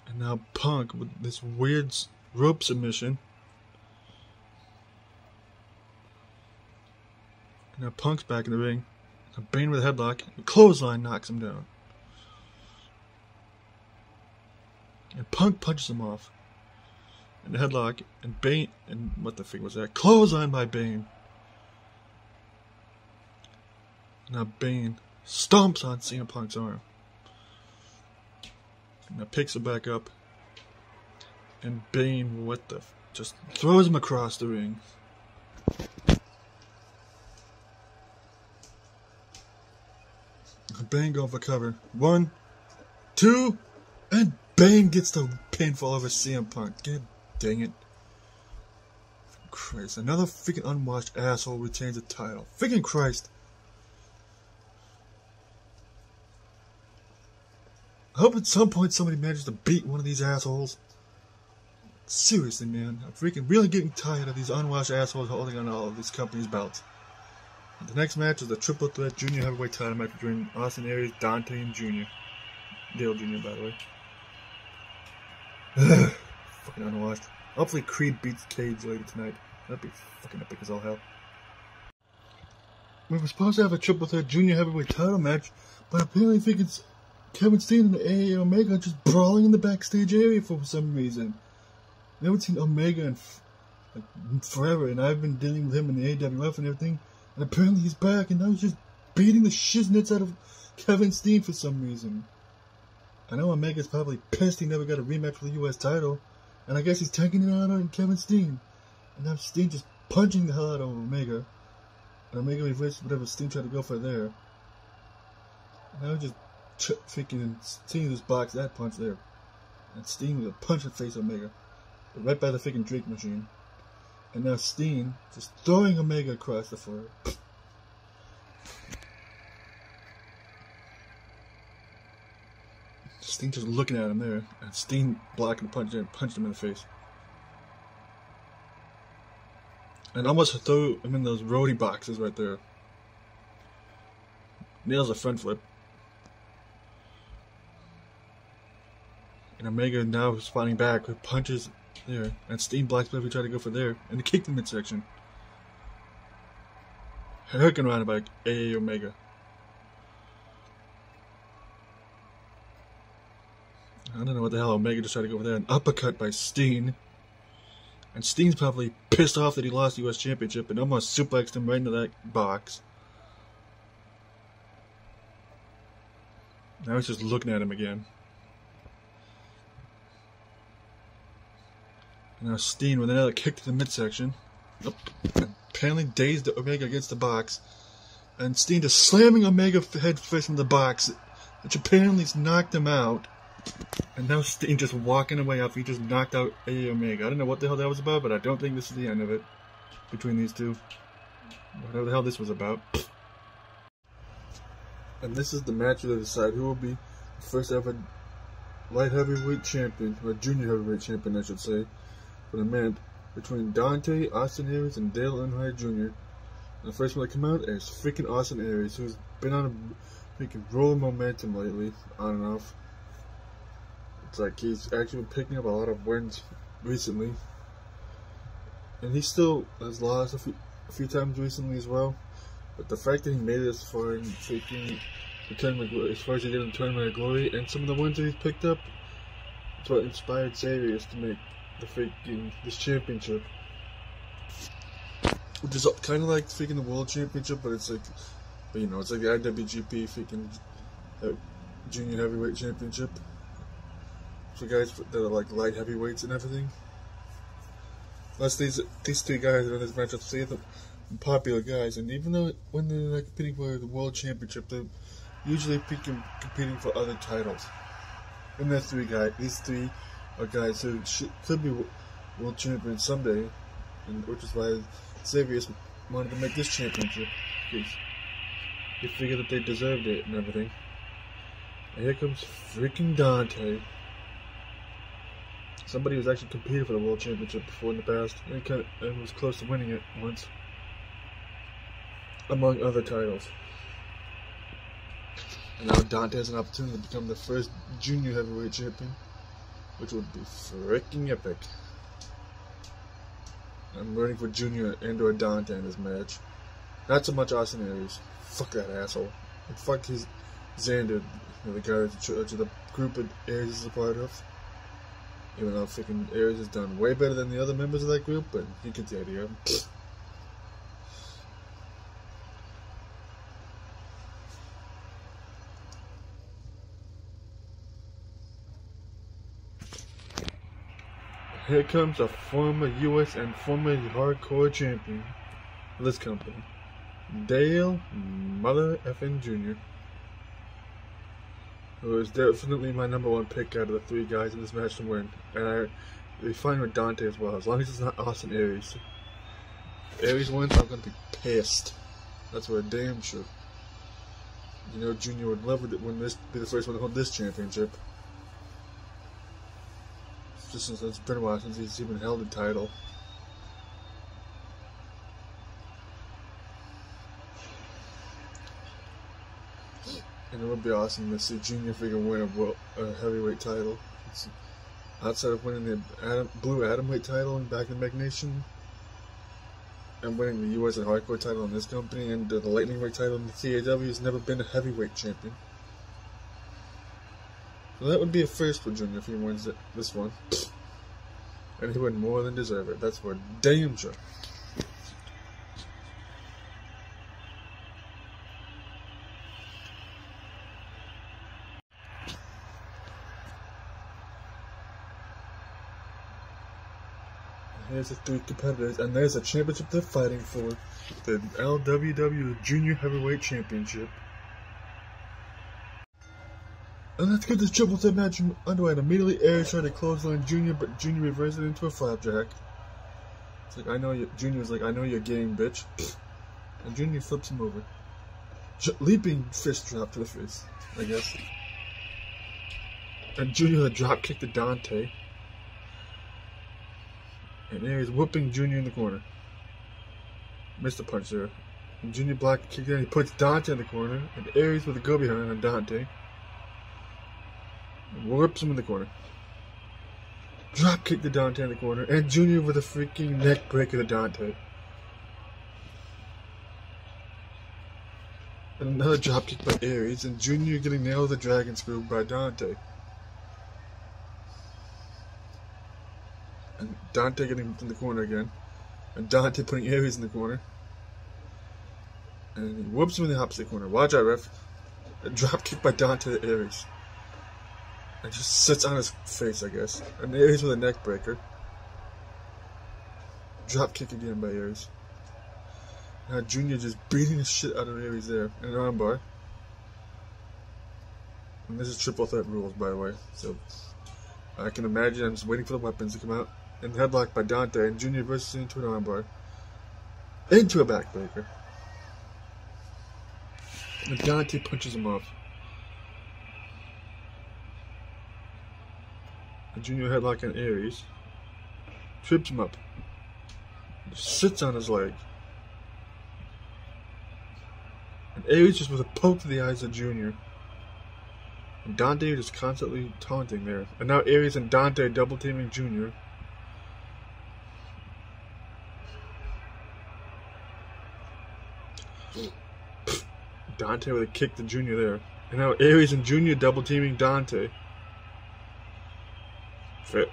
And now Punk with this weird rope submission. And now Punk's back in the ring. Now Bane with a headlock. A clothesline knocks him down. And Punk punches him off. And the headlock. And Bane. And what the fuck was that? Clothesline by Bane. Now Bane stomps on CM Punk's arm. Now picks it back up. And Bane, just throws him across the ring. Bane going for cover. 1, 2, and Bane gets the pinfall over CM Punk. God dang it. Christ, another freaking unwashed asshole retains the title. Freaking Christ. I hope at some point somebody manages to beat one of these assholes. Seriously, man. I'm freaking really getting tired of these unwashed assholes holding on to all of these companies' belts. And the next match is the triple threat junior heavyweight title match between Austin Aries, Dante, and Jr. Dale Jr., by the way. Fucking unwashed. Hopefully Creed beats Cage later tonight. That'd be fucking epic as all hell. We were supposed to have a triple threat junior heavyweight title match, but apparently I think it's Kevin Steen and AA Omega just brawling in the backstage area for some reason. I haven't seen Omega in forever, and I've been dealing with him in the AWF and everything, and apparently he's back, and now he's just beating the shiznits out of Kevin Steen for some reason. I know Omega's probably pissed he never got a rematch for the US title, and I guess he's taking it out on Kevin Steen. And now Steen just punching the hell out of Omega, and Omega reversed whatever Steen tried to go for there. And now just freaking Steen just boxed that punch there. And Steen with a punch in the face of Omega. Right by the freaking drink machine. And now Steen just throwing Omega across the floor. Steen just looking at him there. And Steen blocking the punch and punched him in the face. And almost threw him in those roadie boxes right there. Nails a front flip. And Omega now is fighting back with punches there. And Steen blocks whatever he tried to go for there. And he kicked in midsection. hooking around by AA Omega. I don't know what the hell Omega just tried to go over there. An uppercut by Steen. And Steen's probably pissed off that he lost the U.S. Championship and almost suplexed him right into that box. Now he's just looking at him again. And now Steen with another kick to the midsection. Oh, apparently dazed Omega against the box. And Steen just slamming Omega head first in the box, which apparently knocked him out. And now Steen just walking away after he just knocked out AA Omega. I don't know what the hell that was about, but I don't think this is the end of it between these two. Whatever the hell this was about. And this is the match to decide who will be the first ever light heavyweight champion, or junior heavyweight champion I should say, for the man between Dante, Austin Aries, and Dale Earnhardt Jr. And the first one to come out is freaking Austin Aries, who's been on a freaking roll of momentum lately, on and off. It's like he's actually been picking up a lot of wins recently. And he still has lost a few times recently as well. But the fact that he made it as far in taking the tournament, as far as he did in the Tournament of Glory, and some of the wins that he's picked up, it's what inspired Xavier to make this championship. Which is kind of like the World Championship, but it's like, you know, it's like the IWGP Junior Heavyweight Championship. For guys that are like light heavyweights and everything. Plus these three guys are in this matchup, say them popular guys, and even though when they're like competing for the World Championship, they're usually competing for other titles. And these three are guys who could be world champions someday, and which is why Xavier wanted to make this championship, because he figured that they deserved it and everything. And here comes freaking Dante. Somebody who's actually competed for the World Championship before in the past, and was close to winning it once, among other titles. And now Dante has an opportunity to become the first junior heavyweight champion, which would be freaking epic. I'm rooting for Junior and/or Dante in this match. Not so much Austin Aries. Fuck that asshole. And fuck his Xander, the guy that's in charge of the group that Aries is a part of. Even though freaking Aries has done way better than the other members of that group, but you get the idea. Here comes a former US and former hardcore champion of this company, Dale Mother Effin Jr., who is definitely my #1 pick out of the three guys in this match to win. And I fine with Dante as well, as long as it's not Austin Aries. If Aries wins, I'm gonna be pissed. That's for a damn sure. You know, Junior would love to win this, be the first one to hold this championship. Just since it's been a while since he's even held the title. And it would be awesome to see Junior figure win a heavyweight title. Outside of winning the Blue Atomweight title back in Magnation, and winning the US and Hardcore title in this company, and the Lightning Weight title in the TAW, has never been a heavyweight champion. So that would be a first for Junior if he wins this one. And he would more than deserve it. That's for damn sure. Here's the three competitors, and there's a championship they're fighting for, the LWW Junior Heavyweight Championship. And let's get this triple threat match underway, and immediately Aries tried to clothesline Junior, but Junior reversed it into a flapjack. It's like, Junior's like, I know your game, bitch. And Junior flips him over. Leaping fist drop to the face, I guess. And Junior drop kicked to Dante. And Aries whooping Junior in the corner. Missed a punch there. And Junior blocked the kick in. He puts Dante in the corner. And Aries with a go behind on Dante. And whoops him in the corner. Drop kick to Dante in the corner. And Junior with a freaking neck breaker to Dante. And another dropkick by Ares, and Junior getting nailed with a dragon screw by Dante. And Dante getting in the corner again. And Dante putting Ares in the corner. And he whoops him in the opposite corner. Watch out, ref. A dropkick by Dante to Ares. And just sits on his face, I guess. And Ares with a neck breaker. Dropkick again by Ares. Now Junior just beating the shit out of Ares there. And an armbar. And this is triple threat rules, by the way. So I can imagine I'm just waiting for the weapons to come out. And headlock by Dante. And Junior versus into an armbar. Into a backbreaker. And Dante punches him off. And Junior headlock on Ares. Trips him up. Just sits on his leg. And Ares just with a poke to the eyes of Junior. And Dante just constantly taunting there. And now Ares and Dante double teaming Junior. Dante with a kick to Junior there. And now Ares and Junior double teaming Dante. Fair,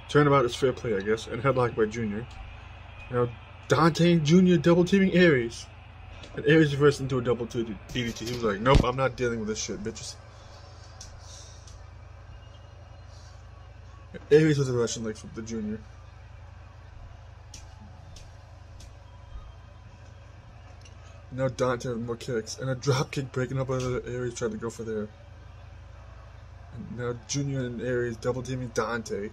turnabout is fair play, I guess. And headlock by Junior. Now Dante and Junior double teaming Ares. And Ares reversed into a double DDT. He was like, nope, I'm not dealing with this shit, bitches. And Ares with a Russian leg from the Junior. Now Dante with more kicks. And a drop kick breaking up whether Ares tried to go for there. And now Junior and Ares double teaming Dante.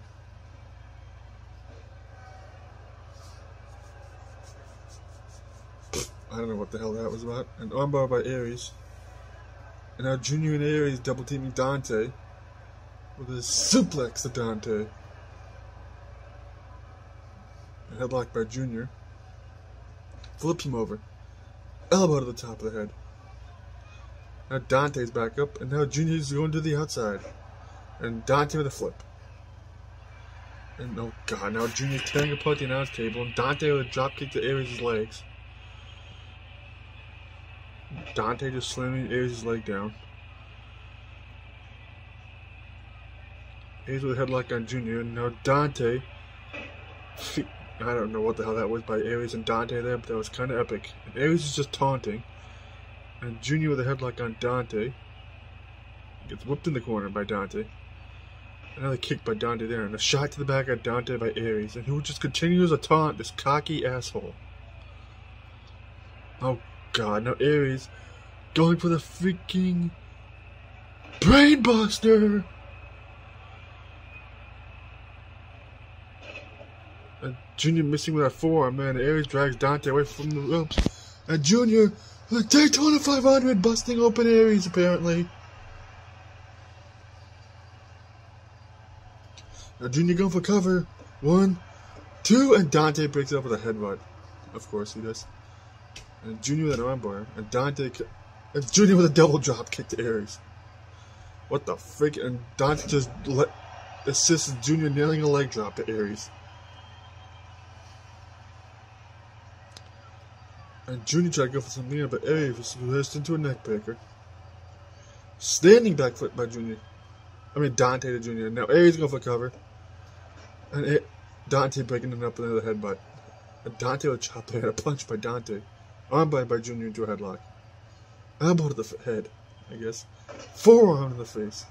I don't know what the hell that was about. An armbar by Ares. And now Junior and Ares double teaming Dante. With a suplex to Dante. A headlock by Junior. Flips him over. Elbow to the top of the head. Now Dante's back up, and now Junior's going to the outside. And Dante with a flip. And oh god, now Junior's tearing apart the announce table, and Dante with a dropkick to Ares' legs. Dante just slamming Ares' leg down. Ares with a headlock on Junior, and now Dante. I don't know what the hell that was by Ares and Dante there, but that was kind of epic. And Ares is just taunting. And Junior with a headlock on Dante. Gets whooped in the corner by Dante. Another kick by Dante there. And a shot to the back of Dante by Ares. And who just continues to taunt this cocky asshole. Oh god, now Ares going for the freaking Brainbuster! Junior missing with that forearm, man. Ares drags Dante away from the ropes. And Junior, the Daytona 500, busting open Ares, apparently. Now Junior going for cover. 1, 2, and Dante breaks it up with a headbutt. Of course he does. And Junior with an armbar. And Dante, and Junior with a double drop kick to Ares. What the frick? And Dante just assists Junior nailing a leg drop to Ares. And Junior tried to go for something there, but Ares was reversed into a neckbreaker. Standing back foot by Junior. I mean Dante to Junior. Now Ares going for cover. And Dante breaking it up with another headbutt. And Dante with a chop there. A punch by Dante. Armbar by Junior into a headlock. Elbow to the head, I guess. Forearm in the face.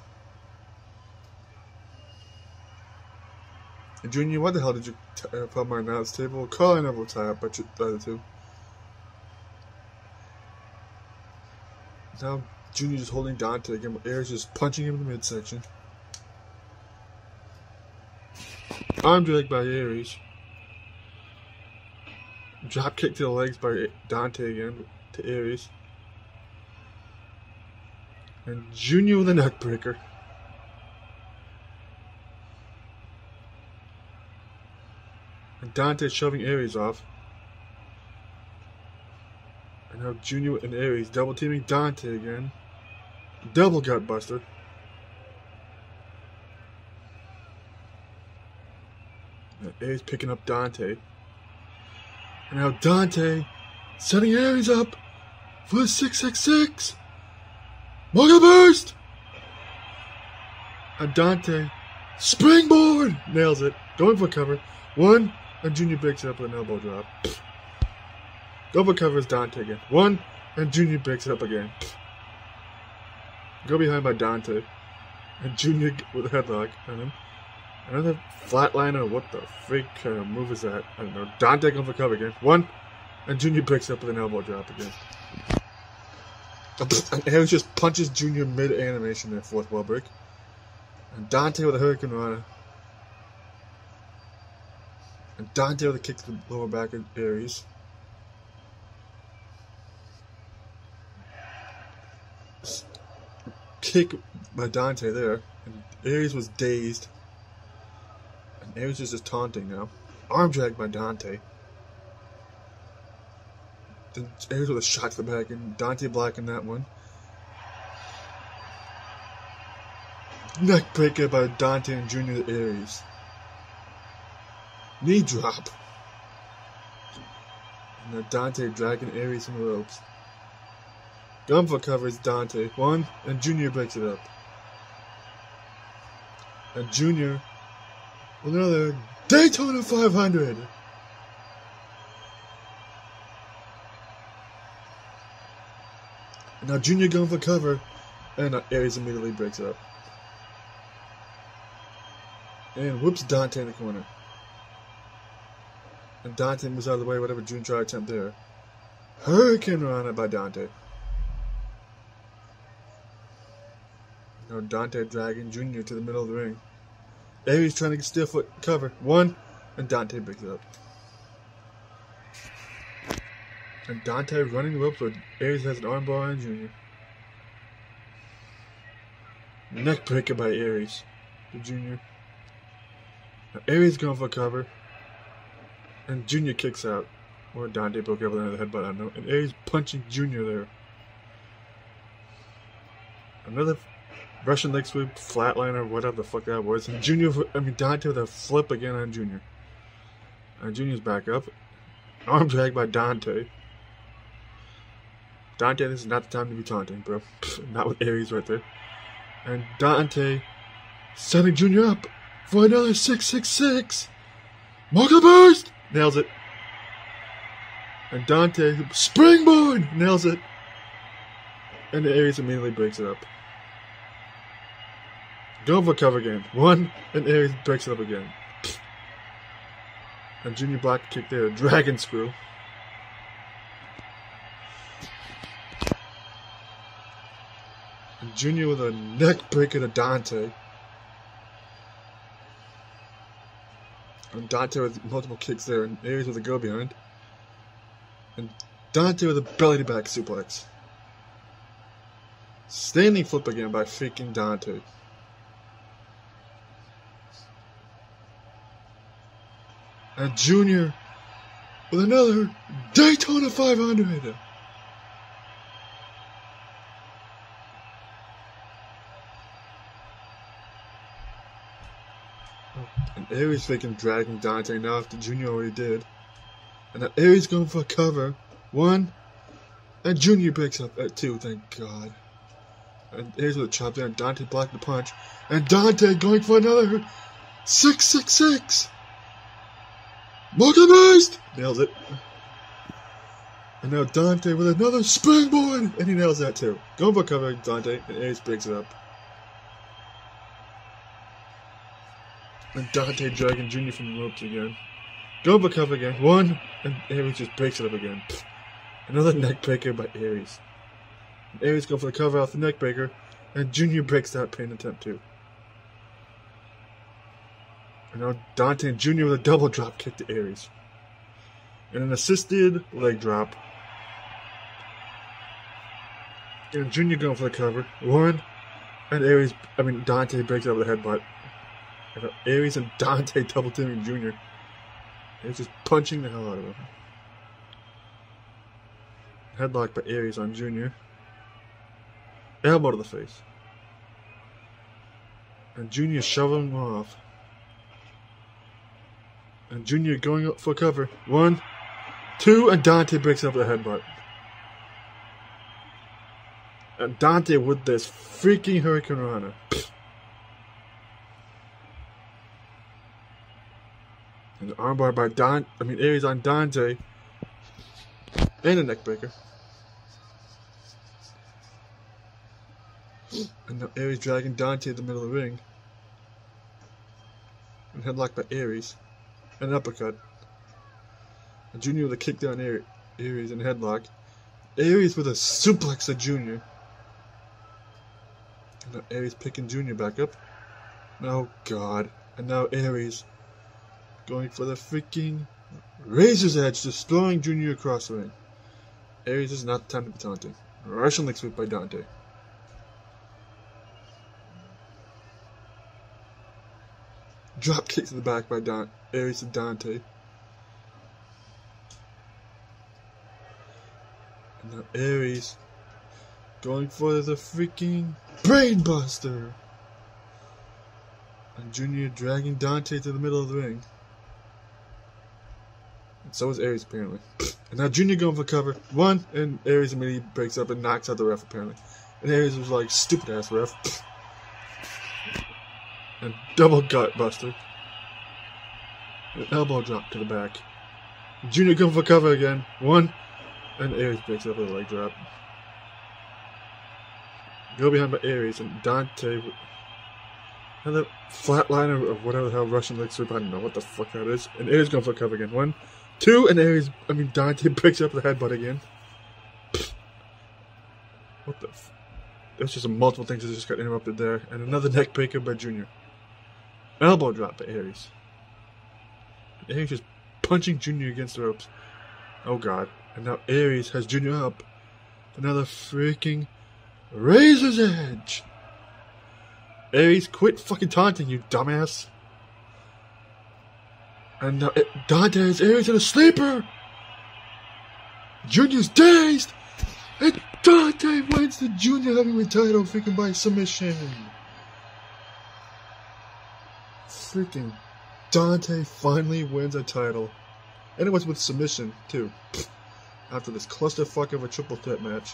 And Junior, what the hell did you put my announce table? Call an elbow tie up by the other two. Now Junior just holding Dante again, but Ares just punching him in the midsection. Arm drag by Ares. Drop kick to the legs by Dante again to Ares. And Junior with a neckbreaker. And Dante shoving Ares off. And now Junior and Ares double teaming Dante again. Double gut buster. And Ares picking up Dante. And now Dante setting Ares up. for the 666. Muggle burst! And Dante, springboard! Nails it. Going for cover. 1, and Junior breaks it up with an elbow drop. Go for cover is Dante again. 1, and Junior breaks it up again. Go behind by Dante. And Junior with a headlock on him. Another flatliner. What the freak kind of move is that? I don't know. Dante going for cover again. 1, and Junior breaks it up with an elbow drop again. And Harris just punches Junior mid-animation there, 4th wall break. And Dante with a Hurricane Rana. And Dante with a kick to the lower back of Aries. Kick by Dante there. And Aries was dazed. And Aries is just taunting now. Arm drag by Dante. Then Aries with a shot to the back, and Dante blocking that one. Neck breaker by Dante and Junior to Aries. Knee drop. And then Dante dragging Aries in the ropes. Gun for cover is Dante. 1, and Junior breaks it up. And Junior with another Daytona 500. And now Junior going for cover, and Aries immediately breaks it up. And whoops Dante in the corner. And Dante moves out of the way, whatever Junior tried to attempt there. Hurricane Rana by Dante. Now Dante dragging Junior to the middle of the ring. Aries trying to get stiff foot cover. 1, and Dante breaks it up. And Dante running the ropes, but Aries has an armbar on Junior. Neck breaker by Aries to Junior. Now Aries going for cover. And Junior kicks out. Or Dante broke up with another headbutt, I don't know. And Aries punching Junior there. Another Russian leg sweep, flatliner, whatever the fuck that was. And Dante with a flip again on Junior. And Junior's back up. Arm drag by Dante. Dante, this is not the time to be taunting, bro. Not with Aries right there. And Dante setting Junior up for another 666. Muggle burst! Nails it. And Dante, springboard! Nails it. And Aries immediately breaks it up. Going for cover again. 1, and Aries breaks it up again. And Junior blocked the kick there. Dragon screw. And Junior with a neck breaker to Dante. And Dante with multiple kicks there. And Aries with a go behind. And Dante with a belly to back suplex. Standing flip again by freaking Dante. And Junior with another Daytona 500. And Aries freaking dragging Dante now after Junior already did. And now Aries going for a cover. 1, and Junior breaks up at 2, thank God. And Aries with a chop there, and Dante blocked the punch. And Dante going for another 666. Muggle burst! Nails it. And now Dante with another springboard! And he nails that too. Going for cover, Dante, and Aries breaks it up. And Dante dragging Junior from the ropes again. Going for cover again. 1, and Aries just breaks it up again. Another neck breaker by Aries. And Aries going for the cover off the neck breaker, and Junior breaks that pin attempt too. And now Dante and Junior with a double drop kick to Aries. And an assisted leg drop. And Junior going for the cover. 1, and Dante breaks it up with a headbutt. And Aries and Dante double teaming Junior. Aries just punching the hell out of him. Headlock by Aries on Junior. Elbow to the face. And Junior shoveling him off. And Junior going up for cover. 1, 2, and Dante breaks up with a headbutt. And Dante with this freaking Hurricane Rana. And the armbar by Aries on Dante. And a neckbreaker. And now Aries dragging Dante in the middle of the ring. And headlock by Aries. And an uppercut. And Junior with a kick down Aries and headlock. Aries with a suplex to Junior. And now Aries picking Junior back up. Oh God. And now Aries going for the freaking Razor's Edge, destroying Junior across the ring. Aries is not the time to be taunting. Russian leg sweep by Dante. Drop kick to the back by Aries to Dante. And now Aries going for the freaking Brainbuster. And Junior dragging Dante to the middle of the ring. And so is Aries apparently. And now Junior going for cover. One, and Aries immediately breaks up and knocks out the ref apparently. And Aries was like, stupid ass ref. And double gut buster. An elbow drop to the back. Junior going for cover again. One, and Aries breaks up with a leg drop. Go behind by Aries and Dante. And the flatliner of whatever the hell Russian leg sweep. I don't know what the fuck that is. And Aries going for cover again. One, two, and Dante picks up the headbutt again. What the f... There's just multiple things that just got interrupted there. And another neck breaker by Junior. Elbow drop by Aries. Aries just punching Junior against the ropes. Oh God. And now Aries has Junior up. Another freaking Razor's Edge. Aries, quit fucking taunting, you dumbass. And now Dante has Aries in a sleeper. Junior's dazed. And Dante wins the Junior Heavyweight title freaking by submission. Freaking Dante finally wins a title. And it was with submission, too. After this clusterfuck of a triple threat match.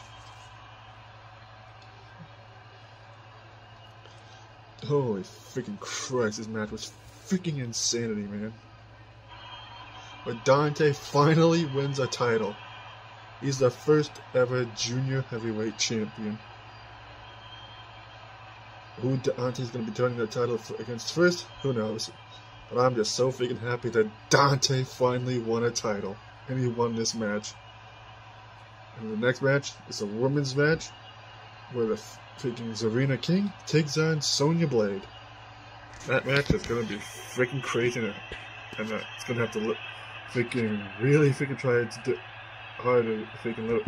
Holy freaking Christ, this match was freaking insanity, man. But Dante finally wins a title. He's the first ever Junior Heavyweight Champion. Who Dante's going to be turning that title against first? Who knows? But I'm just so freaking happy that Dante finally won a title. And he won this match. And the next match is a women's match where the freaking Zarina King takes on Sonya Blade. That match is going to be freaking crazy. And it's going to have to look really try to do hard to freaking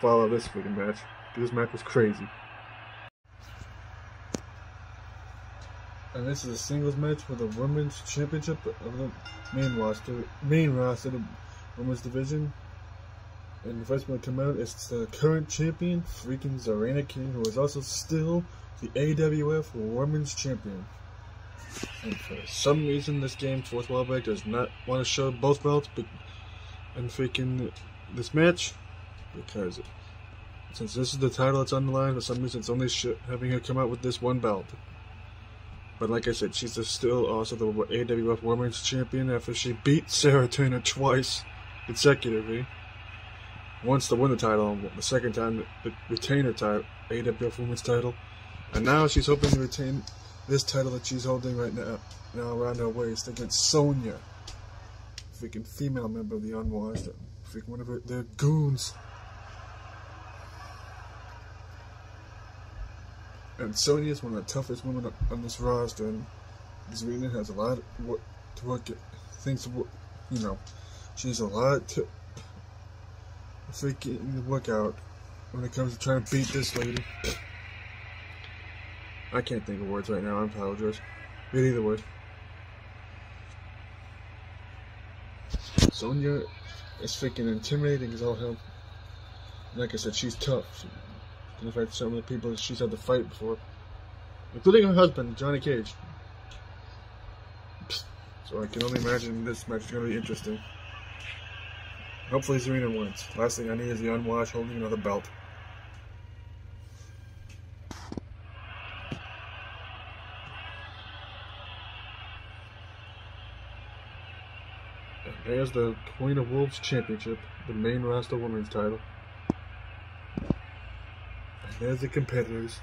follow this freaking match. This match was crazy. And this is a singles match for the women's championship of the main roster of the women's division. And the first one to come out is the current champion, freaking Zarina King, who is also still the AWF Women's Champion. And for some reason, this game, Fourth Wall Break, does not want to show both belts and freaking this match, because since this is the title that's on the line, for some reason it's only having her come out with this one belt. But like I said, she's still also the AWF Women's Champion after she beat Sarah Turner twice consecutively. Once to win the title, and the second time to retain her title, AWF Women's title. And now she's hoping to retain this title that she's holding right now around her waist against Sonya, freaking female member of the Unwashed, freaking one of their goons. And Sonya is one of the toughest women on this roster, and Zarina has a lot to work at, things to work, she has a lot to freaking work out when it comes to trying to beat this lady. I can't think of words right now, I apologize. But either way, Sonya is freaking intimidating as all hell. Like I said, she's tough. In fact, some of the people that she's had to fight before, including her husband, Johnny Cage. So I can only imagine this match is going to be interesting. Hopefully Zarina wins. Last thing I need is the Unwashed holding another belt. And there's the Queen of Wolves Championship, the main roster women's title. And there's the competitors.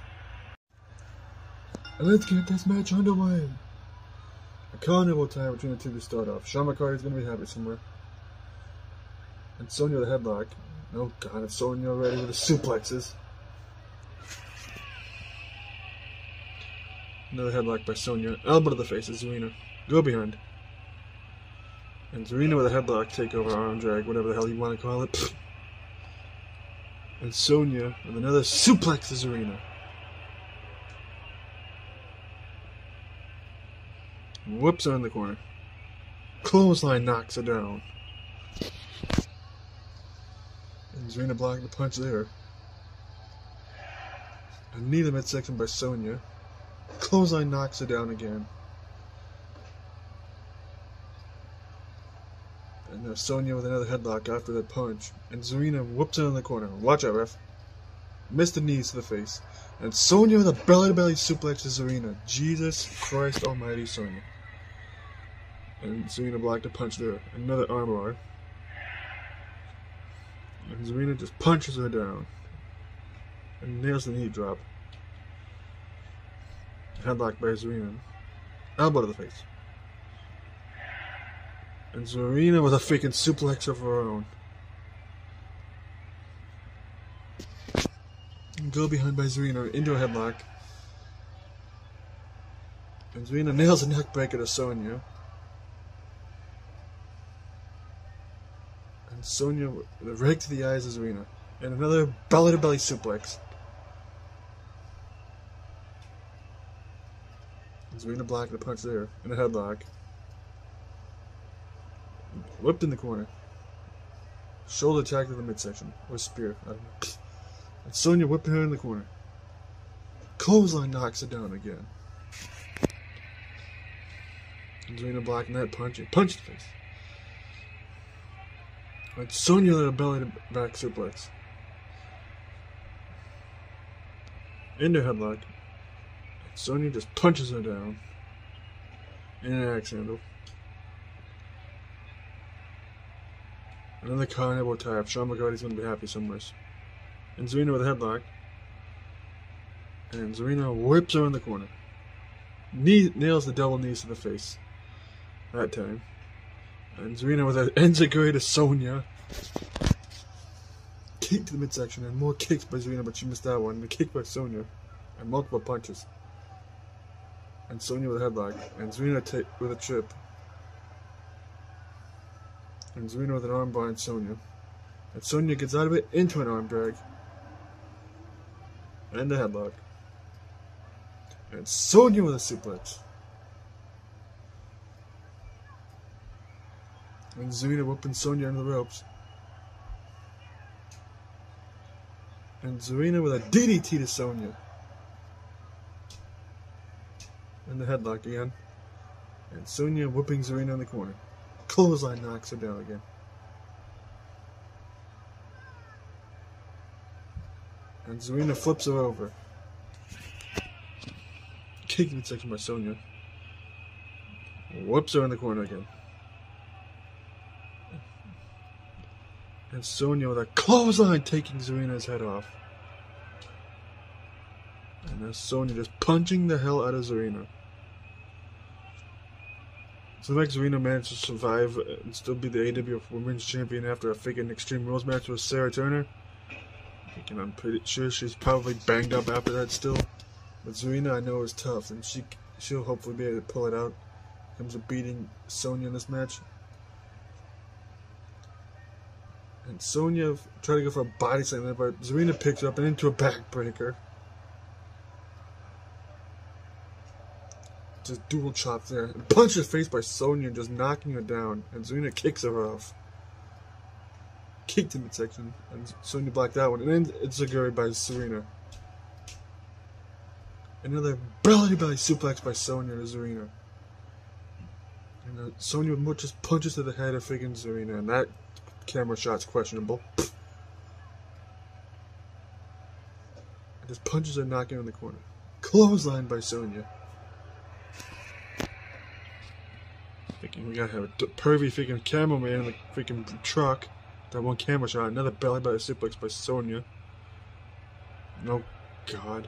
And let's get this match underway. A carnival time between the two to start off. Sean McCarty's going to be happy somewhere. And Sonya with a headlock. Oh god, it's Sonya already with the suplexes. Another headlock by Sonya. Elbow to the face of Zarina. Go behind. And Zarina with a headlock, takeover, arm drag, whatever the hell you want to call it. And Sonya with another suplex to Zarina. Whips her in the corner. Clothesline knocks her down. And Zarina blocking the punch there. A knee to the midsection by Sonya. Clothesline knocks her down again. And now Sonya with another headlock after that punch. And Zarina whoops her in the corner. Watch out, ref. Missed the knees to the face. And Sonya with a belly-to-belly suplex to Zarina. Jesus Christ almighty, Sonya. And Zarina blocked a punch there. Another armbar. And Zarina just punches her down. And nails the knee drop. Headlock by Zarina. Elbow to the face. And Zarina with a freaking suplex of her own. And go behind by Zarina into a headlock. And Zarina nails a neck breaker to Sonya. And Sonya with a rake to the eyes of Zarina. And another belly-to-belly suplex. And Zarina blocking a punch there. And a headlock. Whipped in the corner. Shoulder attack to the midsection. Or spear. I don't know. And Sonya whipping her in the corner. Clothesline knocks her down again. And Zarina blocking that punch. And punch in the face. And Sonya with a belly to back suplex. Into headlock. And Sonya just punches her down. In an axe handle. Another carnival tie-up. Sean McCarty's going to be happy somewhere. And Zarina with a headlock. And Zarina whips her in the corner. Nails the double knees to the face. That time. And Zarina with an enziguri to Sonya. Kick to the midsection. And more kicks by Zarina, but she missed that one. And a kick by Sonya. And multiple punches. And Sonya with a headlock. And Zarina with a trip. And Zarina with an armbar on Sonya. And Sonya gets out of it into an arm drag. And a headlock. And Sonya with a suplex. And Zarina whipping Sonya into the ropes. And Zarina with a DDT to Sonya. And the headlock again. And Sonya whipping Zarina in the corner. Clothesline knocks her down again. And Zarina flips her over. Kick to the midsection by Sonya. Whoops her in the corner again. And Sonya with a clothesline taking Zarina's head off. And now Sonya just punching the hell out of Zarina. So the next Zarina managed to survive and still be the AWF Women's Champion after a freaking Extreme Rules match with Sarah Turner. And I'm pretty sure she's probably banged up after that still. But Zarina I know is tough, and she'll hopefully be able to pull it out. Comes to beating Sonya in this match. And Sonya tried to go for a body slam there, but Zarina picks her up and into a backbreaker. Just dual chop there. And punch her face by Sonya, just knocking her down. And Zarina kicks her off. Kick to midsection. And Sonya blocked that one. And then it's enziguri by Zarina. Another belly-to-belly suplex by Sonya to Zarina. And Sonya just punches to the head of freaking Zarina. And that camera shot's questionable. And just punches her, knocking her in the corner. Clothesline by Sonya. Thinking we gotta have a pervy freaking cameraman in the freaking truck. That one camera shot. Another belly button suplex by Sonya. Oh God.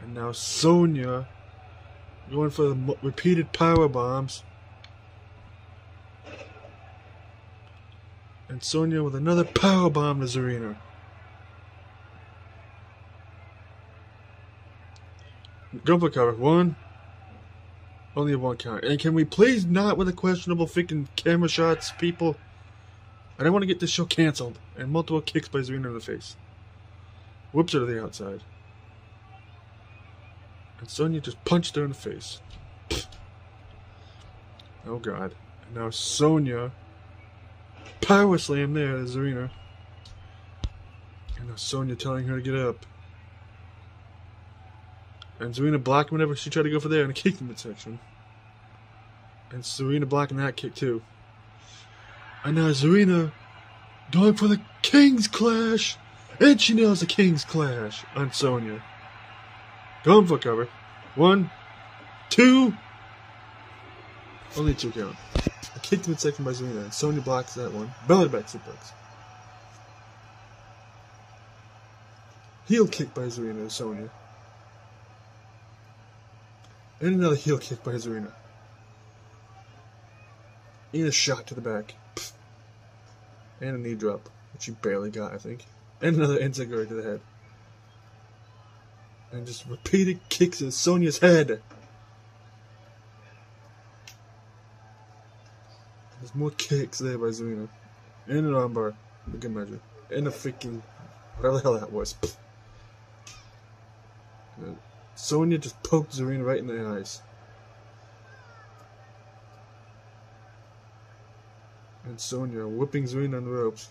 And now Sonya going for the repeated power bombs. And Sonya with another power bomb to Zarina. Go for cover. One. Only a one count. And can we please not with the questionable freaking camera shots, people? I don't want to get this show canceled. And multiple kicks by Zarina in the face. Whips her to the outside. And Sonya just punched her in the face. Oh God. And now Sonya power slam there to Zarina. And now Sonya telling her to get up. And Zarina blocking whenever she tried to go for there and a kick in the midsection. And Zarina blocking that kick too. And now Zarina going for the King's Clash. And she nails the King's Clash on Sonya. Going for cover. 1, 2. Only 2 count. A kick to midsection by Zarina. And Sonya blocks that one. Belly back suplex. Heel kick by Zarina to Sonya. And another heel kick by Zarina. And a shot to the back. And a knee drop, which she barely got, I think. And another enziguri to the head. And just repeated kicks to Sonya's head. There's more kicks there by Zarina. And an armbar, for good measure. And a freaking, whatever the hell that was. Sonya just poked Zarina right in the eyes. And Sonya whipping Zarina on the ropes.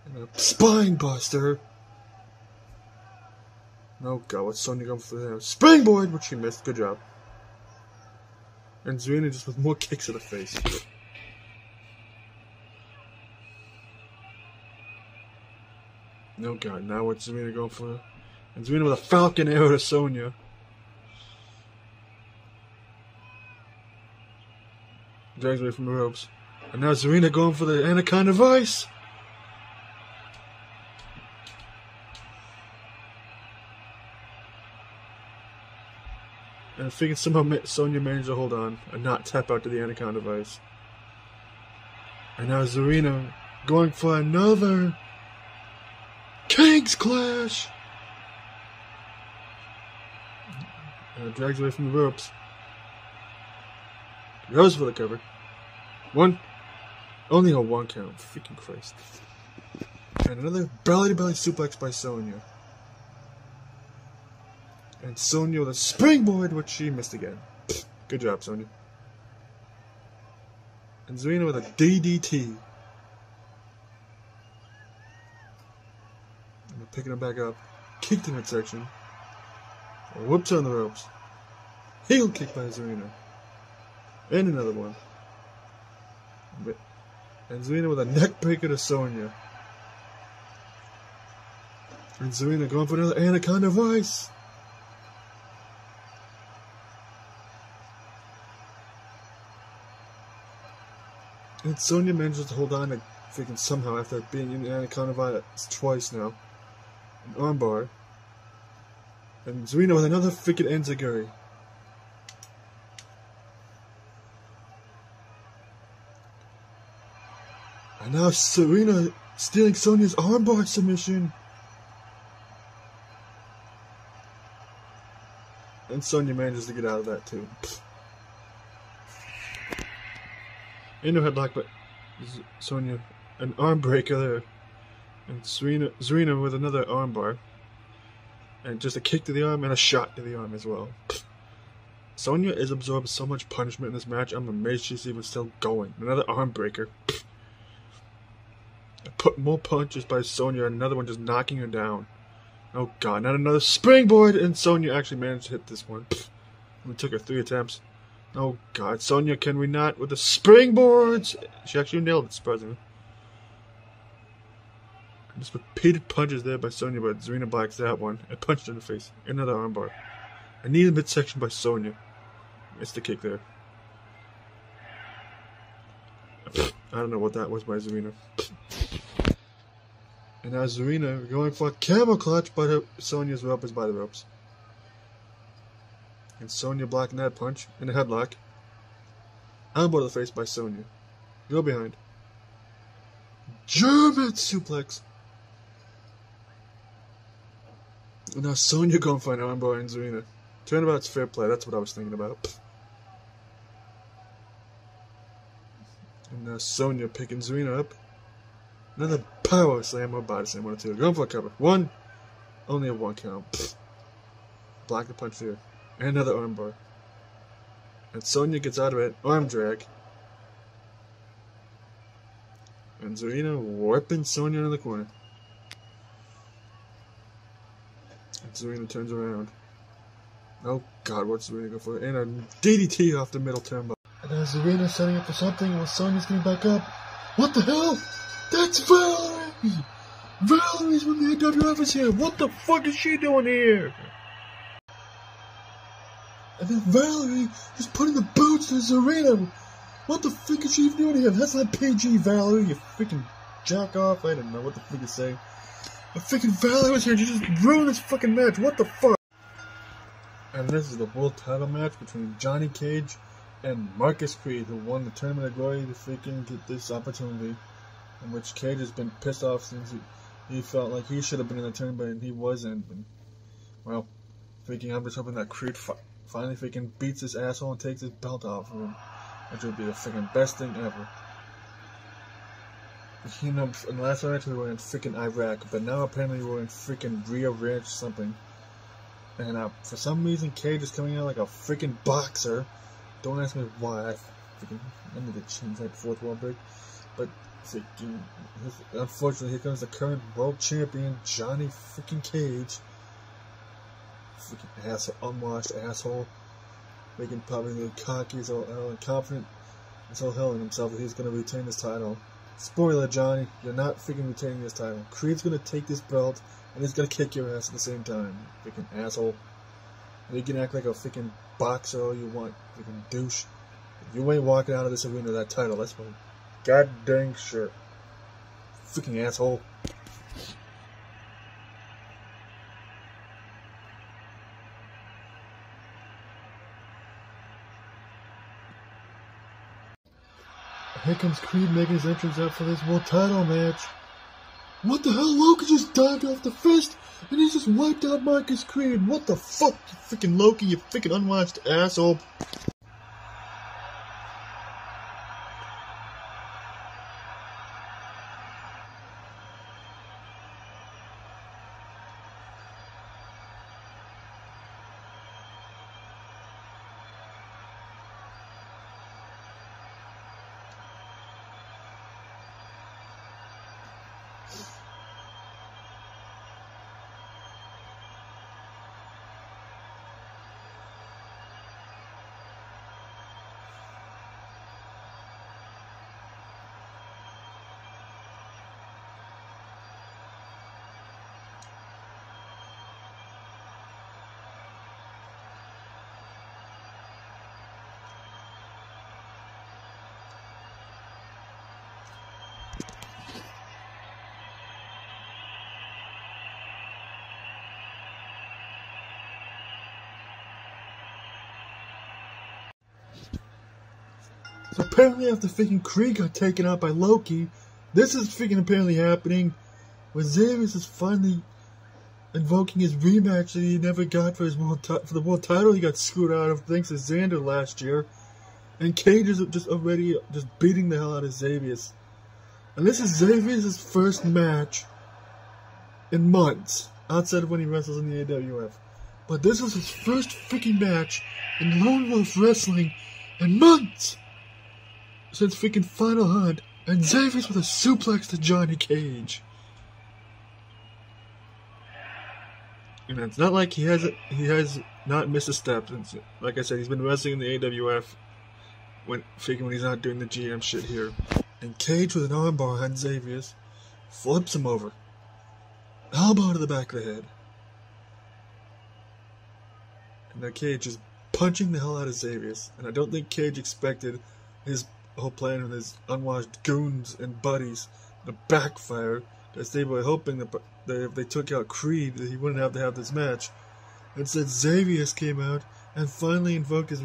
And a spine buster. Oh God, what's Sonya going for there? Springboard, which she missed. Good job. And Zarina just with more kicks to the face. Oh God, now what's Zarina going for? And Zarina with a falcon arrow to Sonya. Drags away from the ropes. And now Zarina going for the Anaconda Vice. And I think somehow Sonya managed to hold on and not tap out to the Anaconda Vice. And now Zarina going for another King's Clash. And drags away from the ropes. Goes for the cover. 1. Only a 1 count. Freaking Christ. And another belly-to-belly suplex by Sonya. And Sonya with a springboard, which she missed again. Good job, Sonya. And Zarina with a DDT. And picking her back up. Kicked in midsection. Whoops her on the ropes. Heel kick by Zarina. And another one. And Zarina with a neck breaker to Sonya. And Zarina going for another Anaconda Vice. And Sonya manages to hold on to freaking somehow after being in the Anaconda Vice twice now. An armbar. And Zarina with another freaking enziguri. And now Zarina stealing Sonya's armbar submission. And Sonya manages to get out of that too. In no headlock, but Sonya an arm breaker there. And Zarina with another armbar. And just a kick to the arm and a shot to the arm as well. Sonya has absorbed so much punishment in this match. I'm amazed she's even still going. Another arm breaker. Put more punches by Sonya, and another one just knocking her down. Oh God, not another springboard, and Sonya actually managed to hit this one. It took her 3 attempts. Oh God, Sonya, can we not with the springboards? She actually nailed it, surprisingly. Just repeated punches there by Sonya, but Zarina blocks that one and punched her in the face. Another armbar. A knee in the midsection by Sonya. Missed the kick there. I don't know what that was by Zarina. And now Zarina going for a camel clutch, but Sonya's rope is by the ropes. And Sonya blocking that punch in a headlock. Elbow to the face by Sonya. Go behind. German suplex. And now Sonya going for an armbar and Zarina. Turnabout's fair play, that's what I was thinking about. And now Sonya picking Zarina up. Another power slam or body slam, 1 or 2. Going for a cover. 1. Only a 1 count. Block the punch there. And another armbar. And Sonya gets out of it. Arm drag. And Zarina whipping Sonya into the corner. And Zarina turns around. Oh god, what's Zarina go for? And a DDT off the middle turnbuckle. And now Zarina setting up for something while Sonya's getting back up. What the hell? That's Valerie! Valerie's when the AWF is here. What the fuck is she doing here? And then Valerie is putting the boots to Zarina. What the fuck is she even doing here? That's not PG, Valerie. You freaking jack off. I don't know what the fuck you're saying. But freaking Valerie was here and she just ruined this fucking match. What the fuck? And this is the world title match between Johnny Cage and Marcus Creed, who won the Tournament of Glory to freaking get this opportunity. In which Cage has been pissed off since he felt like he should have been in the tournament and he wasn't. And, well, freaking I'm just hoping that Creed finally freaking beats his asshole and takes his belt off of him. Which would be the freaking best thing ever. You know, in the last match we were in freaking Iraq, but now apparently we're in freaking Rio Ranch something. And for some reason Cage is coming out like a freaking boxer. Don't ask me why. I need to change that fourth wall break. But freaking, unfortunately, here comes the current world champion, Johnny freaking Cage. Freaking asshole, unwashed asshole. Making probably the cocky as all hell and confident as all hell in himself that he's going to retain this title. Spoiler, Johnny, you're not freaking retaining this title. Creed's going to take this belt and he's going to kick your ass at the same time. Freaking asshole. And you can act like a freaking boxer all you want. Freaking douche. You ain't walking out of this arena with that title. That's my god dang sure. Freaking asshole. Here comes Creed making his entrance out for this world title match. What the hell? Loki just dived off the fist and he just wiped out Marcus Creed. What the fuck, you freaking Loki, you freaking unwashed asshole. So apparently after freaking Creed got taken out by Loki, this is freaking apparently happening where Xavier is finally invoking his rematch that he never got for the world title he got screwed out of thanks to Xander last year. And Cage is just already just beating the hell out of Xavier. And this is Xavier's first match in months, outside of when he wrestles in the AWF. But this was his first freaking match in Lone Wolf Wrestling in months! Since freaking Final Hunt, and Xavier's with a suplex to Johnny Cage. And it's not like he has not missed a step. Since, like I said, he's been wrestling in the AWF when he's not doing the GM shit here. And Cage with an armbar on Xavier's flips him over. Elbow to the back of the head. And now Cage is punching the hell out of Xavier's. And I don't think Cage expected his whole plan with his unwashed goons and buddies. The backfire, because they were hoping that if they took out Creed, that he wouldn't have to have this match. Instead, Xavier came out and finally invoked his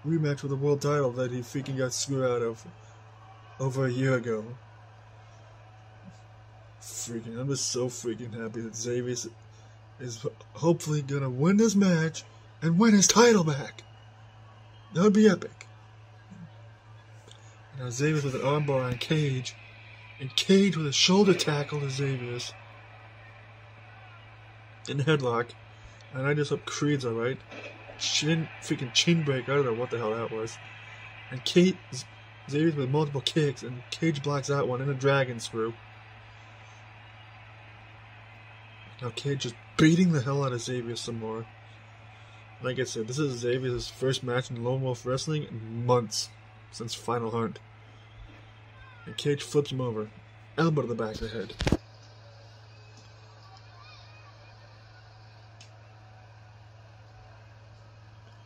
rematch with the world title that he freaking got screwed out of over a year ago. Freaking, I'm just so freaking happy that Xavier is hopefully gonna win this match and win his title back. That would be epic. Now Xavier with an armbar on Cage, and Cage with a shoulder tackle to Xavier's in the headlock. And I just hope Creed's alright. Freaking chin break, I don't know what the hell that was. And Xavier's with multiple kicks, and Cage blocks that one in a dragon screw. Now Cage just beating the hell out of Xavier some more. Like I said, this is Xavier's first match in Lone Wolf Wrestling in months, since Final Hunt. And Cage flips him over. Elbow to the back of the head.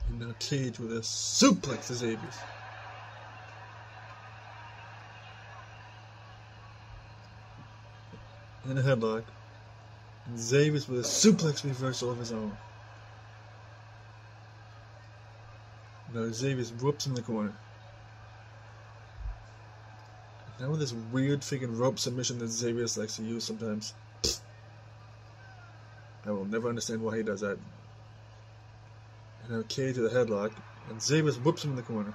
And now Cage with a suplex to Xavier. And a headlock. And Xavier with a suplex reversal of his own. Now Xavier whoops in the corner. Now with this weird freaking rope submission that Xavier likes to use sometimes. I will never understand why he does that. And now Cage with a headlock. And Xavier whoops him in the corner.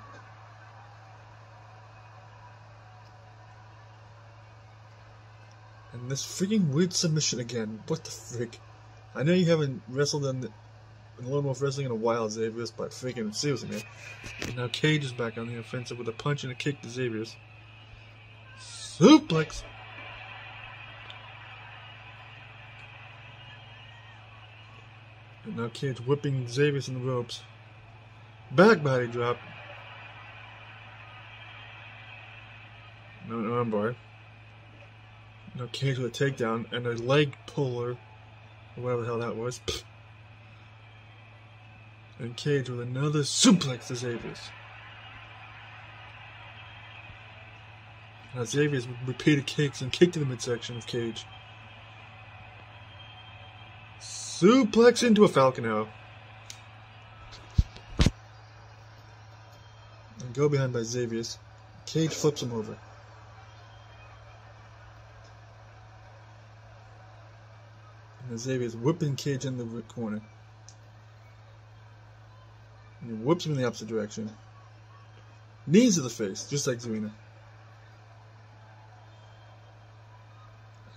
And this freaking weird submission again. What the frick? I know you haven't wrestled in Lone Wolf Wrestling in a while, Xavier, but freaking seriously, man. And now Cage is back on the offensive with a punch and a kick to Xavier's. Suplex! And now Cage whipping Xavier in the ropes. Back body drop. No armbar. Now Cage with a takedown and a leg puller, or whatever the hell that was. And Cage with another suplex to Xavier. Now Xavier's repeated kicks and kick to the midsection of Cage. Suplex into a Falcon Arrow. And go behind by Xavier. Cage flips him over. And Xavier's whipping Cage in the corner. And he whoops him in the opposite direction. Knees to the face, just like Zarina.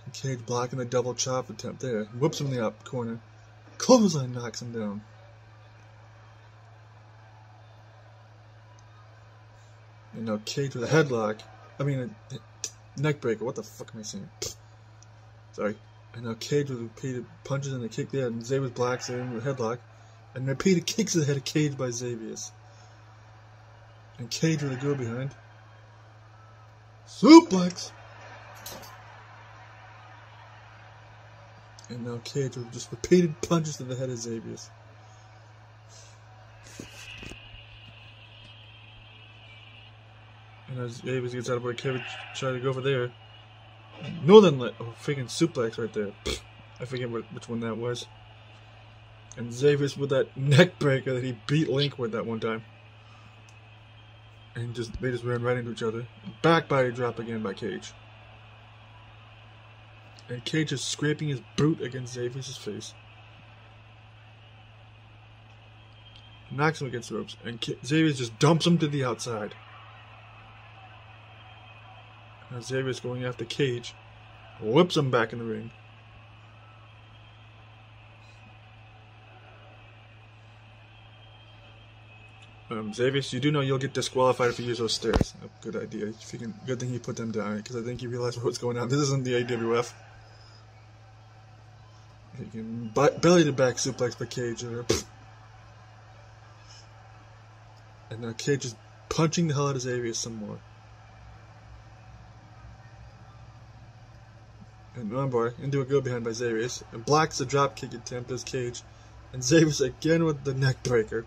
And Cage blocking the double chop attempt there. Whoops him in the up corner. Clothesline knocks him down. And now Cage with a headlock. I mean, a neck breaker. What the fuck am I saying? Sorry. And now Cage with repeated punches and a kick there. And Xavier blocks in with a headlock. And repeated kicks to the head of Cage by Xavier. And Cage with a go behind. Suplex! And now Cage with just repeated punches to the head of Xavier. And as Xavier gets out of the way, Cage tries to go over there. Northern Light. Oh, freaking suplex right there. I forget which one that was. And Xavier with that neck breaker that he beat Link with that one time. And they just ran right into each other. Back body drop again by Cage. And Cage is scraping his boot against Xavier's face. Knocks him against the ropes. And Xavier just dumps him to the outside. Now Xavier's going after Cage. Whips him back in the ring. Xavier, you do know you'll get disqualified if you use those stairs. Oh, good idea. Good thing you put them down, because I think you realize what's going on. This isn't the AWF. You can belly to back suplex by Cage. And now Cage is punching the hell out of Xavier some more. And armbar into a go behind by Xavier. And blocks the drop kick attempt as Cage. And Xavier again with the neck breaker.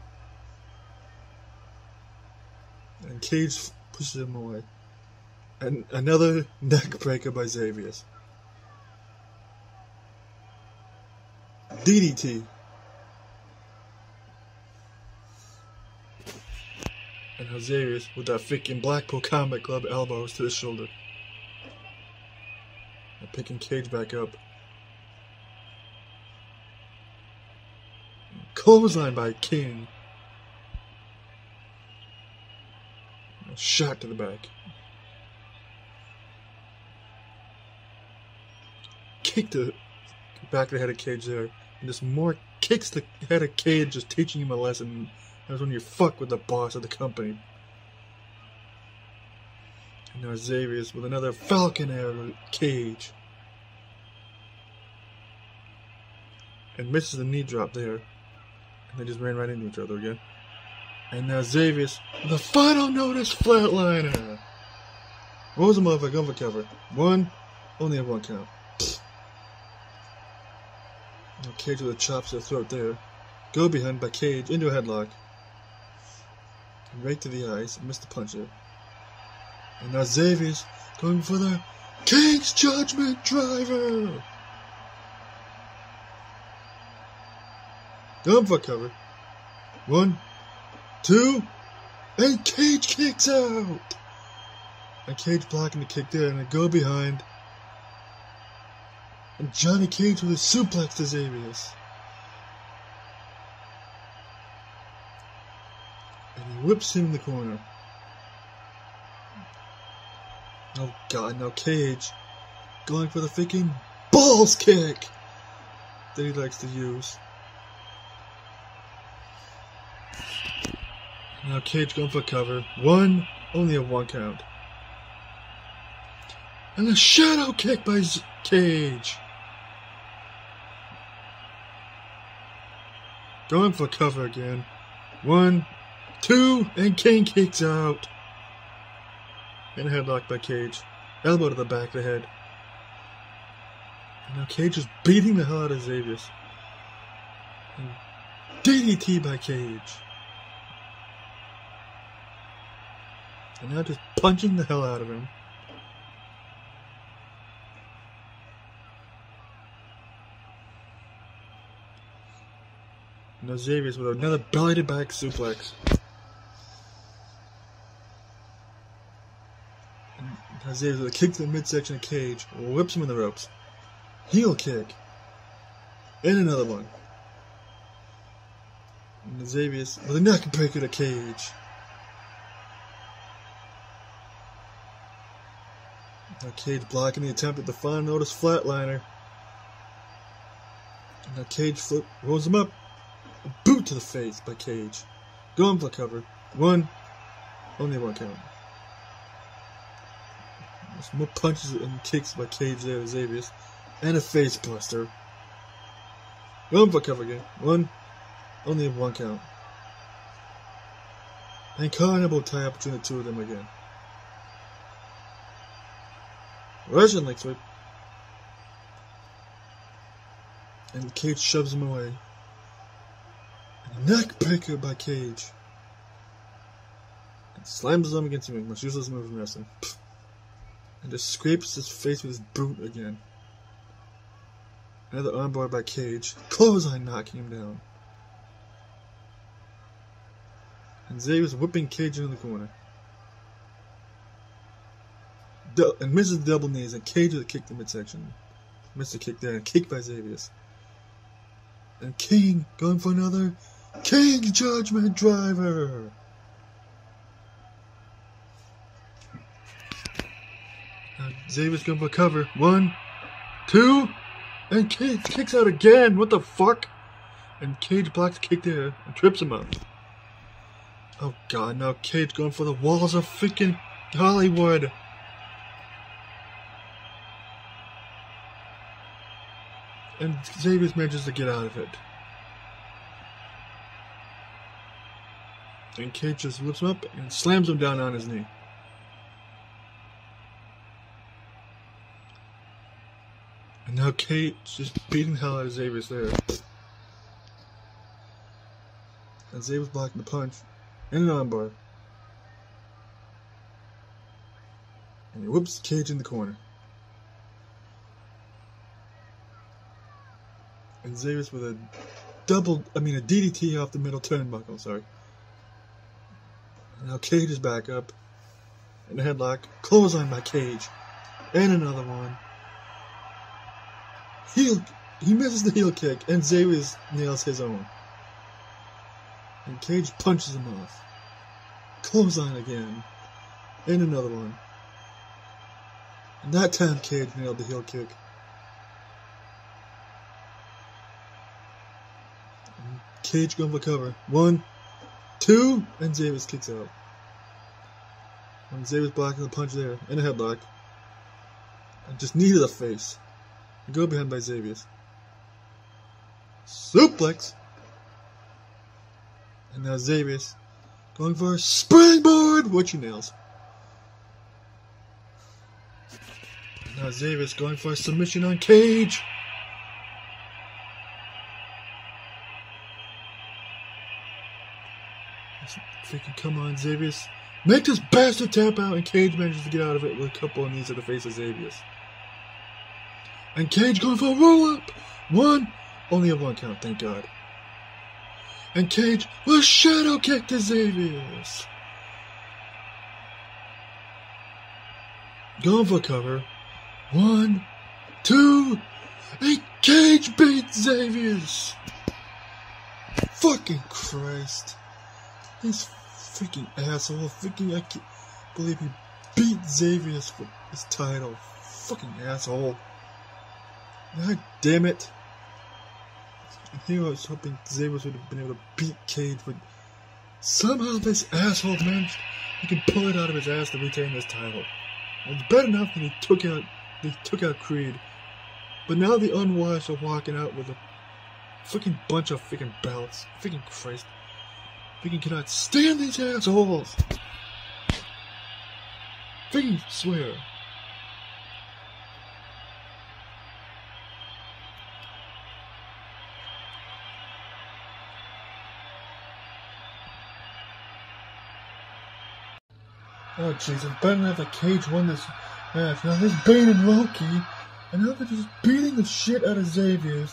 And Cage pushes him away. And another neck breaker by Xavius. DDT. And Xavius with that freaking Blackpool Combat Club elbows to the shoulder. And picking Cage back up. Clothesline by King. A shot to the back. Kick to the back of the head of Cage there. And just more kicks the head of Cage, just teaching him a lesson. That's when you fuck with the boss of the company. And now Xavius with another Falcon arrow Cage. And misses the knee drop there. And they just ran right into each other again. And now Xavius with the final notice flatliner. What was the motherfucker going for cover? One, only have one count. Now Cage with a chop to the throat there. Go behind by Cage into a headlock. And right to the eyes, and missed the punch there. And now Xavius going for the King's Judgment Driver. Going for cover. One, two, and Cage kicks out. And Cage blocking the kick there, and a go behind. And Johnny Cage with a suplex to Xavius. And he whips him in the corner. Oh god, now Cage going for the freaking balls kick that he likes to use. Now Cage going for cover. One, only a one count. And a shadow kick by Cage. Going for cover again. One, two, and King kicks out. And a headlock by Cage. Elbow to the back of the head. And now Cage is beating the hell out of Xavius. And DDT by Cage. And now just punching the hell out of him. Now Xavius with another belly to back suplex. And now Xavius with a kick to the midsection of Cage. Whips him in the ropes. Heel kick. And another one. And Xavius with a neck breaker to Cage. Now Cage blocking the attempt at the final notice flatliner. And now Cage flip rolls him up. A boot to the face by Cage. Going for cover. One, only one count. There's more punches and kicks by Cage there, Xavius. And a face buster. Going for cover again. One, only one count. And collar elbow tie up between the two of them again. Russian leg sweep. And Cage shoves him away. And a neck breaker by Cage. And slams his arm against him, most useless move in wrestling. And just scrapes his face with his boot again. Another armbar by Cage. Clothesline knocking him down. And Xavier's whipping Cage into the corner. And misses the double knees, and Cage with a kick to midsection. Missed the kick there, and kick by Xavius. And King going for another King's Judgment Driver. And Xavius going for cover. One, two, and Cage kicks out again. What the fuck? And Cage blocks the kick there and trips him up. Oh god, now Cage going for the walls of freaking Hollywood. And Xavius manages to get out of it. And Cage just lifts him up and slams him down on his knee. And now Cage just beating the hell out of Xavius there. And Xavius blocking the punch and an armbar. And he whoops Cage in the corner. And Xavier's with a DDT off the middle turnbuckle, sorry. And now Cage is back up. And a headlock. Clothesline by Cage. And another one. He misses the heel kick, and Xavier nails his own. And Cage punches him off. Clothesline again. And another one. And that time Cage nailed the heel kick. And Cage going for cover. 1, 2, and Xavier kicks out. And Xavier's blocking the punch there. And a headlock. And just knee to the face. And go behind by Xavier. Suplex. And now Xavier going for a springboard, which he nails. And now Xavier going for a submission on Cage. Freaking come on, Xavier. Make this bastard tap out, and Cage manages to get out of it with a couple of knees to the face of Xavier. And Cage going for a roll up. 1. Only a 1 count, thank God. And Cage will shadow kick to Xavier. Going for cover. 1, 2, and Cage beats Xavier. Fucking Christ. This freaking asshole. I can't believe he beat Xavier for his title. Fucking asshole. God damn it. Here I was hoping Xavier would have been able to beat Cage, but somehow this asshole managed he can pull it out of his ass to retain this title. It's bad enough that they took out Creed, but now the unwashed are walking out with a freaking bunch of freaking belts. Freaking Christ. Freaking cannot stand these assholes. Freaking swear. Oh jeez, it's better enough that Cage won this match. Now there's Bane and Loki, and now they're just beating the shit out of Xavier.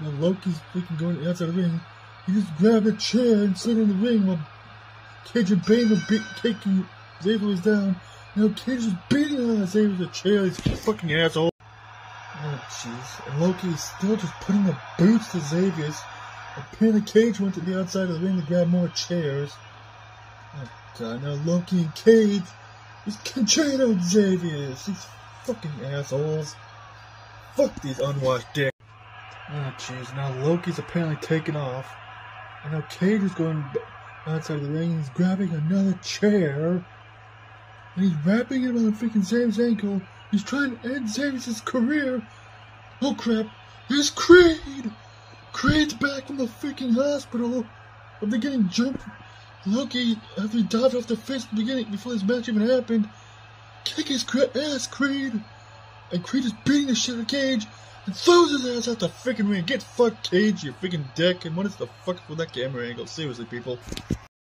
Now Loki's freaking going outside the ring. He just grabbed a chair and slid in the ring while Cage and Bane were taking Xavier down. Now Cage is beating on Xavier with a chair, these fucking assholes. Oh jeez, and Loki is still just putting the boots to Xavier's. Apparently Cage went to the outside of the ring to grab more chairs. Oh God, now Loki and Cage is concerto Xavier. These fucking assholes. Fuck these unwashed dicks. Oh jeez, now Loki's apparently taken off. And now Cage is going outside the ring and he's grabbing another chair. And he's wrapping it around freaking Xavier's ankle. He's trying to end Xavier's career. Oh crap, here's Creed! Creed's back from the freaking hospital after getting jumped. Loki, after he dived off the fence at the beginning, before this match even happened, kick his ass, Creed! And Creed is beating the shit out of Cage and throws his ass out the freaking ring. Get fucked, Cage, you freaking dick. And what is the fuck with that camera angle? Seriously, people.